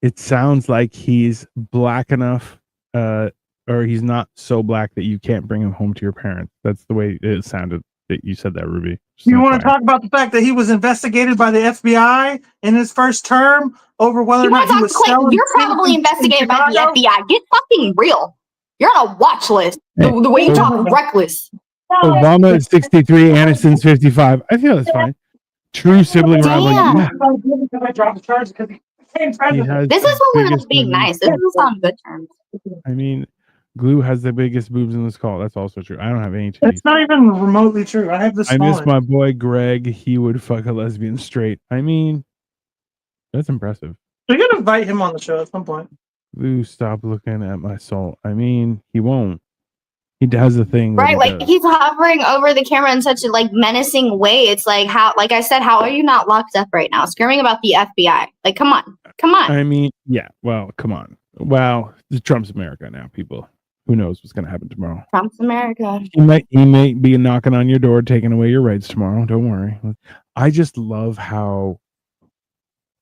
It sounds like he's black enough, or he's not so black that you can't bring him home to your parents. That's the way it sounded that you said that, Ruby. You want to talk about the fact that he was investigated by the FBI in his first term over whether or not he was selling. You're probably investigated by the FBI. Get fucking real. You're on a watch list. The way you talk reckless. Obama is 63, Aniston's 55. I feel that's fine. True sibling rivalry. Yeah. I dropped the charge because this is what we're being nice. This is on good terms. I mean, Glue has the biggest boobs in this call. That's also true. I don't have any titties. It's not even remotely true. I have this. I miss my boy Greg. He would fuck a lesbian straight. I mean, that's impressive. We're gonna invite him on the show at some point. Glue, stop looking at my soul. I mean, he won't. He does the thing, right? Like he's hovering over the camera in such a like menacing way. It's like how, like I said, how are you not locked up right now? Screaming about the FBI. Like, come on. I mean, yeah. Well, come on. Well, Trump's America now, people. Who knows what's going to happen tomorrow? Trump's America. He may be knocking on your door, taking away your rights tomorrow. Don't worry. I just love how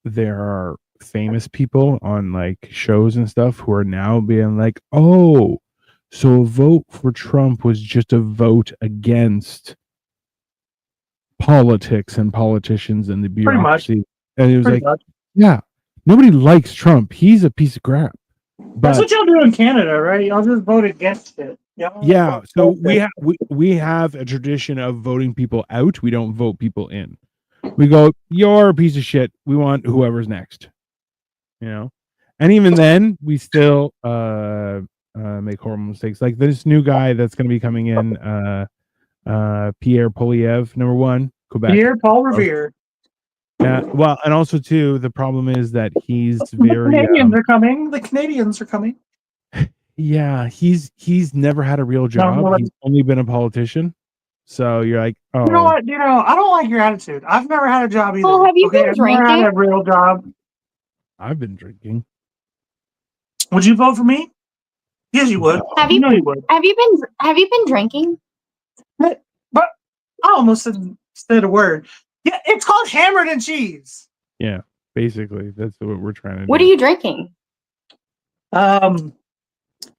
there are famous people on like shows and stuff who are now being like, oh, so a vote for Trump was just a vote against politics and politicians and the bureaucracy. And it was yeah, nobody likes Trump. He's a piece of crap. But, that's what y'all do in Canada, right? Y'all just vote against it. Yeah. So we have a tradition of voting people out. We don't vote people in. We go, you're a piece of shit. We want whoever's next. You know? And even then, we still make horrible mistakes. Like this new guy that's going to be coming in, Pierre Polyev, number 1, Quebec. Pierre Paul Revere. Well, and also too, the problem is that he's The very Canadians are coming. The Canadians are coming. yeah, he's never had a real job. No, He's only been a politician. So you're like, oh, you know what? I don't like your attitude. I've never had a job either. Oh, have you been I've never drinking? had a real job. I've been drinking. Would you vote for me? Yes, you would. Have you know you would. Have you been drinking? But I almost said a word. Yeah, it's called hammered and cheese. Yeah, basically, that's what we're trying to do. What are you drinking?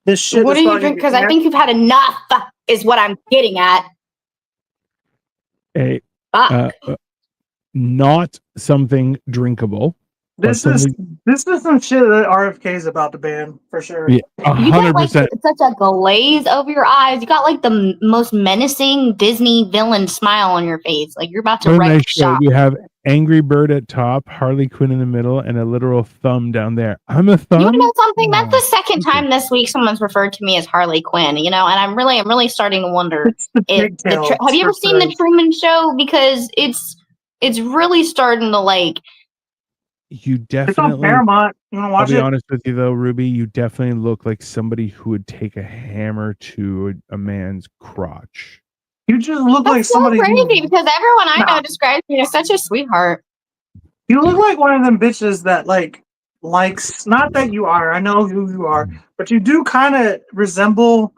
This shit. What are you drinking? Because I think you've had enough. Is what I'm getting at. Hey, Fuck. not something drinkable. This is some shit that RFK is about to ban for sure. Yeah, You got like 100%. such a glaze over your eyes. You got like the most menacing Disney villain smile on your face. Like you're about to What a wreck nice shop. show. We have Angry Bird at top, Harley Quinn in the middle, and a literal thumb down there. I'm a thumb. You know something? That's the second thank you. time this week someone's referred to me as Harley Quinn. And I'm really starting to wonder. It's the pigtails Have you ever for seen the today. Truman Show? Because it's really starting to like. You It's on definitely. Paramount. You want to I'll watch be it? honest with you though, Ruby. You definitely look like somebody who would take a hammer to a man's crotch. You just look like That's so somebody. crazy because everyone I know Nah. describes me as such a sweetheart. You look like one of them bitches that likes. Not that you are. I know who you are, but you do kind of resemble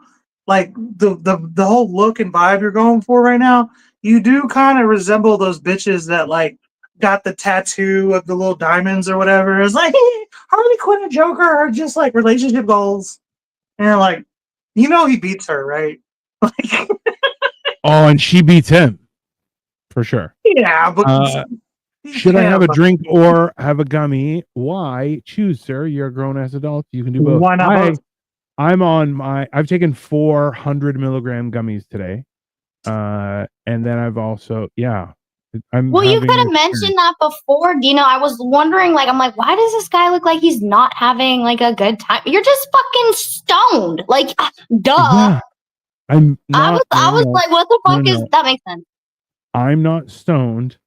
like the whole look and vibe you're going for right now. You do kind of resemble those bitches that like got the tattoo of the little diamonds or whatever. It's like Harley Quinn and Joker are just like relationship goals, and like he beats her, right? Like Oh, and she beats him for sure. yeah, but Should I have a drink or have a gummy? Why? Choose, sir. You're a grown ass adult. You can do both. Why not both? I've taken 400 milligram gummies today. And then I've also, Well, you could have mentioned that before, Dino. I was wondering, I'm like, why does this guy look like he's not having like a good time? You're just fucking stoned. Like, duh. Yeah, I'm not. I was like, what the fuck is that? Makes sense. I'm not stoned.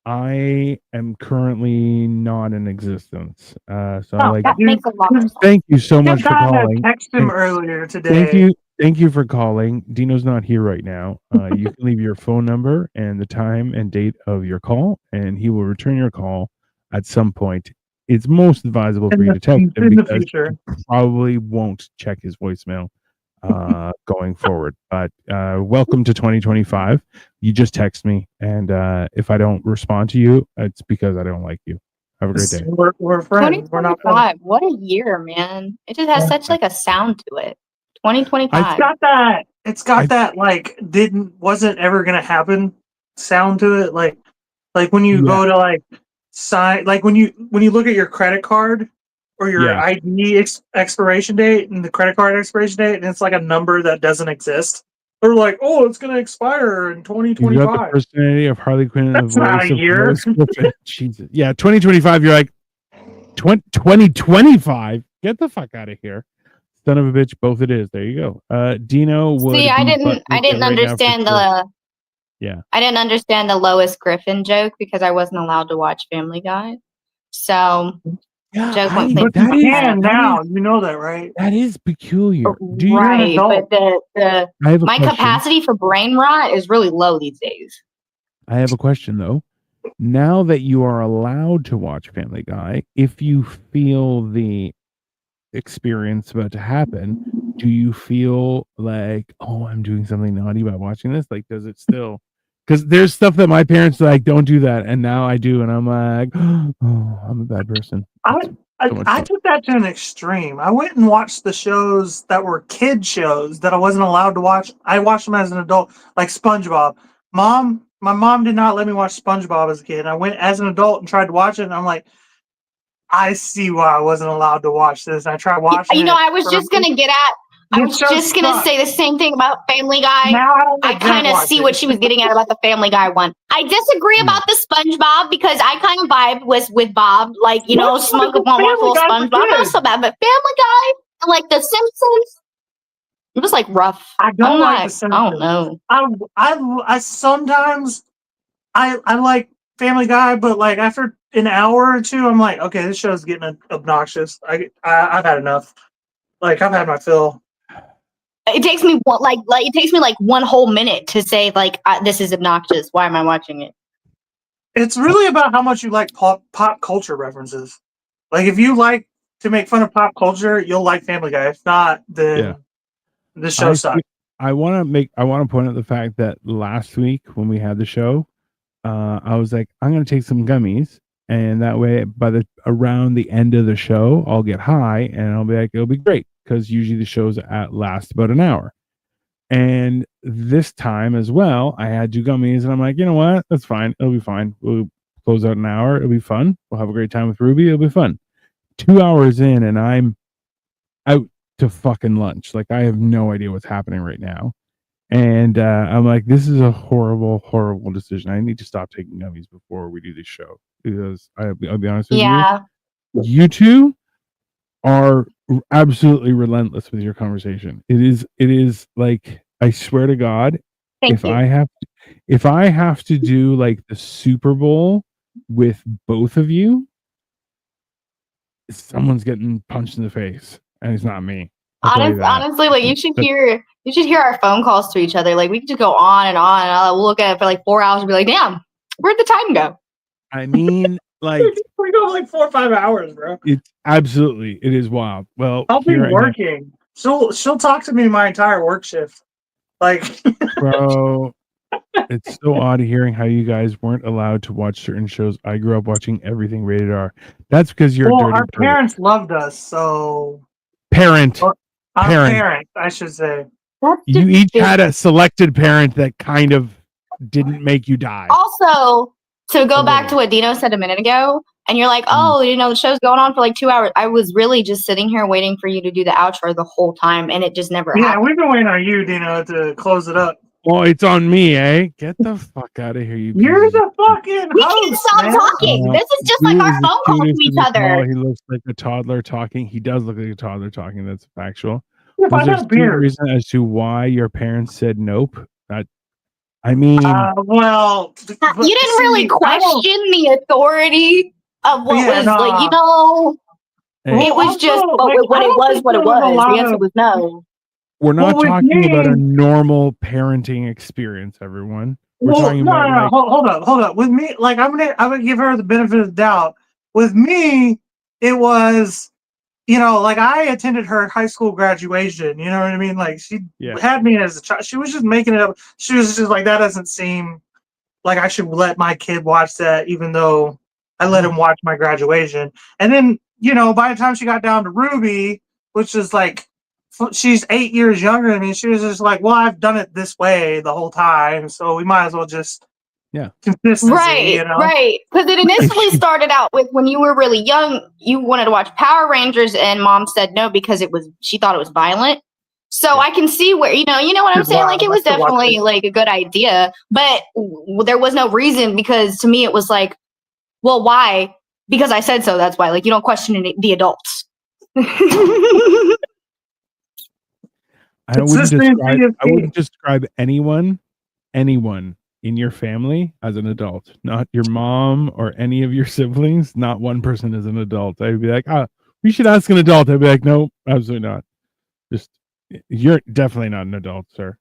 I am currently not in existence. That makes a lot of sense. Thank you so much for calling. Text him earlier today. Thank you for calling. Dino's not here right now. You can leave your phone number and the time and date of your call, and he will return your call at some point. It's most advisable for you to text him because he probably won't check his voicemail going forward. But welcome to 2025. You just text me, and if I don't respond to you, it's because I don't like you. Have a great day. We're friends. We're not friends. What a year, man! It just has such like a sound to it. 2025. It's got that like wasn't ever gonna happen sound to it. Like when you go to like sign, like when you look at your credit card or your ID expiration date and the credit card expiration date, and it's like a number that doesn't exist. They're like, oh, it's gonna expire in 2025. You got the personality of Harley Quinn and That's the voice not a of year. Lois Griffin. Jesus. Yeah, 2025. You're like 2025. Get the fuck out of here. Son of a bitch, both it is. There you go. Dino would See, I didn't understand I didn't understand the Lois Griffin joke because I wasn't allowed to watch Family Guy. So joke went but you can now. You know that, right? That is peculiar. Do you right, but my question. capacity for brain rot is really low these days. I have a question though. Now that you are allowed to watch Family Guy, if you feel the experience about to happen, do you feel like, oh, I'm doing something naughty by watching this? Like, does it still? Because there's stuff that my parents like, don't do that, and now I do, and I'm like, oh, I'm a bad person. I took that to an extreme. I went and watched the shows that were kid shows that I wasn't allowed to watch. I watched them as an adult, like SpongeBob. My mom did not let me watch SpongeBob as a kid. I went as an adult and tried to watch it, and I'm like, I see why I wasn't allowed to watch this. I tried watching it. I was just going to get at, I was just going to say the same thing about Family Guy. I kind of see what she was getting at about the Family Guy one. I disagree about the SpongeBob because I kind of vibe with Bob, like, smoke a one full SpongeBob. Not so bad, but Family Guy and like The Simpsons. It was like rough. I don't I'm like not, The Simpsons. I don't know. I sometimes I like Family Guy, but like after an hour or two, I'm like, okay, this show's getting obnoxious. I've had enough. Like I've had my fill. It takes me it takes me like one whole minute to say like this is obnoxious. Why am I watching it? It's really about how much you like pop culture references. Like if you like to make fun of pop culture, you'll like Family Guy. If not, then the show sucks. I want to point out the fact that last week when we had the show, I was like, I'm going to take some gummies, and that way, around the end of the show, I'll get high, and I'll be like, it'll be great, because usually the shows last about an hour. And this time as well, I had 2 gummies, and I'm like, you know what? That's fine. It'll be fine. We'll close out an hour. It'll be fun. We'll have a great time with Ruby. It'll be fun. 2 hours in, and I'm out to fucking lunch. Like, I have no idea what's happening right now. And I'm like, this is a horrible, horrible decision. I need to stop taking gummies before we do this show, because I'll be honest with you. You two are absolutely relentless with your conversation. It is like, I swear to God, if I have to do like the Super Bowl with both of you, someone's getting punched in the face, and it's not me. Honestly, like you should hear our phone calls to each other. Like we could just go on and on, and we'll look at it for like 4 hours and be like, damn, where'd the time go? I mean, like we go like 4 or 5 hours, bro. It's absolutely, it is wild. Well, I'll be working. She'll talk to me my entire work shift. Like, bro, it's so odd hearing how you guys weren't allowed to watch certain shows. I grew up watching everything rated R. That's because you're a dirty our parents loved us, so parent, I should say. You each had a selected parent that kind of didn't make you die. Also, to go back to what Dino said a minute ago, and you're like, oh, the show's going on for like 2 hours. I was really just sitting here waiting for you to do the outro the whole time, and it just never happened. Yeah, we've been waiting on you, Dino, to close it up. Well, it's on me, eh? Get the fuck out of here, you. You're the fucking We can't stop talking. This is just like our phone calls to each other. He looks like a toddler talking. He does look like a toddler talking. That's factual. Yeah, was there a reason as to why your parents said nope? I mean, well, you didn't really question the authority of what was like, it was just what it was. The answer was no. We're not talking about a normal parenting experience, everyone. We're talking about hold up. With me, like I'm gonna give her the benefit of the doubt. With me, it was, like I attended her high school graduation. You know what I mean? Like she had me as a child. She was just making it up. She was just like, that doesn't seem like I should let my kid watch that, even though I let him watch my graduation. And then, by the time she got down to Ruby, which is like, she's 8 years younger than me, she was just like, well, I've done it this way the whole time, so we might as well just consistency. Right. Because it initially started out with, when you were really young, you wanted to watch Power Rangers, and Mom said no because she thought it was violent. So I can see where, you know what I'm saying? Like, it was definitely like a good idea, but there was no reason, because to me it was like, well, why? Because I said so. That's why. Like, you don't question the adults. I wouldn't describe anyone in your family as an adult. Not your mom or any of your siblings. Not one person is an adult. I'd be like, we should ask an adult. I'd be like, no, absolutely not. You're definitely not an adult, sir.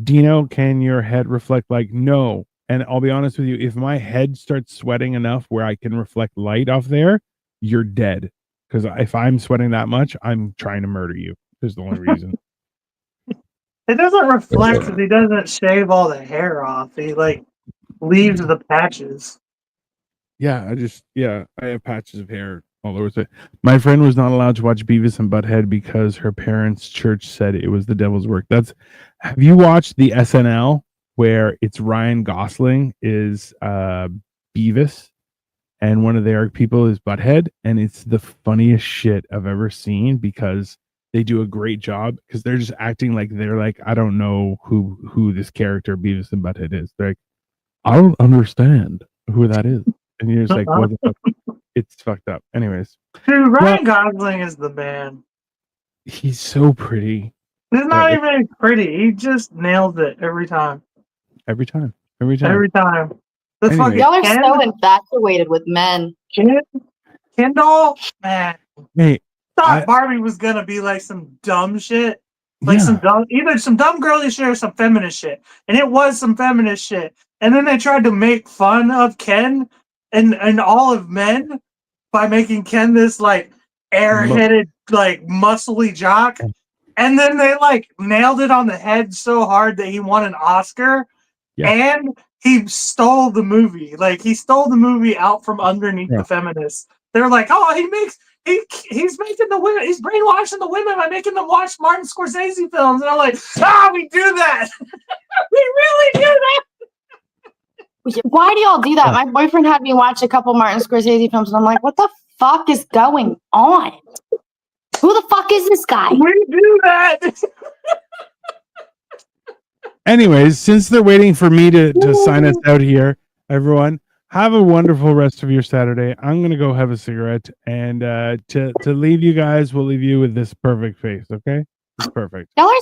Dino, can your head reflect like no? And I'll be honest with you, if my head starts sweating enough where I can reflect light off there, you're dead. Because if I'm sweating that much, I'm trying to murder you. Is the only reason. It doesn't reflect because he doesn't shave all the hair off. He leaves the patches. Yeah, I have patches of hair all over it. My friend was not allowed to watch Beavis and Butthead because her parents' church said it was the devil's work. Have you watched the SNL where it's Ryan Gosling is Beavis and one of their people is Butthead, and it's the funniest shit I've ever seen because they do a great job, because they're just acting like they're like, I don't know who this character Beavis and Butthead is. They're like, I don't understand who that is. And you're just like, what the fuck? It's fucked up. Anyways. Dude, Ryan Gosling is the man. He's so pretty. It's not even pretty. He just nails it every time. Every time. Every time. Every time. The Anyway. fucking Y'all are Ken, so infatuated with men. Kendall, man. Hey, Thought Barbie was gonna be like some dumb shit. Like yeah. either some dumb girly shit or some feminist shit. And it was some feminist shit. And then they tried to make fun of Ken and all of men by making Ken this like airheaded, like muscly jock. And then they like nailed it on the head so hard that he won an Oscar. Yeah. And he stole the movie. Like he stole the movie out from underneath the feminists. They're like, oh, he's making the women, he's brainwashing the women by making them watch Martin Scorsese films. And I'm like, we do that. We really do that. Why do y'all do that? My boyfriend had me watch a couple Martin Scorsese films, and I'm like, what the fuck is going on? Who the fuck is this guy? We do that. Anyways, since they're waiting for me to sign us out here, everyone, have a wonderful rest of your Saturday. I'm going to go have a cigarette, and to leave you guys, we'll leave you with this perfect face, okay? It's perfect. Y'all are